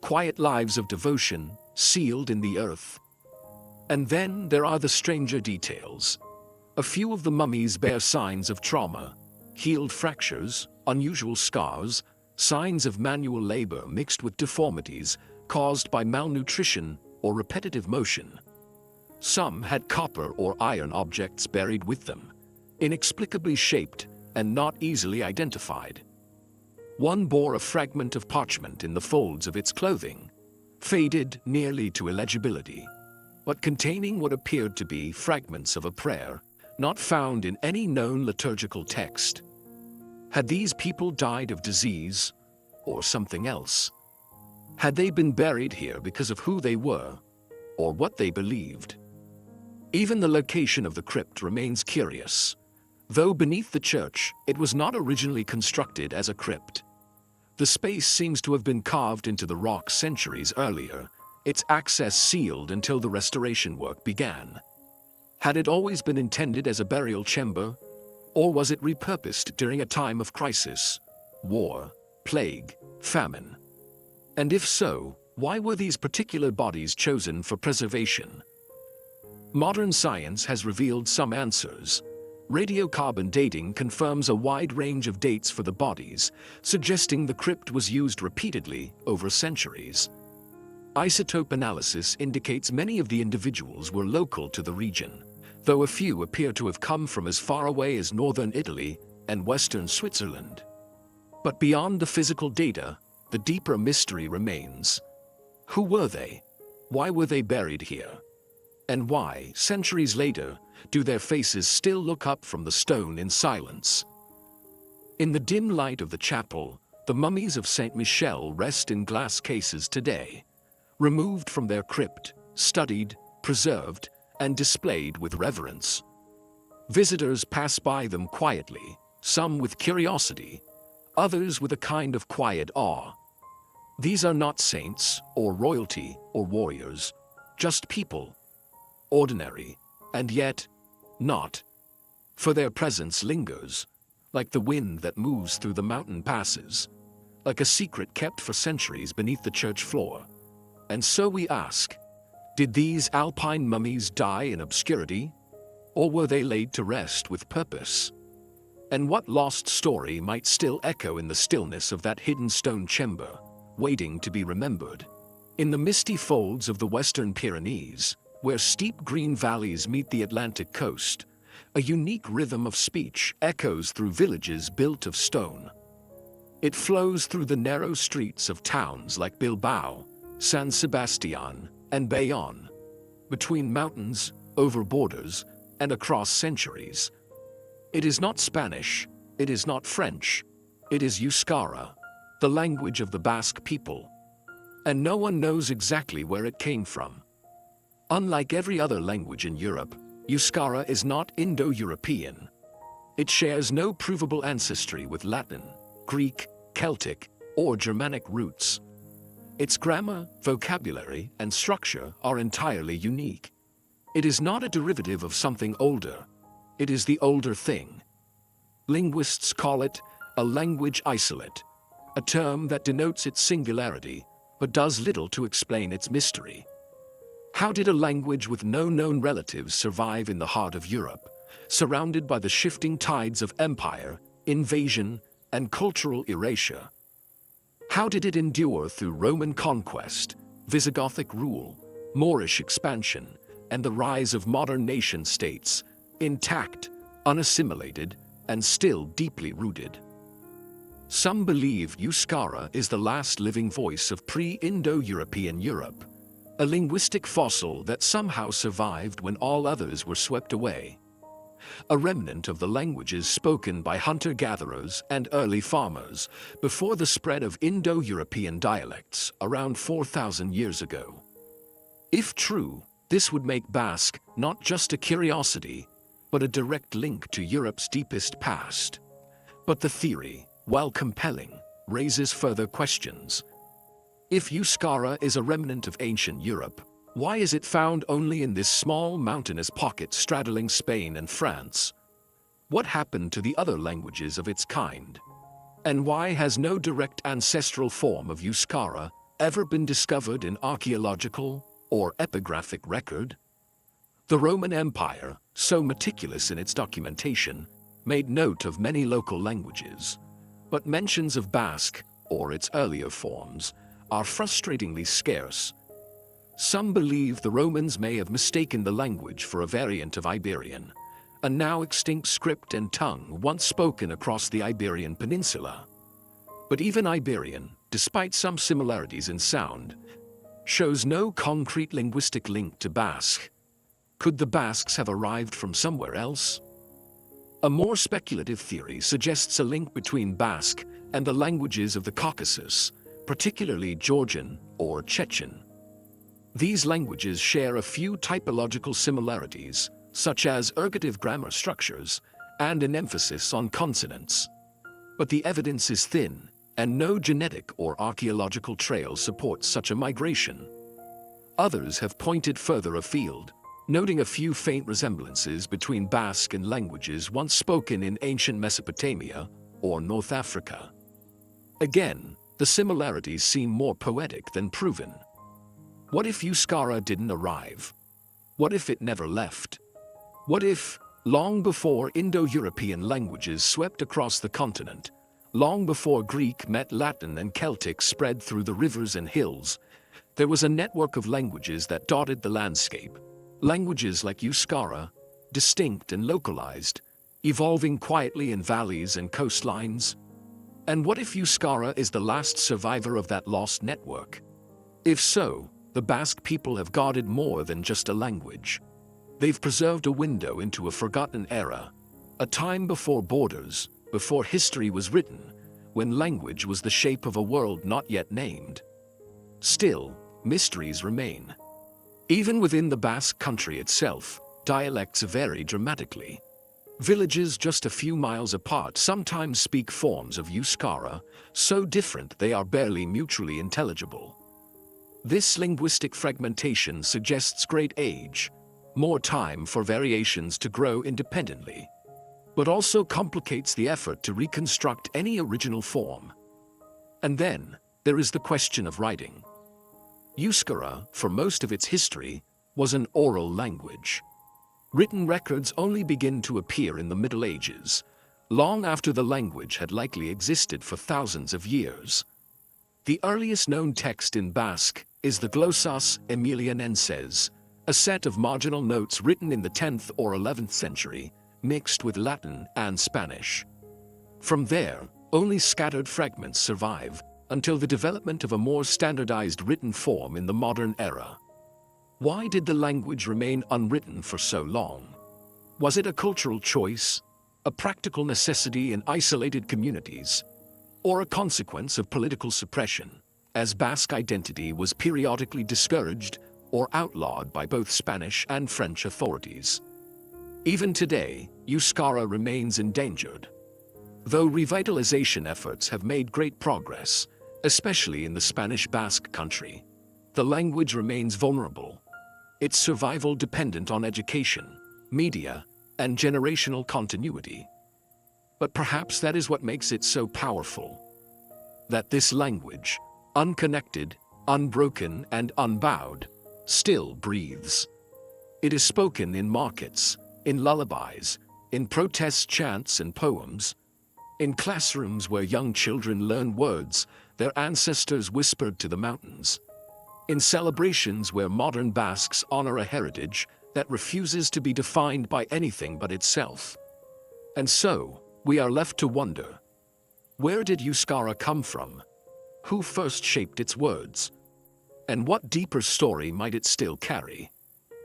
A: Quiet lives of devotion, sealed in the earth. And then there are the stranger details. A few of the mummies bear signs of trauma: healed fractures, unusual scars, signs of manual labor mixed with deformities caused by malnutrition or repetitive motion. Some had copper or iron objects buried with them, inexplicably shaped and not easily identified. One bore a fragment of parchment in the folds of its clothing, faded nearly to illegibility, but containing what appeared to be fragments of a prayer, not found in any known liturgical text. Had these people died of disease, or something else? Had they been buried here because of who they were, or what they believed? Even the location of the crypt remains curious. Though beneath the church, it was not originally constructed as a crypt. The space seems to have been carved into the rock centuries earlier, its access sealed until the restoration work began. Had it always been intended as a burial chamber? Or was it repurposed during a time of crisis, war, plague, famine? And if so, why were these particular bodies chosen for preservation? Modern science has revealed some answers. Radiocarbon dating confirms a wide range of dates for the bodies, suggesting the crypt was used repeatedly over centuries. Isotope analysis indicates many of the individuals were local to the region, though a few appear to have come from as far away as northern Italy and western Switzerland. But beyond the physical data, the deeper mystery remains. Who were they? Why were they buried here? And why, centuries later, do their faces still look up from the stone in silence? In the dim light of the chapel, the mummies of Saint Michel rest in glass cases today, removed from their crypt, studied, preserved, and displayed with reverence. Visitors pass by them quietly, some with curiosity, others with a kind of quiet awe. These are not saints, or royalty, or warriors, just people. Ordinary, and yet not. For their presence lingers, like the wind that moves through the mountain passes, like a secret kept for centuries beneath the church floor. And so we ask, did these alpine mummies die in obscurity? Or were they laid to rest with purpose? And what lost story might still echo in the stillness of that hidden stone chamber, waiting to be remembered? In the misty folds of the Western Pyrenees, where steep green valleys meet the Atlantic coast, a unique rhythm of speech echoes through villages built of stone. It flows through the narrow streets of towns like Bilbao, San Sebastian, and Bayonne, between mountains, over borders, and across centuries. It is not Spanish, it is not French, it is Euskara, the language of the Basque people. And no one knows exactly where it came from. Unlike every other language in Europe, Euskara is not Indo-European. It shares no provable ancestry with Latin, Greek, Celtic, or Germanic roots. Its grammar, vocabulary, and structure are entirely unique. It is not a derivative of something older. It is the older thing. Linguists call it a language isolate, a term that denotes its singularity, but does little to explain its mystery. How did a language with no known relatives survive in the heart of Europe, surrounded by the shifting tides of empire, invasion, and cultural erasure? How did it endure through Roman conquest, Visigothic rule, Moorish expansion, and the rise of modern nation-states, intact, unassimilated, and still deeply rooted? Some believe Euskara is the last living voice of pre-Indo-European Europe, a linguistic fossil that somehow survived when all others were swept away. A remnant of the languages spoken by hunter-gatherers and early farmers before the spread of Indo-European dialects around 4,000 years ago. If true, this would make Basque not just a curiosity, but a direct link to Europe's deepest past. But the theory, while compelling, raises further questions. If Euskara is a remnant of ancient Europe, why is it found only in this small mountainous pocket straddling Spain and France? What happened to the other languages of its kind? And why has no direct ancestral form of Euskara ever been discovered in archaeological or epigraphic record? The Roman Empire, so meticulous in its documentation, made note of many local languages, but mentions of Basque, or its earlier forms, are frustratingly scarce. Some believe the Romans may have mistaken the language for a variant of Iberian, a now extinct script and tongue once spoken across the Iberian Peninsula. But even Iberian, despite some similarities in sound, shows no concrete linguistic link to Basque. Could the Basques have arrived from somewhere else? A more speculative theory suggests a link between Basque and the languages of the Caucasus, particularly Georgian or Chechen. These languages share a few typological similarities, such as ergative grammar structures and an emphasis on consonants. But the evidence is thin, and no genetic or archaeological trail supports such a migration. Others have pointed further afield, noting a few faint resemblances between Basque and languages once spoken in ancient Mesopotamia or North Africa. Again, the similarities seem more poetic than proven. What if Euskara didn't arrive? What if it never left? What if, long before Indo-European languages swept across the continent, long before Greek met Latin and Celtic spread through the rivers and hills, there was a network of languages that dotted the landscape? Languages like Euskara, distinct and localized, evolving quietly in valleys and coastlines? And what if Euskara is the last survivor of that lost network? If so, the Basque people have guarded more than just a language. They've preserved a window into a forgotten era, a time before borders, before history was written, when language was the shape of a world not yet named. Still, mysteries remain. Even within the Basque country itself, dialects vary dramatically. Villages just a few miles apart sometimes speak forms of Euskara, so different they are barely mutually intelligible. This linguistic fragmentation suggests great age, more time for variations to grow independently, but also complicates the effort to reconstruct any original form. And then, there is the question of writing. Euskara, for most of its history, was an oral language. Written records only begin to appear in the Middle Ages, long after the language had likely existed for thousands of years. The earliest known text in Basque is the Glosas Emilianenses, a set of marginal notes written in the 10th or 11th century, mixed with Latin and Spanish. From there, only scattered fragments survive, until the development of a more standardized written form in the modern era. Why did the language remain unwritten for so long? Was it a cultural choice, a practical necessity in isolated communities, or a consequence of political suppression, as Basque identity was periodically discouraged or outlawed by both Spanish and French authorities? Even today, Euskara remains endangered. Though revitalization efforts have made great progress, especially in the Spanish Basque country, the language remains vulnerable. Its survival dependent on education, media, and generational continuity. But perhaps that is what makes it so powerful. That this language, unconnected, unbroken, and unbowed, still breathes. It is spoken in markets, in lullabies, in protest chants and poems, in classrooms where young children learn words their ancestors whispered to the mountains, in celebrations where modern Basques honor a heritage that refuses to be defined by anything but itself. And so, we are left to wonder, where did Euskara come from? Who first shaped its words? And what deeper story might it still carry?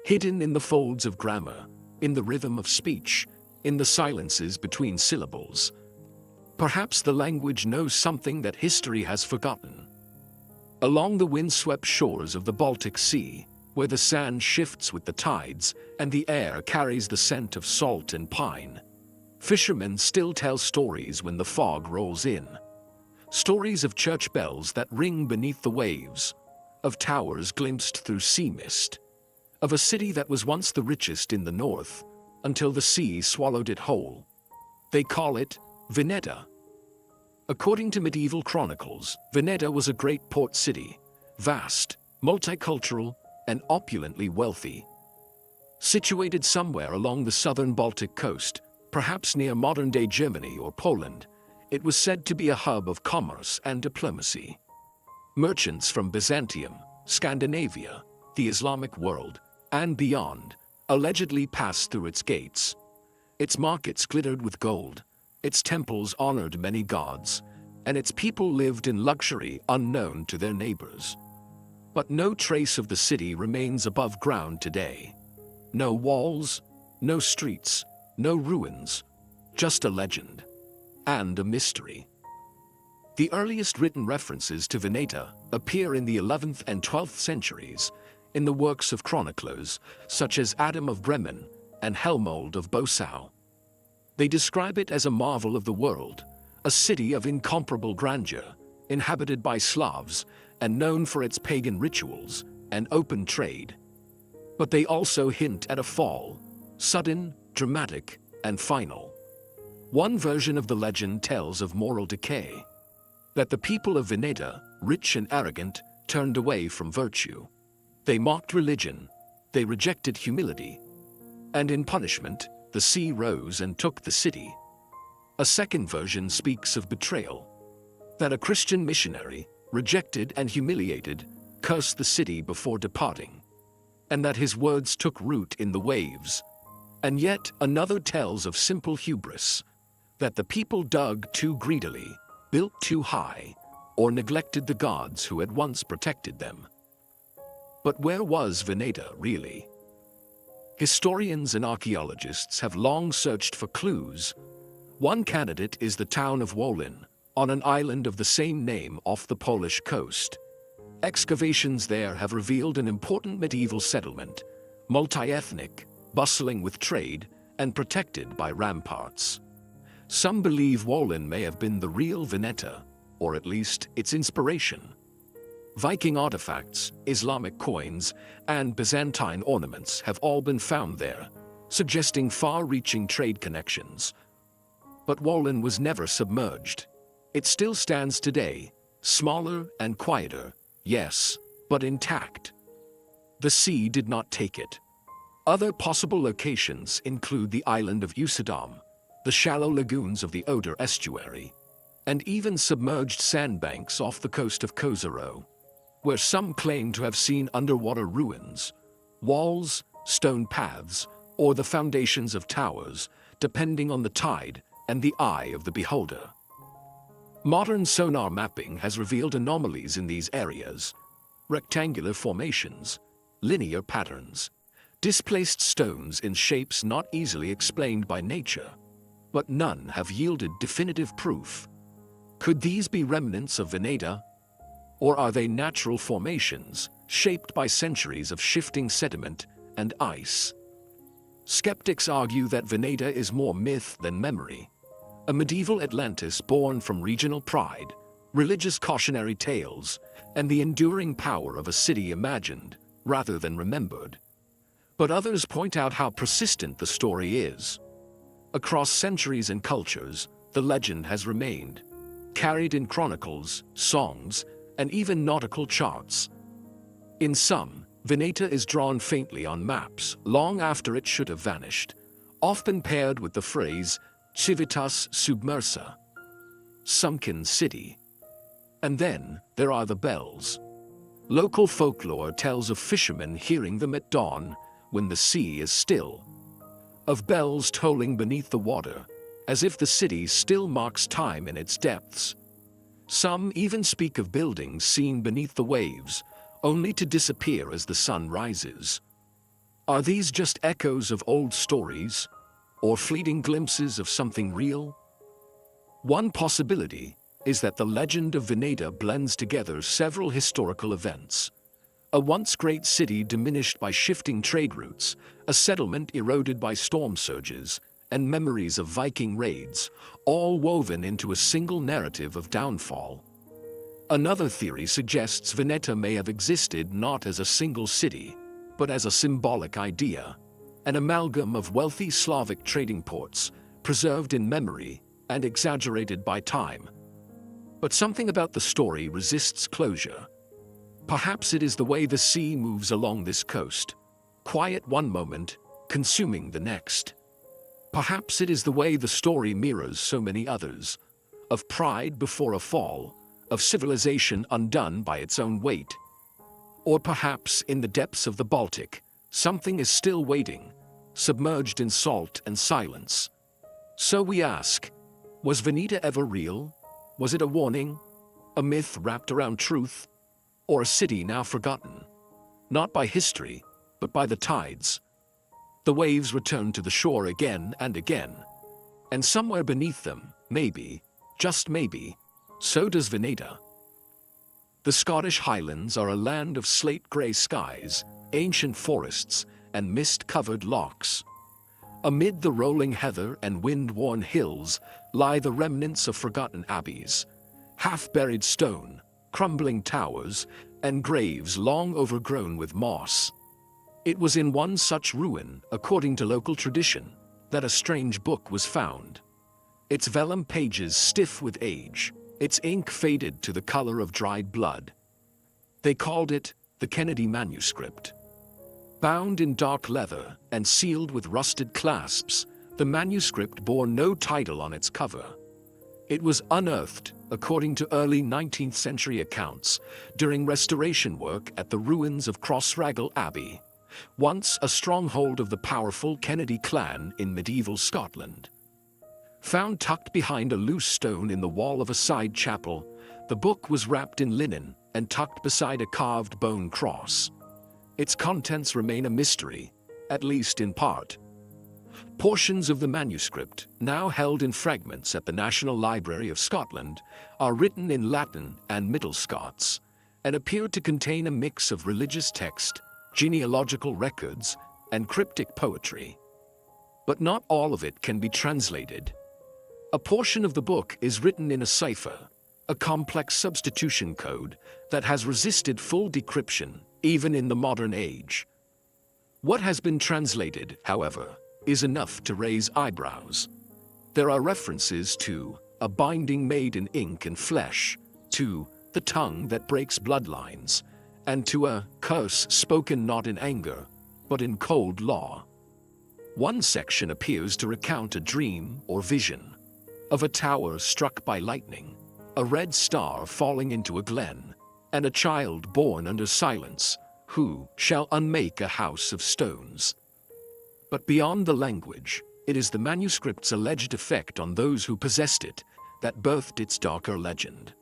A: Hidden in the folds of grammar, in the rhythm of speech, in the silences between syllables. Perhaps the language knows something that history has forgotten. Along the windswept shores of the Baltic Sea, where the sand shifts with the tides and the air carries the scent of salt and pine, fishermen still tell stories when the fog rolls in. Stories of church bells that ring beneath the waves, of towers glimpsed through sea mist, of a city that was once the richest in the north, until the sea swallowed it whole. They call it Veneta. According to medieval chronicles, Veneta was a great port city, vast, multicultural, and opulently wealthy. Situated somewhere along the southern Baltic coast, perhaps near modern-day Germany or Poland, it was said to be a hub of commerce and diplomacy. Merchants from Byzantium, Scandinavia, the Islamic world, and beyond, allegedly passed through its gates. Its markets glittered with gold, its temples honored many gods, and its people lived in luxury unknown to their neighbors. But no trace of the city remains above ground today. No walls, no streets, no ruins, just a legend and a mystery. The earliest written references to Veneta appear in the 11th and 12th centuries in the works of chroniclers such as Adam of Bremen and Helmold of Bosau. They describe it as a marvel of the world, a city of incomparable grandeur, inhabited by Slavs and known for its pagan rituals and open trade. But they also hint at a fall, sudden, dramatic, and final. One version of the legend tells of moral decay. that the people of Veneta, rich and arrogant, turned away from virtue. They mocked religion, they rejected humility, and in punishment, the sea rose and took the city. A second version speaks of betrayal, that a Christian missionary, rejected and humiliated, cursed the city before departing, and that his words took root in the waves. And yet another tells of simple hubris, that the people dug too greedily, built too high, or neglected the gods who had once protected them. But where was Veneta really? Historians and archaeologists have long searched for clues. One candidate is the town of Wolin, on an island of the same name off the Polish coast. Excavations there have revealed an important medieval settlement, multi-ethnic, bustling with trade, and protected by ramparts. Some believe Wolin may have been the real Veneta, or at least its inspiration. Viking artifacts, Islamic coins, and Byzantine ornaments have all been found there, suggesting far-reaching trade connections. But Wolin was never submerged. It still stands today, smaller and quieter, yes, but intact. The sea did not take it. Other possible locations include the island of Usedom, the shallow lagoons of the Oder estuary, and even submerged sandbanks off the coast of Koszaro, where some claim to have seen underwater ruins, walls, stone paths, or the foundations of towers, depending on the tide and the eye of the beholder. Modern sonar mapping has revealed anomalies in these areas: rectangular formations, linear patterns, displaced stones in shapes not easily explained by nature, but none have yielded definitive proof. Could these be remnants of Veneta? Or are they natural formations, shaped by centuries of shifting sediment and ice? Skeptics argue that Veneta is more myth than memory, a medieval Atlantis born from regional pride, religious cautionary tales, and the enduring power of a city imagined, rather than remembered. But others point out how persistent the story is. Across centuries and cultures, the legend has remained, carried in chronicles, songs, and even nautical charts. In some, Veneta is drawn faintly on maps long after it should have vanished, often paired with the phrase civitas submersa, sunken city. And then there are the bells. Local folklore tells of fishermen hearing them at dawn when the sea is still, of bells tolling beneath the water, as if the city still marks time in its depths. Some even speak of buildings seen beneath the waves, only to disappear as the sun rises. Are these just echoes of old stories, or fleeting glimpses of something real? One possibility is that the legend of Veneta blends together several historical events: a once great city diminished by shifting trade routes, a settlement eroded by storm surges, and memories of Viking raids, all woven into a single narrative of downfall. Another theory suggests Veneta may have existed not as a single city, but as a symbolic idea, an amalgam of wealthy Slavic trading ports, preserved in memory and exaggerated by time. But something about the story resists closure. Perhaps it is the way the sea moves along this coast, quiet one moment, consuming the next. Perhaps it is the way the story mirrors so many others, of pride before a fall, of civilization undone by its own weight. Or perhaps in the depths of the Baltic, something is still waiting, submerged in salt and silence. So we ask, was Veneta ever real? Was it a warning? A myth wrapped around truth? Or a city now forgotten? Not by history, but by the tides. The waves return to the shore again and again. And somewhere beneath them, maybe, just maybe, so does Veneta. The Scottish Highlands are a land of slate-grey skies, ancient forests, and mist-covered lochs. Amid the rolling heather and wind-worn hills lie the remnants of forgotten abbeys, half-buried stone, crumbling towers, and graves long overgrown with moss. It was in one such ruin, according to local tradition, that a strange book was found. Its vellum pages stiff with age, Its ink faded to the color of dried blood. They called it the Kennedy manuscript. Bound in dark leather and sealed with rusted clasps, the manuscript bore no title on its cover. It was unearthed, according to early 19th century accounts, during restoration work at the ruins of Crossraguel Abbey, once a stronghold of the powerful Kennedy clan in medieval Scotland. Found tucked behind a loose stone in the wall of a side chapel, the book was wrapped in linen and tucked beside a carved bone cross. Its contents remain a mystery, at least in part. Portions of the manuscript, now held in fragments at the National Library of Scotland, are written in Latin and Middle Scots, and appear to contain a mix of religious text, genealogical records, and cryptic poetry. But not all of it can be translated. A portion of the book is written in a cipher, a complex substitution code that has resisted full decryption, even in the modern age. What has been translated, however, is enough to raise eyebrows. There are references to a binding made in ink and flesh, to the tongue that breaks bloodlines, and to a curse spoken not in anger, but in cold law. One section appears to recount a dream or vision of a tower struck by lightning, a red star falling into a glen, and a child born under silence, who shall unmake a house of stones. But beyond the language, it is the manuscript's alleged effect on those who possessed it that birthed its darker legend.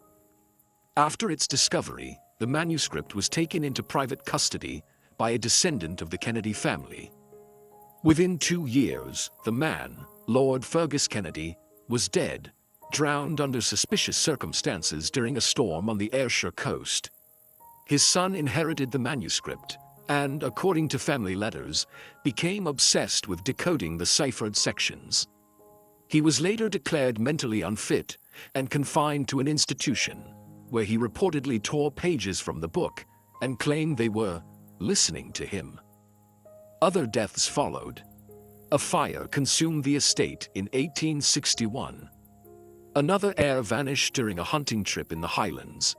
A: After its discovery, the manuscript was taken into private custody by a descendant of the Kennedy family. Within 2 years, the man, Lord Fergus Kennedy, was dead, drowned under suspicious circumstances during a storm on the Ayrshire coast. His son inherited the manuscript and, according to family letters, became obsessed with decoding the ciphered sections. He was later declared mentally unfit and confined to an institution, where he reportedly tore pages from the book and claimed they were listening to him. Other deaths followed. A fire consumed the estate in 1861. Another heir vanished during a hunting trip in the Highlands.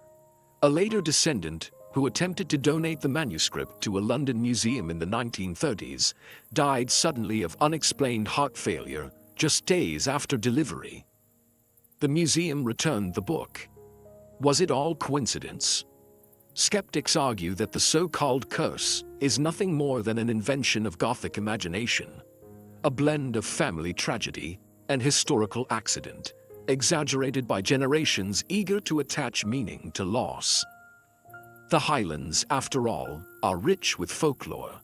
A: A later descendant, who attempted to donate the manuscript to a London museum in the 1930s, died suddenly of unexplained heart failure just days after delivery. The museum returned the book. Was it all coincidence? Skeptics argue that the so-called curse is nothing more than an invention of Gothic imagination, a blend of family tragedy and historical accident, exaggerated by generations eager to attach meaning to loss. The Highlands, after all, are rich with folklore.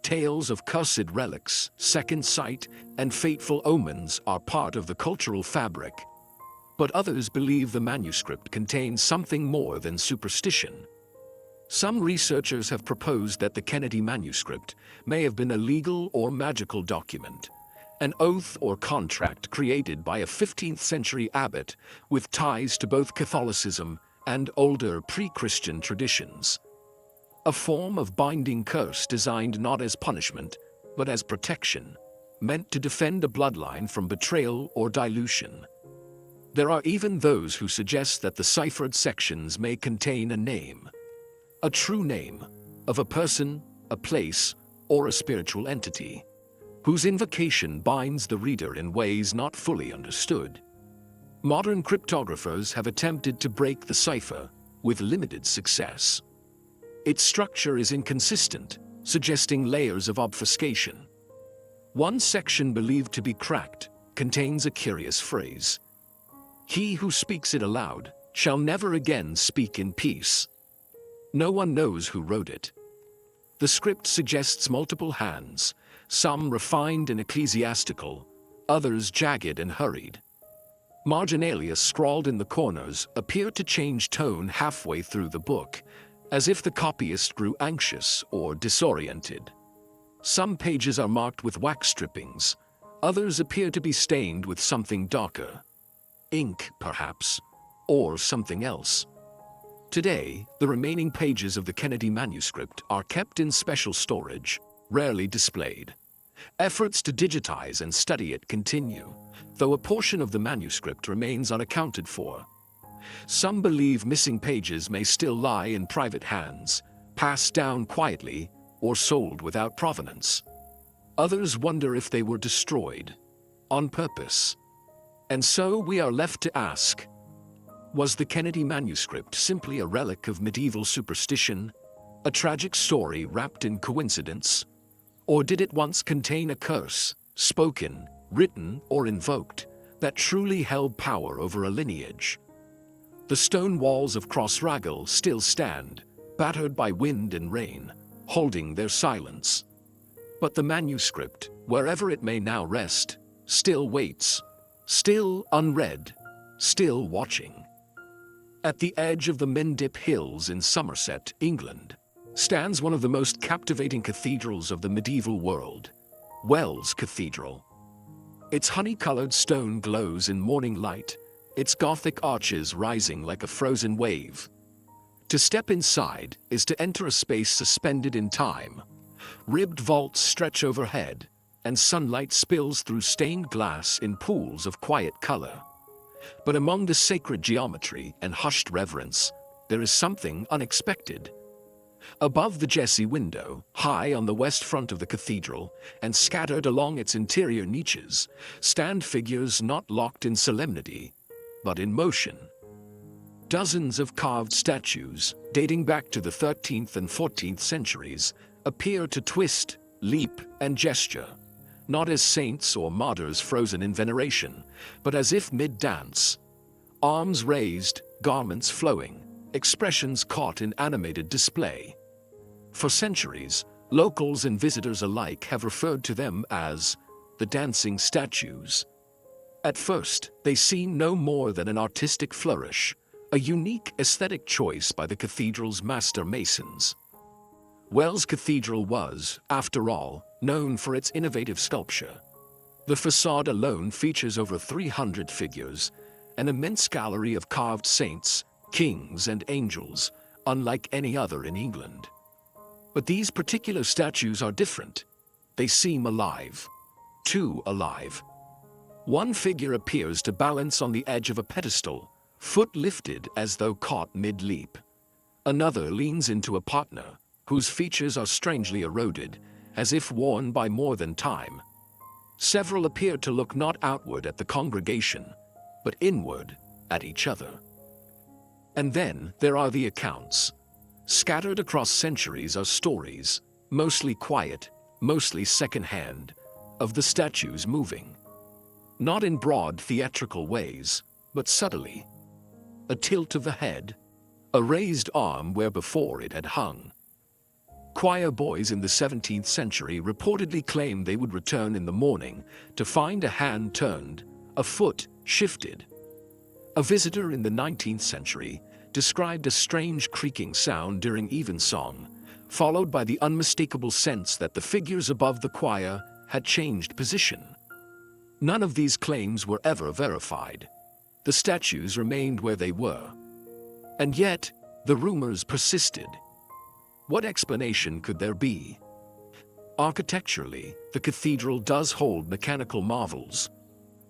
A: Tales of cursed relics, second sight, and fateful omens are part of the cultural fabric. But others believe the manuscript contains something more than superstition. Some researchers have proposed that the Kennedy manuscript may have been a legal or magical document, an oath or contract created by a 15th century abbot with ties to both Catholicism and older pre-Christian traditions. A form of binding curse designed not as punishment, but as protection, meant to defend a bloodline from betrayal or dilution. There are even those who suggest that the ciphered sections may contain a name, a true name, of a person, a place, or a spiritual entity, whose invocation binds the reader in ways not fully understood. Modern cryptographers have attempted to break the cipher, with limited success. Its structure is inconsistent, suggesting layers of obfuscation. One section believed to be cracked contains a curious phrase: "He who speaks it aloud shall never again speak in peace." No one knows who wrote it. The script suggests multiple hands, some refined and ecclesiastical, others jagged and hurried. Marginalia scrawled in the corners appear to change tone halfway through the book, as if the copyist grew anxious or disoriented. Some pages are marked with wax strippings, others appear to be stained with something darker. Ink, perhaps, or something else. Today, the remaining pages of the Kennedy manuscript are kept in special storage, rarely displayed. Efforts to digitize and study it continue, though a portion of the manuscript remains unaccounted for. Some believe missing pages may still lie in private hands, passed down quietly, or sold without provenance. Others wonder if they were destroyed, on purpose. And so we are left to ask, was the Kennedy manuscript simply a relic of medieval superstition, a tragic story wrapped in coincidence? Or did it once contain a curse, spoken, written, or invoked, that truly held power over a lineage? The stone walls of Crossraguel still stand, battered by wind and rain, holding their silence. But the manuscript, wherever it may now rest, still waits, still unread, still watching. At the edge of the Mendip Hills in Somerset, England, stands one of the most captivating cathedrals of the medieval world, Wells Cathedral. Its honey-colored stone glows in morning light, its Gothic arches rising like a frozen wave. To step inside is to enter a space suspended in time. Ribbed vaults stretch overhead, and sunlight spills through stained glass in pools of quiet color. But among the sacred geometry and hushed reverence, there is something unexpected. Above the Jesse window, high on the west front of the cathedral, and scattered along its interior niches, stand figures not locked in solemnity, but in motion. Dozens of carved statues, dating back to the 13th and 14th centuries, appear to twist, leap, and gesture, not as saints or martyrs frozen in veneration, but as if mid-dance. Arms raised, garments flowing, expressions caught in animated display. For centuries, locals and visitors alike have referred to them as the dancing statues. At first, they seem no more than an artistic flourish, a unique aesthetic choice by the cathedral's master masons. Wells Cathedral was, after all, known for its innovative sculpture. The facade alone features over 300 figures, an immense gallery of carved saints, kings, and angels, unlike any other in England. But these particular statues are different. They seem alive. Too alive. One figure appears to balance on the edge of a pedestal, foot lifted as though caught mid-leap. Another leans into a partner, whose features are strangely eroded, as if worn by more than time. Several appear to look not outward at the congregation, but inward at each other. And then there are the accounts. Scattered across centuries are stories, mostly quiet, mostly second-hand, of the statues moving. Not in broad theatrical ways, but subtly. A tilt of the head, a raised arm where before it had hung. Choir boys in the 17th century reportedly claimed they would return in the morning to find a hand turned, a foot shifted. A visitor in the 19th century described a strange creaking sound during evensong, followed by the unmistakable sense that the figures above the choir had changed position. None of these claims were ever verified. The statues remained where they were. And yet, the rumors persisted. What explanation could there be? Architecturally, the cathedral does hold mechanical marvels.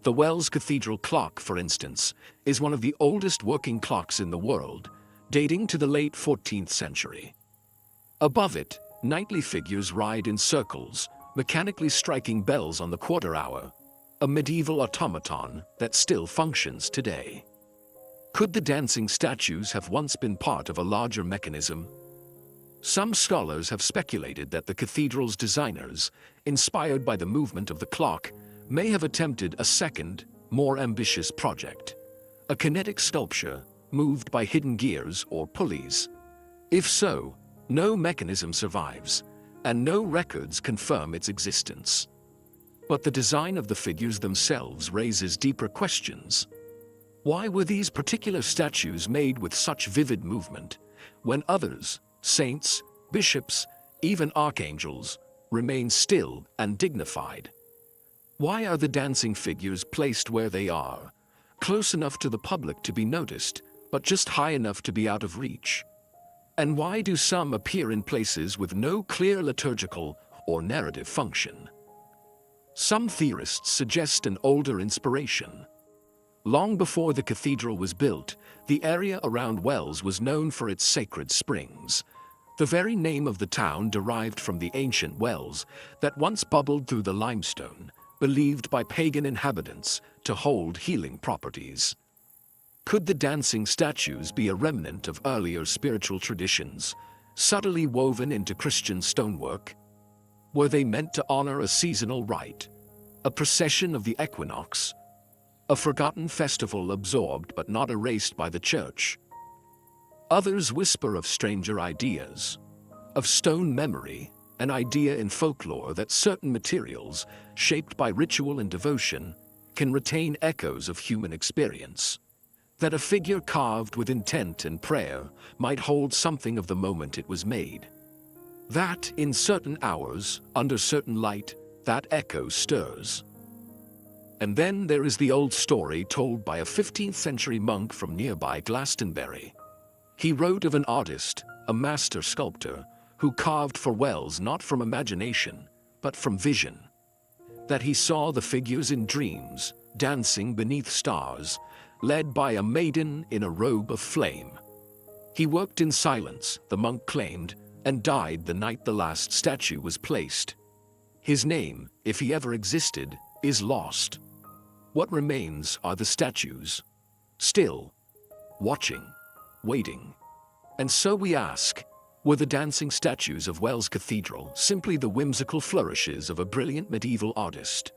A: The Wells Cathedral clock, for instance, is one of the oldest working clocks in the world, dating to the late 14th century. Above it, nightly figures ride in circles, mechanically striking bells on the quarter hour, a medieval automaton that still functions today. Could the dancing statues have once been part of a larger mechanism? Some scholars have speculated that the cathedral's designers, inspired by the movement of the clock, may have attempted a second, more ambitious project. A kinetic sculpture, moved by hidden gears or pulleys. If so, no mechanism survives, and no records confirm its existence. But the design of the figures themselves raises deeper questions. Why were these particular statues made with such vivid movement, when others, saints, bishops, even archangels, remain still and dignified? Why are the dancing figures placed where they are, close enough to the public to be noticed, but just high enough to be out of reach? And why do some appear in places with no clear liturgical or narrative function? Some theorists suggest an older inspiration. Long before the cathedral was built, the area around Wells was known for its sacred springs. The very name of the town derived from the ancient wells that once bubbled through the limestone, believed by pagan inhabitants to hold healing properties. Could the dancing statues be a remnant of earlier spiritual traditions, subtly woven into Christian stonework? Were they meant to honor a seasonal rite, a procession of the equinox, a forgotten festival absorbed but not erased by the church? Others whisper of stranger ideas, of stone memory, an idea in folklore that certain materials, shaped by ritual and devotion, can retain echoes of human experience. That a figure carved with intent and prayer might hold something of the moment it was made. That, in certain hours, under certain light, that echo stirs. And then there is the old story told by a 15th-century monk from nearby Glastonbury. He wrote of an artist, a master sculptor, who carved for Wells not from imagination, but from vision. That he saw the figures in dreams, dancing beneath stars, led by a maiden in a robe of flame. He worked in silence, the monk claimed, and died the night the last statue was placed. His name, if he ever existed, is lost. What remains are the statues, still, watching, waiting. And so we ask, were the dancing statues of Wells Cathedral simply the whimsical flourishes of a brilliant medieval artist?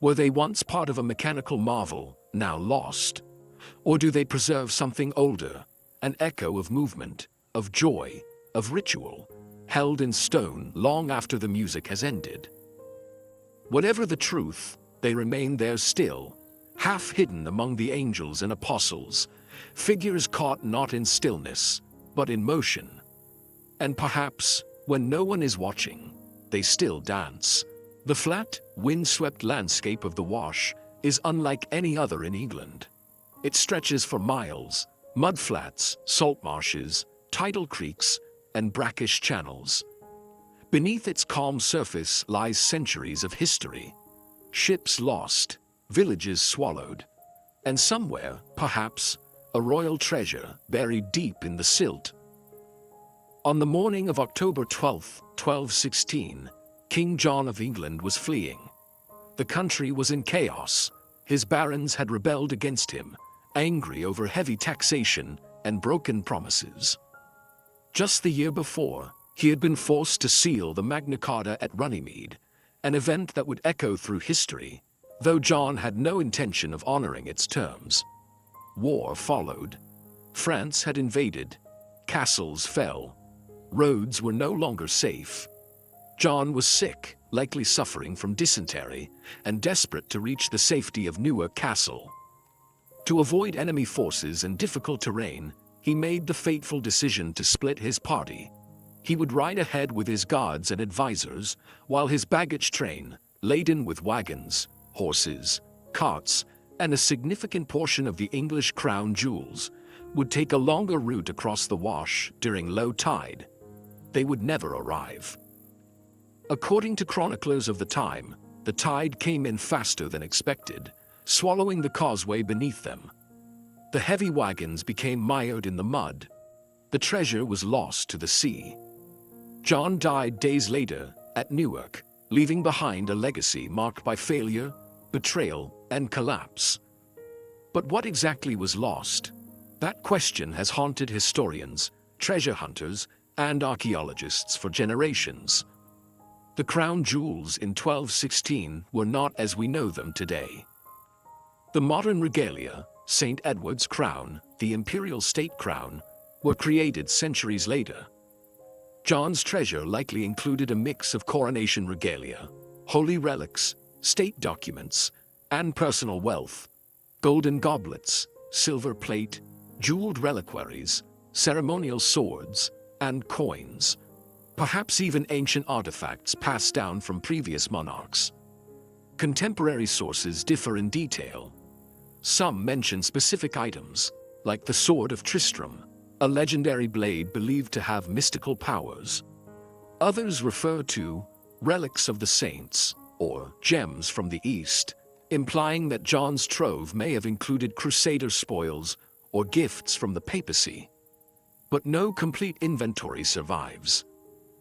A: Were they once part of a mechanical marvel, now lost? Or do they preserve something older, an echo of movement, of joy, of ritual, held in stone long after the music has ended? Whatever the truth, they remain there still, half hidden among the angels and apostles, figures caught not in stillness, but in motion. And perhaps, when no one is watching, they still dance. The flat, wind-swept landscape of the Wash is unlike any other in England. It stretches for miles, mudflats, salt marshes, tidal creeks, and brackish channels. Beneath its calm surface lies centuries of history. Ships lost, villages swallowed, and somewhere, perhaps, a royal treasure buried deep in the silt. On the morning of October 12, 1216, King John of England was fleeing. The country was in chaos. His barons had rebelled against him, angry over heavy taxation and broken promises. Just the year before, he had been forced to seal the Magna Carta at Runnymede, an event that would echo through history, though John had no intention of honoring its terms. War followed. France had invaded. Castles fell. Roads were no longer safe. John was sick, likely suffering from dysentery, and desperate to reach the safety of Newark Castle. To avoid enemy forces and difficult terrain, he made the fateful decision to split his party. He would ride ahead with his guards and advisors, while his baggage train, laden with wagons, horses, carts, and a significant portion of the English crown jewels, would take a longer route across the Wash during low tide. They would never arrive. According to chroniclers of the time, the tide came in faster than expected, swallowing the causeway beneath them. The heavy wagons became mired in the mud. The treasure was lost to the sea. John died days later at Newark, leaving behind a legacy marked by failure, betrayal, and collapse. But what exactly was lost? That question has haunted historians, treasure hunters, and archaeologists for generations. The crown jewels in 1216 were not as we know them today. The modern regalia, St. Edward's crown, the imperial state crown, were created centuries later. John's treasure likely included a mix of coronation regalia, holy relics, state documents, and personal wealth: golden goblets, silver plate, jeweled reliquaries, ceremonial swords, and coins. Perhaps even ancient artifacts passed down from previous monarchs. Contemporary sources differ in detail. Some mention specific items, like the Sword of Tristram, a legendary blade believed to have mystical powers. Others refer to relics of the saints, or gems from the East, implying that John's trove may have included Crusader spoils or gifts from the papacy. But no complete inventory survives.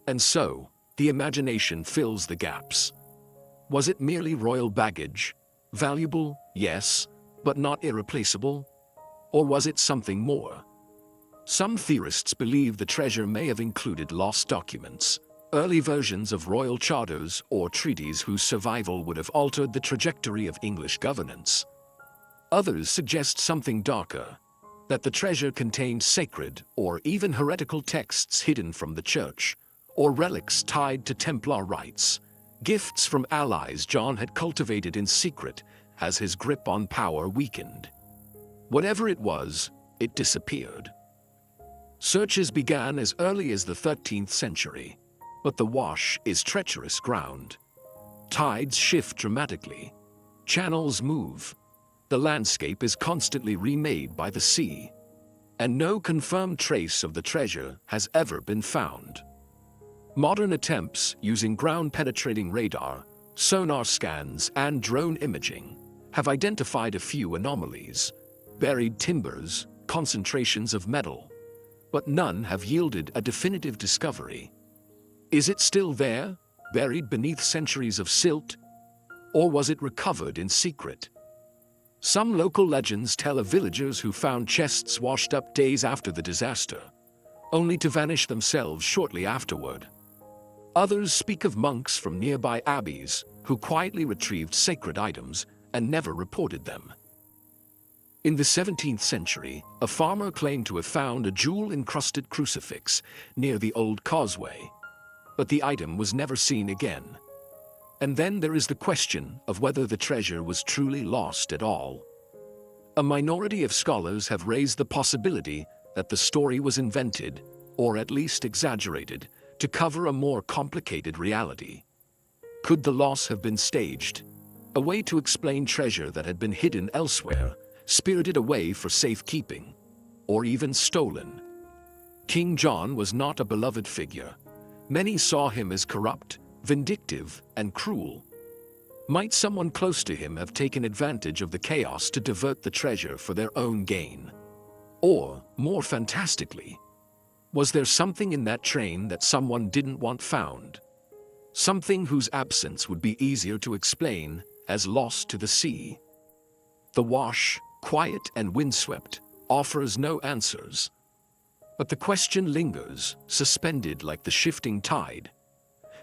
A: And so, the imagination fills the gaps. Was it merely royal baggage? Valuable, yes, but not irreplaceable? Or was it something more? Some theorists believe the treasure may have included lost documents, early versions of royal charters or treaties whose survival would have altered the trajectory of English governance. Others suggest something darker, that the treasure contained sacred or even heretical texts hidden from the church, or relics tied to Templar rites, gifts from allies John had cultivated in secret as his grip on power weakened. Whatever it was, it disappeared. Searches began as early as the 13th century, but the Wash is treacherous ground. Tides shift dramatically. Channels move. The landscape is constantly remade by the sea, and no confirmed trace of the treasure has ever been found. Modern attempts using ground-penetrating radar, sonar scans, and drone imaging have identified a few anomalies, buried timbers, concentrations of metal, but none have yielded a definitive discovery. Is it still there, buried beneath centuries of silt? Or was it recovered in secret? Some local legends tell of villagers who found chests washed up days after the disaster, only to vanish themselves shortly afterward. Others speak of monks from nearby abbeys who quietly retrieved sacred items and never reported them. In the 17th century, a farmer claimed to have found a jewel-encrusted crucifix near the old causeway, but the item was never seen again. And then there is the question of whether the treasure was truly lost at all. A minority of scholars have raised the possibility that the story was invented, or at least exaggerated, to cover a more complicated reality. Could the loss have been staged? A way to explain treasure that had been hidden elsewhere, spirited away for safekeeping, or even stolen. King John was not a beloved figure. Many saw him as corrupt, vindictive, and cruel. Might someone close to him have taken advantage of the chaos to divert the treasure for their own gain? Or, more fantastically, was there something in that train that someone didn't want found? Something whose absence would be easier to explain as lost to the sea? The Wash, quiet and windswept, offers no answers. But the question lingers, suspended like the shifting tide.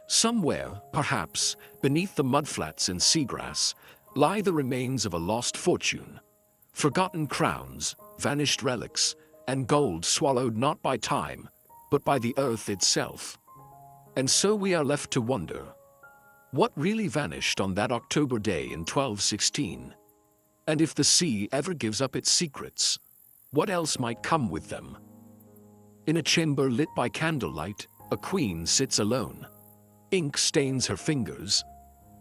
A: Somewhere, perhaps, beneath the mudflats and seagrass, lie the remains of a lost fortune. Forgotten crowns, vanished relics, and gold swallowed not by time, but by the earth itself. And so we are left to wonder, what really vanished on that October day in 1216? And if the sea ever gives up its secrets, what else might come with them? In a chamber lit by candlelight, a queen sits alone. Ink stains her fingers.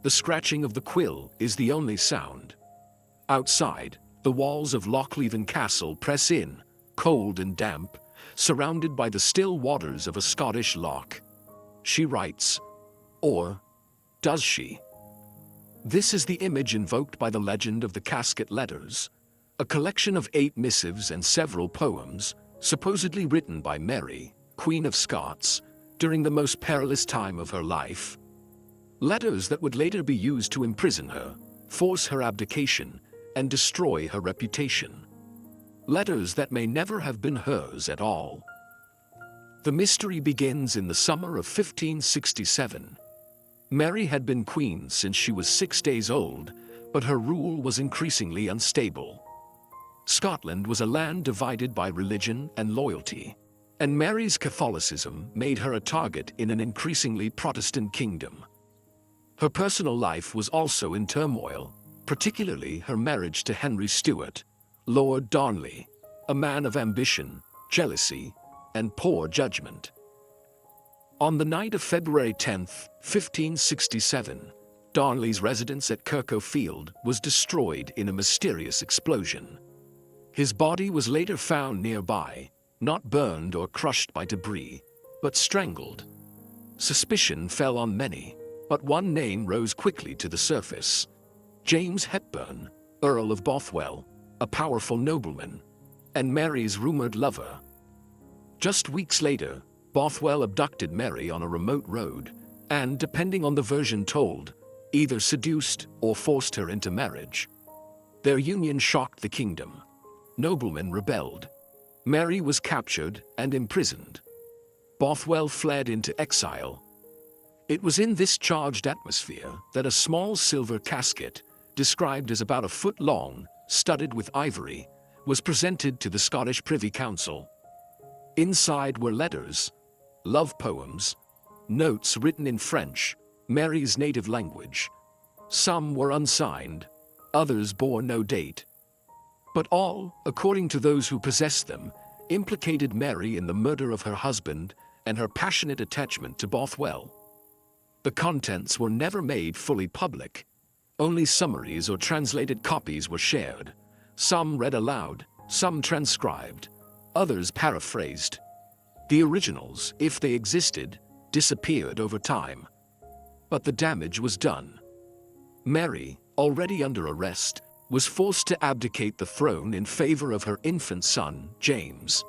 A: The scratching of the quill is the only sound. Outside, the walls of Lochleven Castle press in, cold and damp, surrounded by the still waters of a Scottish loch. She writes, or does she? This is the image invoked by the legend of the Casket Letters, a collection of 8 missives and several poems, supposedly written by Mary, Queen of Scots, during the most perilous time of her life. Letters that would later be used to imprison her, force her abdication, and destroy her reputation. Letters that may never have been hers at all. The mystery begins in the summer of 1567. Mary had been queen since she was 6 days old, but her rule was increasingly unstable. Scotland was a land divided by religion and loyalty, and Mary's Catholicism made her a target in an increasingly Protestant kingdom. Her personal life was also in turmoil, particularly her marriage to Henry Stuart, Lord Darnley, a man of ambition, jealousy, and poor judgment. On the night of February 10, 1567, Darnley's residence at Kirko Field was destroyed in a mysterious explosion. His body was later found nearby, not burned or crushed by debris, but strangled. Suspicion fell on many, but one name rose quickly to the surface. James Hepburn, Earl of Bothwell, a powerful nobleman, and Mary's rumored lover. Just weeks later, Bothwell abducted Mary on a remote road and, depending on the version told, either seduced or forced her into marriage. Their union shocked the kingdom. Noblemen rebelled. Mary was captured and imprisoned. Bothwell fled into exile. It was in this charged atmosphere that a small silver casket, described as about a foot long, studded with ivory, was presented to the Scottish Privy Council. Inside were letters, love poems, notes written in French, Mary's native language. Some were unsigned, others bore no date. But all, according to those who possessed them, implicated Mary in the murder of her husband and her passionate attachment to Bothwell. The contents were never made fully public. Only summaries or translated copies were shared. Some read aloud, some transcribed, others paraphrased. The originals, if they existed, disappeared over time. But the damage was done. Mary, already under arrest, was forced to abdicate the throne in favor of her infant son, James.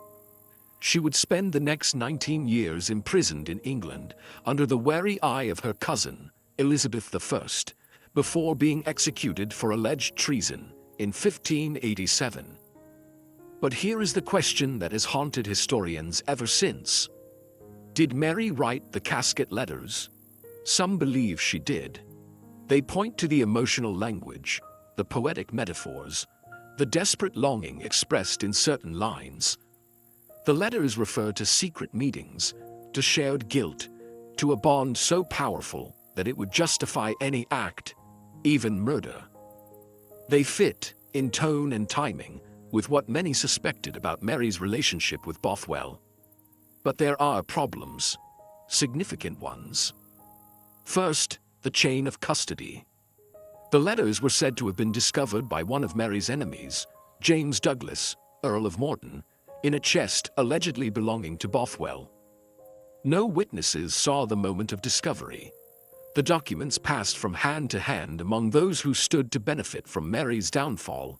A: She would spend the next 19 years imprisoned in England under the wary eye of her cousin, Elizabeth I, before being executed for alleged treason in 1587. But here is the question that has haunted historians ever since. Did Mary write the casket letters? Some believe she did. They point to the emotional language, the poetic metaphors, the desperate longing expressed in certain lines. The letters refer to secret meetings, to shared guilt, to a bond so powerful that it would justify any act, even murder. They fit, in tone and timing, with what many suspected about Mary's relationship with Bothwell. But there are problems, significant ones. First, the chain of custody. The letters were said to have been discovered by one of Mary's enemies, James Douglas, Earl of Morton, in a chest allegedly belonging to Bothwell. No witnesses saw the moment of discovery. The documents passed from hand to hand among those who stood to benefit from Mary's downfall.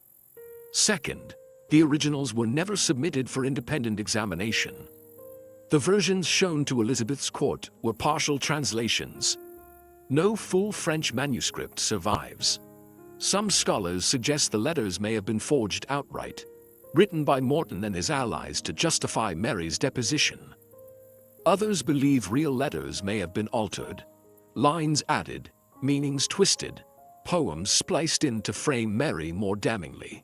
A: Second, the originals were never submitted for independent examination. The versions shown to Elizabeth's court were partial translations. No full French manuscript survives. Some scholars suggest the letters may have been forged outright, written by Morton and his allies to justify Mary's deposition. Others believe real letters may have been altered, lines added, meanings twisted, poems spliced in to frame Mary more damningly.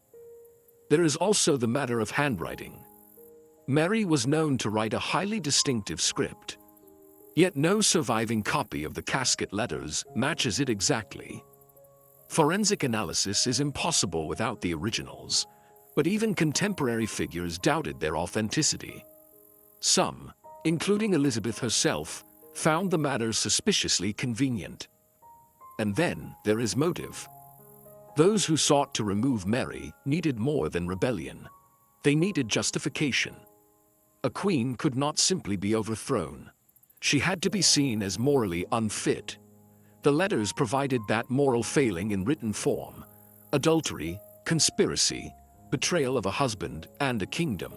A: There is also the matter of handwriting. Mary was known to write a highly distinctive script. Yet no surviving copy of the casket letters matches it exactly. Forensic analysis is impossible without the originals, but even contemporary figures doubted their authenticity. Some, including Elizabeth herself, found the matter suspiciously convenient. And then there is motive. Those who sought to remove Mary needed more than rebellion. They needed justification. A queen could not simply be overthrown. She had to be seen as morally unfit. The letters provided that moral failing in written form: adultery, conspiracy, betrayal of a husband and a kingdom.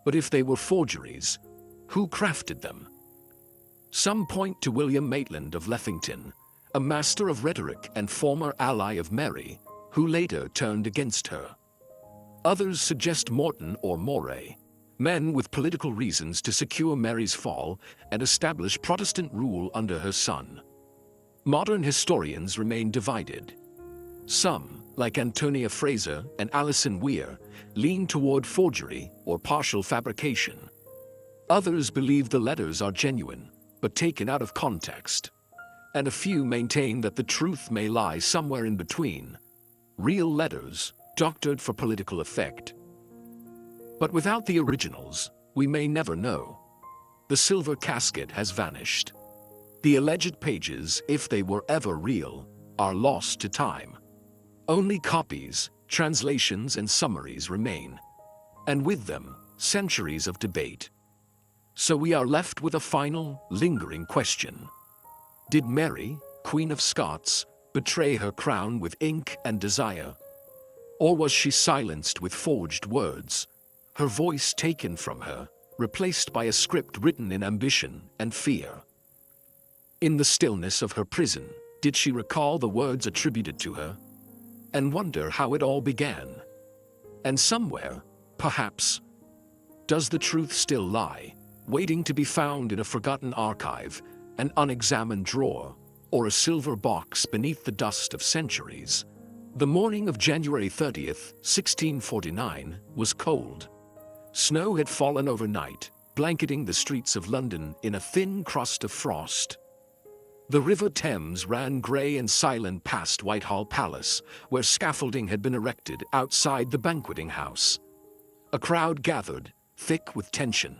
A: But if they were forgeries, who crafted them? Some point to William Maitland of Lethington, a master of rhetoric and former ally of Mary, who later turned against her. Others suggest Morton or Moray, men with political reasons to secure Mary's fall and establish Protestant rule under her son. Modern historians remain divided. Some, like Antonia Fraser and Alison Weir, lean toward forgery or partial fabrication. Others believe the letters are genuine, but taken out of context. And a few maintain that the truth may lie somewhere in between. Real letters, doctored for political effect. But without the originals, we may never know. The silver casket has vanished. The alleged pages, if they were ever real, are lost to time. Only copies, translations, and summaries remain. And with them, centuries of debate. So we are left with a final, lingering question. Did Mary, Queen of Scots, betray her crown with ink and desire? Or was she silenced with forged words, her voice taken from her, replaced by a script written in ambition and fear? In the stillness of her prison, did she recall the words attributed to her, and wonder how it all began? And somewhere, perhaps, does the truth still lie, waiting to be found in a forgotten archive, an unexamined drawer, or a silver box beneath the dust of centuries? The morning of January 30th, 1649, was cold. Snow had fallen overnight, blanketing the streets of London in a thin crust of frost. The River Thames ran grey and silent past Whitehall Palace, where scaffolding had been erected outside the banqueting house. A crowd gathered, thick with tension.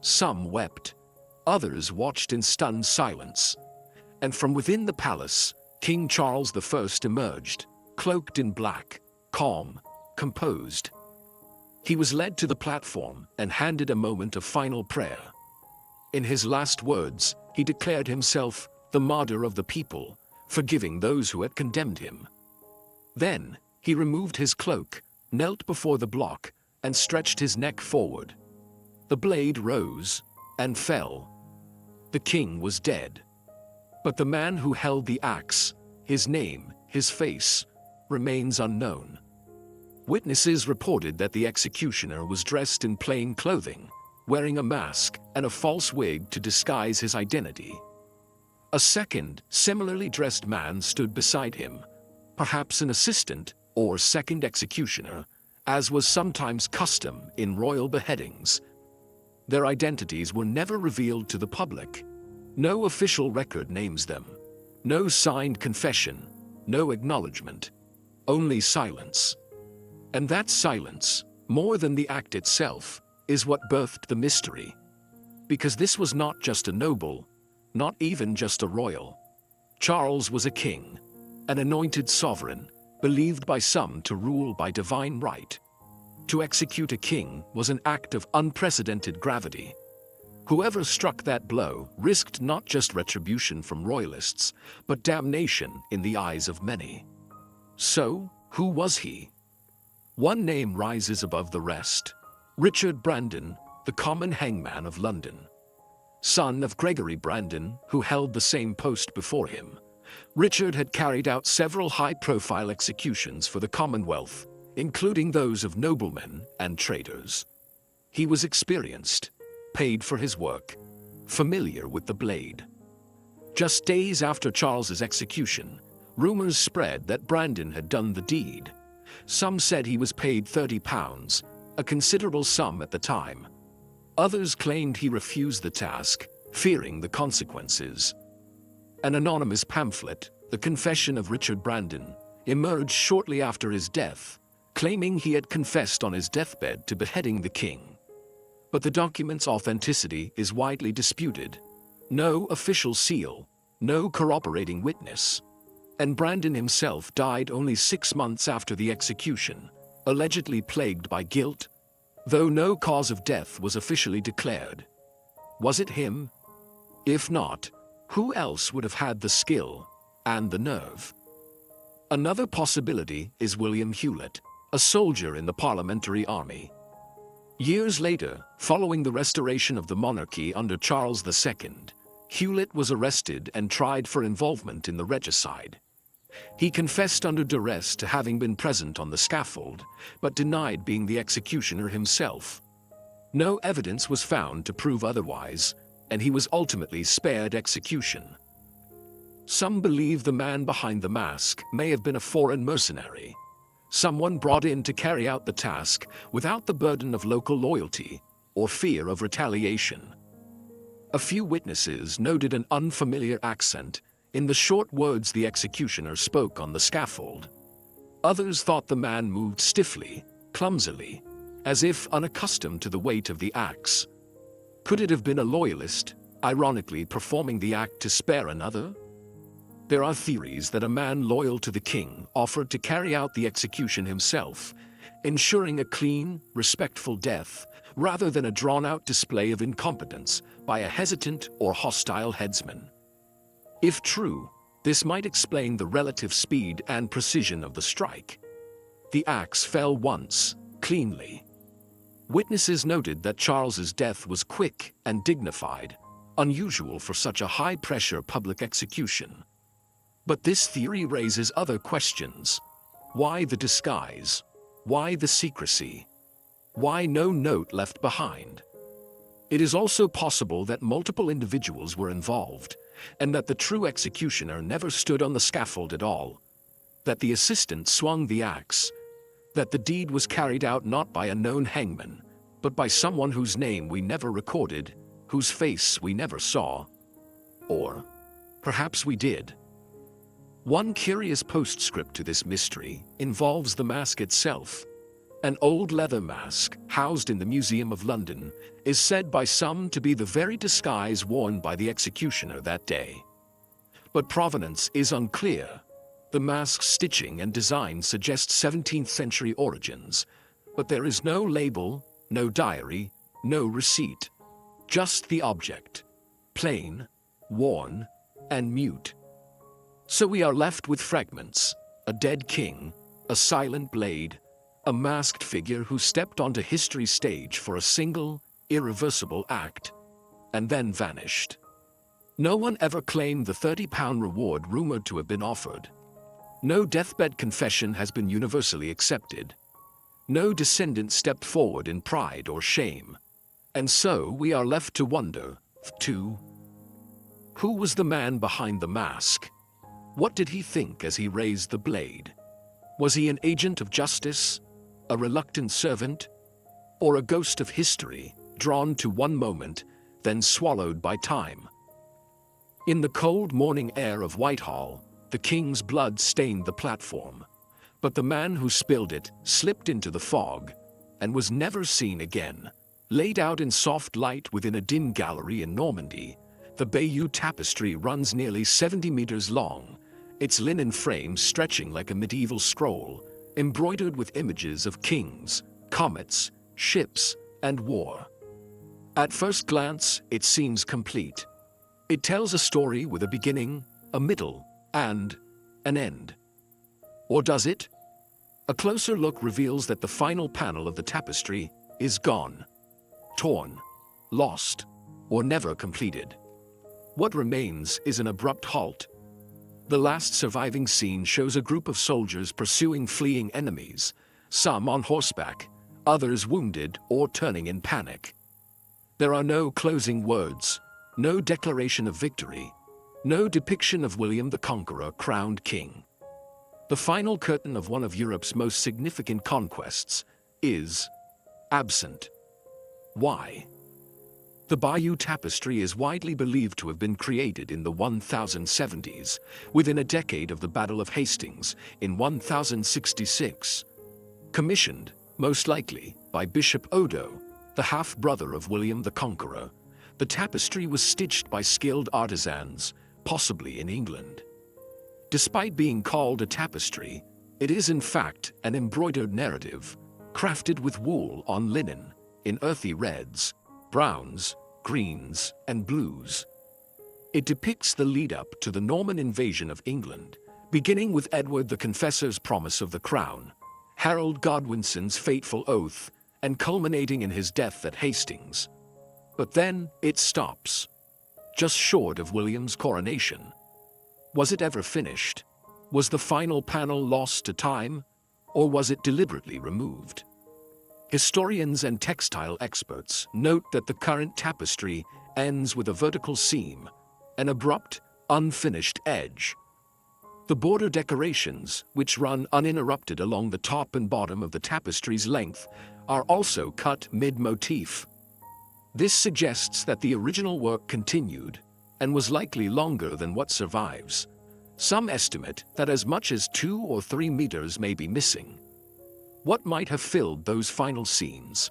A: Some wept, others watched in stunned silence. And from within the palace, King Charles I emerged, cloaked in black, calm, composed. He was led to the platform and handed a moment of final prayer. In his last words, he declared himself the martyr of the people, forgiving those who had condemned him. Then, he removed his cloak, knelt before the block, and stretched his neck forward. The blade rose and fell. The king was dead. But the man who held the axe, his name, his face, remains unknown. Witnesses reported that the executioner was dressed in plain clothing, wearing a mask and a false wig to disguise his identity. A second, similarly dressed man stood beside him, perhaps an assistant or second executioner, as was sometimes custom in royal beheadings. Their identities were never revealed to the public. No official record names them. No signed confession, no acknowledgement. Only silence. And that silence, more than the act itself, is what birthed the mystery. Because this was not just a noble, not even just a royal. Charles was a king, an anointed sovereign, believed by some to rule by divine right. To execute a king was an act of unprecedented gravity. Whoever struck that blow risked not just retribution from royalists, but damnation in the eyes of many. So, who was he? One name rises above the rest. Richard Brandon, the common hangman of London. Son of Gregory Brandon, who held the same post before him, Richard had carried out several high-profile executions for the Commonwealth, including those of noblemen and traders. He was experienced, paid for his work, familiar with the blade. Just days after Charles's execution, rumors spread that Brandon had done the deed. Some said he was paid £30, a considerable sum at the time. Others claimed he refused the task, fearing the consequences. An anonymous pamphlet, The Confession of Richard Brandon, emerged shortly after his death, claiming he had confessed on his deathbed to beheading the king. But the document's authenticity is widely disputed. No official seal, no corroborating witness. And Brandon himself died only 6 months after the execution, allegedly plagued by guilt, though no cause of death was officially declared. Was it him? If not, who else would have had the skill and the nerve? Another possibility is William Hewlett, a soldier in the Parliamentary Army. Years later, following the restoration of the monarchy under Charles II, Hewlett was arrested and tried for involvement in the regicide. He confessed under duress to having been present on the scaffold, but denied being the executioner himself. No evidence was found to prove otherwise, and he was ultimately spared execution. Some believe the man behind the mask may have been a foreign mercenary, someone brought in to carry out the task without the burden of local loyalty or fear of retaliation. A few witnesses noted an unfamiliar accent in the short words the executioner spoke on the scaffold. Others thought the man moved stiffly, clumsily, as if unaccustomed to the weight of the axe. Could it have been a loyalist, ironically performing the act to spare another? There are theories that a man loyal to the king offered to carry out the execution himself, ensuring a clean, respectful death, rather than a drawn-out display of incompetence by a hesitant or hostile headsman. If true, This might explain the relative speed and precision of the strike. The axe fell once, cleanly. Witnesses noted that Charles's death was quick and dignified, unusual for such a high-pressure public execution. But this theory raises other questions. Why the disguise? Why the secrecy? Why no note left behind? It is also possible that multiple individuals were involved, and that the true executioner never stood on the scaffold at all, that the assistant swung the axe, that the deed was carried out not by a known hangman, but by someone whose name we never recorded, whose face we never saw. Or perhaps we did. One curious postscript to this mystery involves the mask itself. An old leather mask, housed in the Museum of London, is said by some to be the very disguise worn by the executioner that day. But provenance is unclear. The mask's stitching and design suggest 17th century origins, but there is no label, no diary, no receipt. Just the object, plain, worn, and mute. So we are left with fragments, a dead king, a silent blade, a masked figure who stepped onto history's stage for a single, irreversible act, and then vanished. No one ever claimed the £30 reward rumored to have been offered. No deathbed confession has been universally accepted. No descendant stepped forward in pride or shame. And so we are left to wonder, too, who was the man behind the mask? What did he think as he raised the blade? Was he an agent of justice, a reluctant servant, or a ghost of history, drawn to one moment, then swallowed by time? In the cold morning air of Whitehall, the king's blood stained the platform, but the man who spilled it slipped into the fog and was never seen again. Laid out in soft light within a dim gallery in Normandy, the Bayeux tapestry runs nearly 70 meters long, its linen frame stretching like a medieval scroll, embroidered with images of kings, comets, ships, and war. At first glance, it seems complete. It tells a story with a beginning, a middle, and an end. Or does it? A closer look reveals that the final panel of the tapestry is gone. Torn, lost, or never completed. What remains is an abrupt halt. The last surviving scene shows a group of soldiers pursuing fleeing enemies, some on horseback, others wounded or turning in panic. There are no closing words, no declaration of victory, no depiction of William the Conqueror crowned king. The final curtain of one of Europe's most significant conquests is absent. Why? The Bayeux Tapestry is widely believed to have been created in the 1070s, within a decade of the Battle of Hastings in 1066. Commissioned, most likely, by Bishop Odo, the half-brother of William the Conqueror, the tapestry was stitched by skilled artisans, possibly in England. Despite being called a tapestry, it is in fact an embroidered narrative, crafted with wool on linen, in earthy reds, browns, greens, and blues. It depicts the lead-up to the Norman invasion of England, beginning with Edward the Confessor's promise of the crown, Harold Godwinson's fateful oath, and culminating in his death at Hastings. But then it stops, just short of William's coronation. Was it ever finished? Was the final panel lost to time, or was it deliberately removed? Historians and textile experts note that the current tapestry ends with a vertical seam, an abrupt, unfinished edge. The border decorations, which run uninterrupted along the top and bottom of the tapestry's length, are also cut mid-motif. This suggests that the original work continued and was likely longer than what survives. Some estimate that as much as 2 or 3 meters may be missing. What might have filled those final scenes?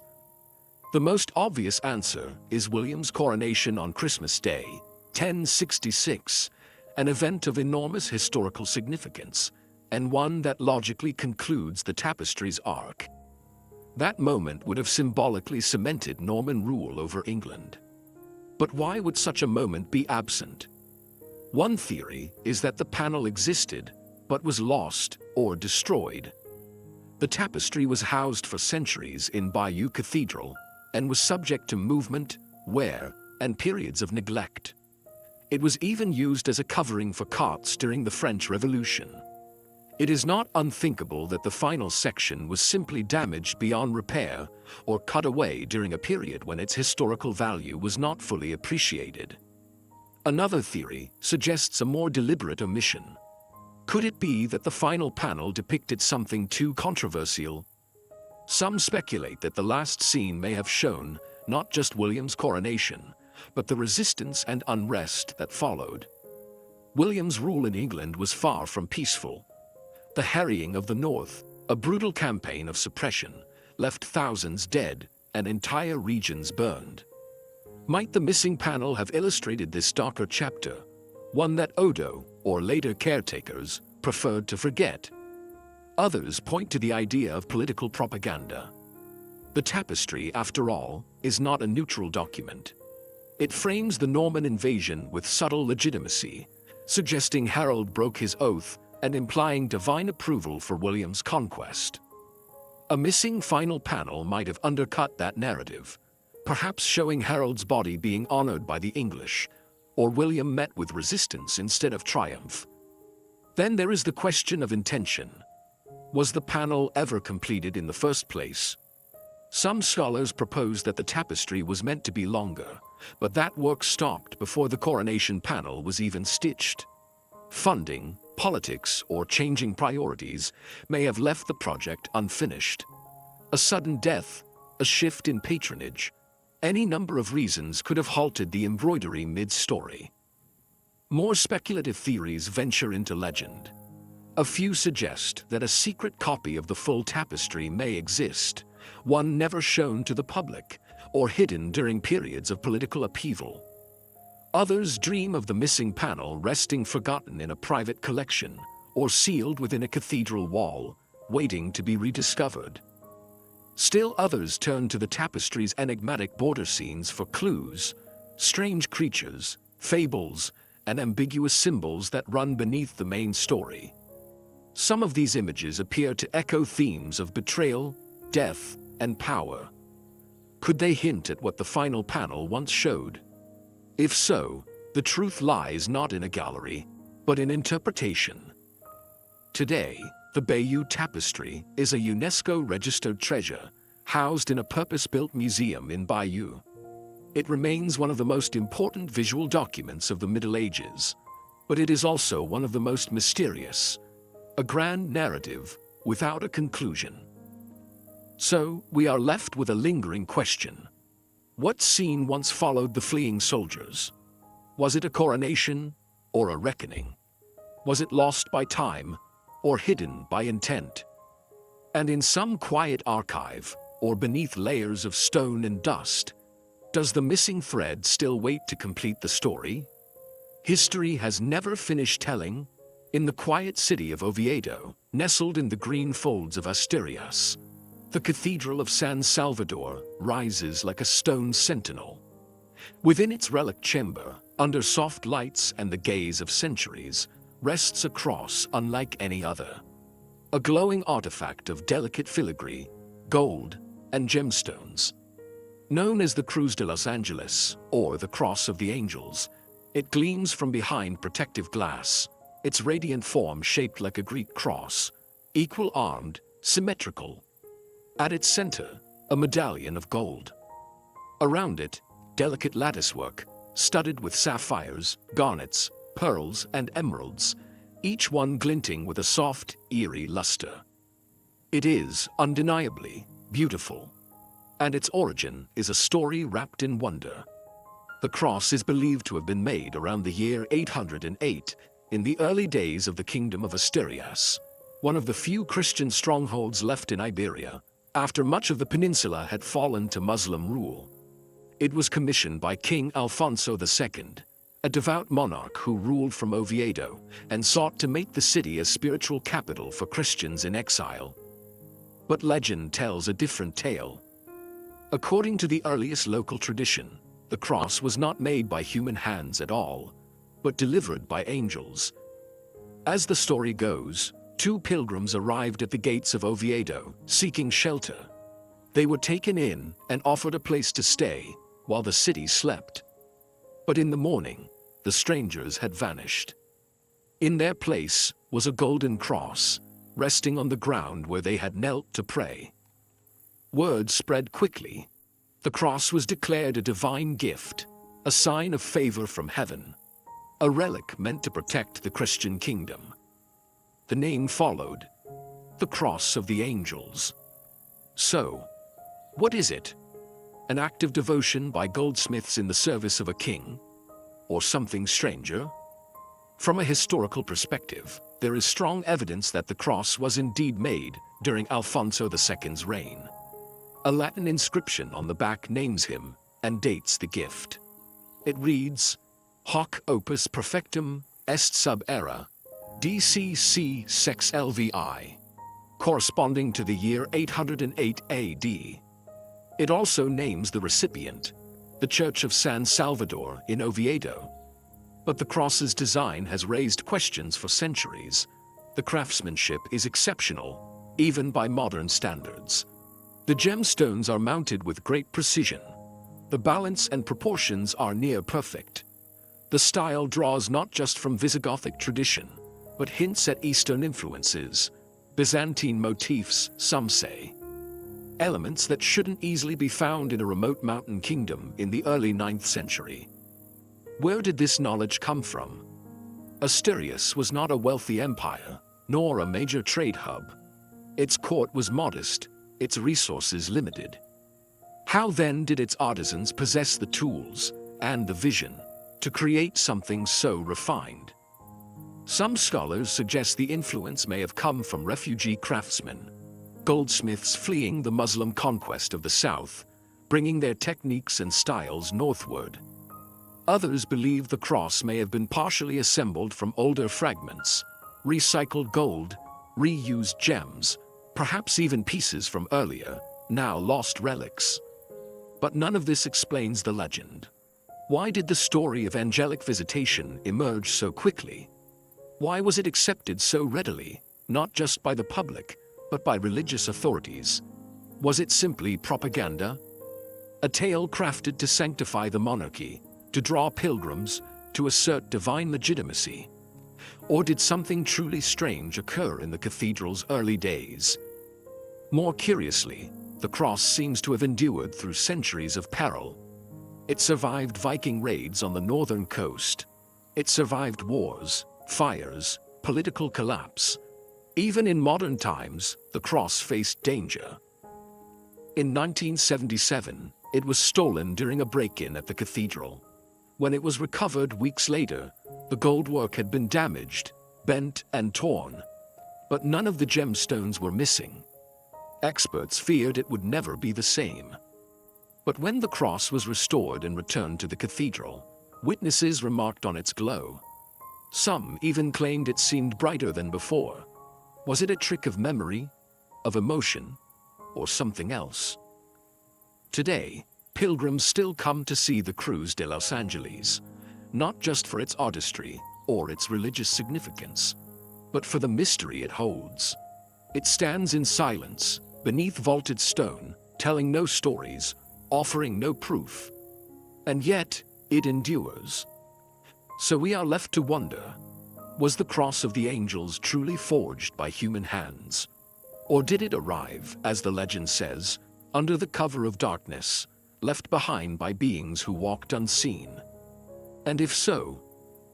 A: The most obvious answer is William's coronation on Christmas Day, 1066, an event of enormous historical significance, and one that logically concludes the tapestry's arc. That moment would have symbolically cemented Norman rule over England. But why would such a moment be absent? One theory is that the panel existed, but was lost or destroyed. The tapestry was housed for centuries in Bayeux Cathedral and was subject to movement, wear, and periods of neglect. It was even used as a covering for cots during the French Revolution. It is not unthinkable that the final section was simply damaged beyond repair or cut away during a period when its historical value was not fully appreciated. Another theory suggests a more deliberate omission. Could it be that the final panel depicted something too controversial? Some speculate that the last scene may have shown not just William's coronation, but the resistance and unrest that followed. William's rule in England was far from peaceful. The harrying of the North, a brutal campaign of suppression, left thousands dead and entire regions burned. Might the missing panel have illustrated this darker chapter, one that Odo, or later caretakers, preferred to forget? Others point to the idea of political propaganda. The tapestry, after all, is not a neutral document. It frames the Norman invasion with subtle legitimacy, suggesting Harold broke his oath and implying divine approval for William's conquest. A missing final panel might have undercut that narrative, perhaps showing Harold's body being honored by the English, or William met with resistance instead of triumph. Then there is the question of intention. Was the panel ever completed in the first place? Some scholars propose that the tapestry was meant to be longer, but that work stopped before the coronation panel was even stitched. Funding, politics, or changing priorities may have left the project unfinished. A sudden death, a shift in patronage, any number of reasons could have halted the embroidery mid-story. More speculative theories venture into legend. A few suggest that a secret copy of the full tapestry may exist, one never shown to the public, or hidden during periods of political upheaval. Others dream of the missing panel resting forgotten in a private collection, or sealed within a cathedral wall, waiting to be rediscovered. Still others turn to the tapestry's enigmatic border scenes for clues, strange creatures, fables, and ambiguous symbols that run beneath the main story. Some of these images appear to echo themes of betrayal, death, and power. Could they hint at what the final panel once showed? If so, the truth lies not in a gallery, but in interpretation. Today, the Bayeux Tapestry is a UNESCO-registered treasure, housed in a purpose-built museum in Bayeux. It remains one of the most important visual documents of the Middle Ages, but it is also one of the most mysterious, a grand narrative without a conclusion. So, we are left with a lingering question. What scene once followed the fleeing soldiers? Was it a coronation or a reckoning? Was it lost by time or hidden by intent? And in some quiet archive, or beneath layers of stone and dust, does the missing thread still wait to complete the story? History has never finished telling. In the quiet city of Oviedo, nestled in the green folds of Asturias, the Cathedral of San Salvador rises like a stone sentinel. Within its relic chamber, under soft lights and the gaze of centuries, rests a cross unlike any other. A glowing artifact of delicate filigree, gold, and gemstones. Known as the Cruz de los Angeles, or the Cross of the Angels, it gleams from behind protective glass, its radiant form shaped like a Greek cross, equal-armed, symmetrical. At its center, a medallion of gold. Around it, delicate latticework, studded with sapphires, garnets, pearls, and emeralds, each one glinting with a soft, eerie luster. It is, undeniably, beautiful. And its origin is a story wrapped in wonder. The cross is believed to have been made around the year 808, in the early days of the Kingdom of Asturias, one of the few Christian strongholds left in Iberia, after much of the peninsula had fallen to Muslim rule. It was commissioned by King Alfonso II, a devout monarch who ruled from Oviedo and sought to make the city a spiritual capital for Christians in exile. But legend tells a different tale. According to the earliest local tradition, the cross was not made by human hands at all, but delivered by angels. As the story goes, two pilgrims arrived at the gates of Oviedo, seeking shelter. They were taken in and offered a place to stay while the city slept. But in the morning, the strangers had vanished. In their place was a golden cross, resting on the ground where they had knelt to pray. Word spread quickly. The cross was declared a divine gift, a sign of favor from heaven, a relic meant to protect the Christian kingdom. The name followed, the Cross of the Angels. So, what is it? An act of devotion by goldsmiths in the service of a king? Or something stranger? From a historical perspective, there is strong evidence that the cross was indeed made during Alfonso II's reign. A Latin inscription on the back names him and dates the gift. It reads, Hoc opus perfectum est sub era, DCC sex LVI, corresponding to the year 808 AD. It also names the recipient, the Church of San Salvador in Oviedo. But the cross's design has raised questions for centuries. The craftsmanship is exceptional, even by modern standards. The gemstones are mounted with great precision. The balance and proportions are near perfect. The style draws not just from Visigothic tradition, but hints at Eastern influences, Byzantine motifs, some say. Elements that shouldn't easily be found in a remote mountain kingdom in the early 9th century. Where did this knowledge come from? Asturias was not a wealthy empire, nor a major trade hub. Its court was modest, its resources limited. How then did its artisans possess the tools and the vision to create something so refined? Some scholars suggest the influence may have come from refugee craftsmen, goldsmiths fleeing the Muslim conquest of the south, bringing their techniques and styles northward. Others believe the cross may have been partially assembled from older fragments, recycled gold, reused gems, perhaps even pieces from earlier, now lost relics. But none of this explains the legend. Why did the story of angelic visitation emerge so quickly? Why was it accepted so readily, not just by the public, but by religious authorities? Was it simply propaganda? A tale crafted to sanctify the monarchy, to draw pilgrims, to assert divine legitimacy? Or did something truly strange occur in the cathedral's early days? More curiously, the cross seems to have endured through centuries of peril. It survived Viking raids on the northern coast. It survived wars, fires, political collapse. Even in modern times, the cross faced danger. In 1977, it was stolen during a break-in at the cathedral. When it was recovered weeks later, the goldwork had been damaged, bent and torn. But none of the gemstones were missing. Experts feared it would never be the same. But when the cross was restored and returned to the cathedral, witnesses remarked on its glow. Some even claimed it seemed brighter than before. Was it a trick of memory, of emotion, or something else? Today, pilgrims still come to see the Cruz de Los Angeles, not just for its artistry or its religious significance, but for the mystery it holds. It stands in silence, beneath vaulted stone, telling no stories, offering no proof. And yet, it endures. So we are left to wonder, was the cross of the angels truly forged by human hands? Or did it arrive, as the legend says, under the cover of darkness, left behind by beings who walked unseen? And if so,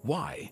A: why?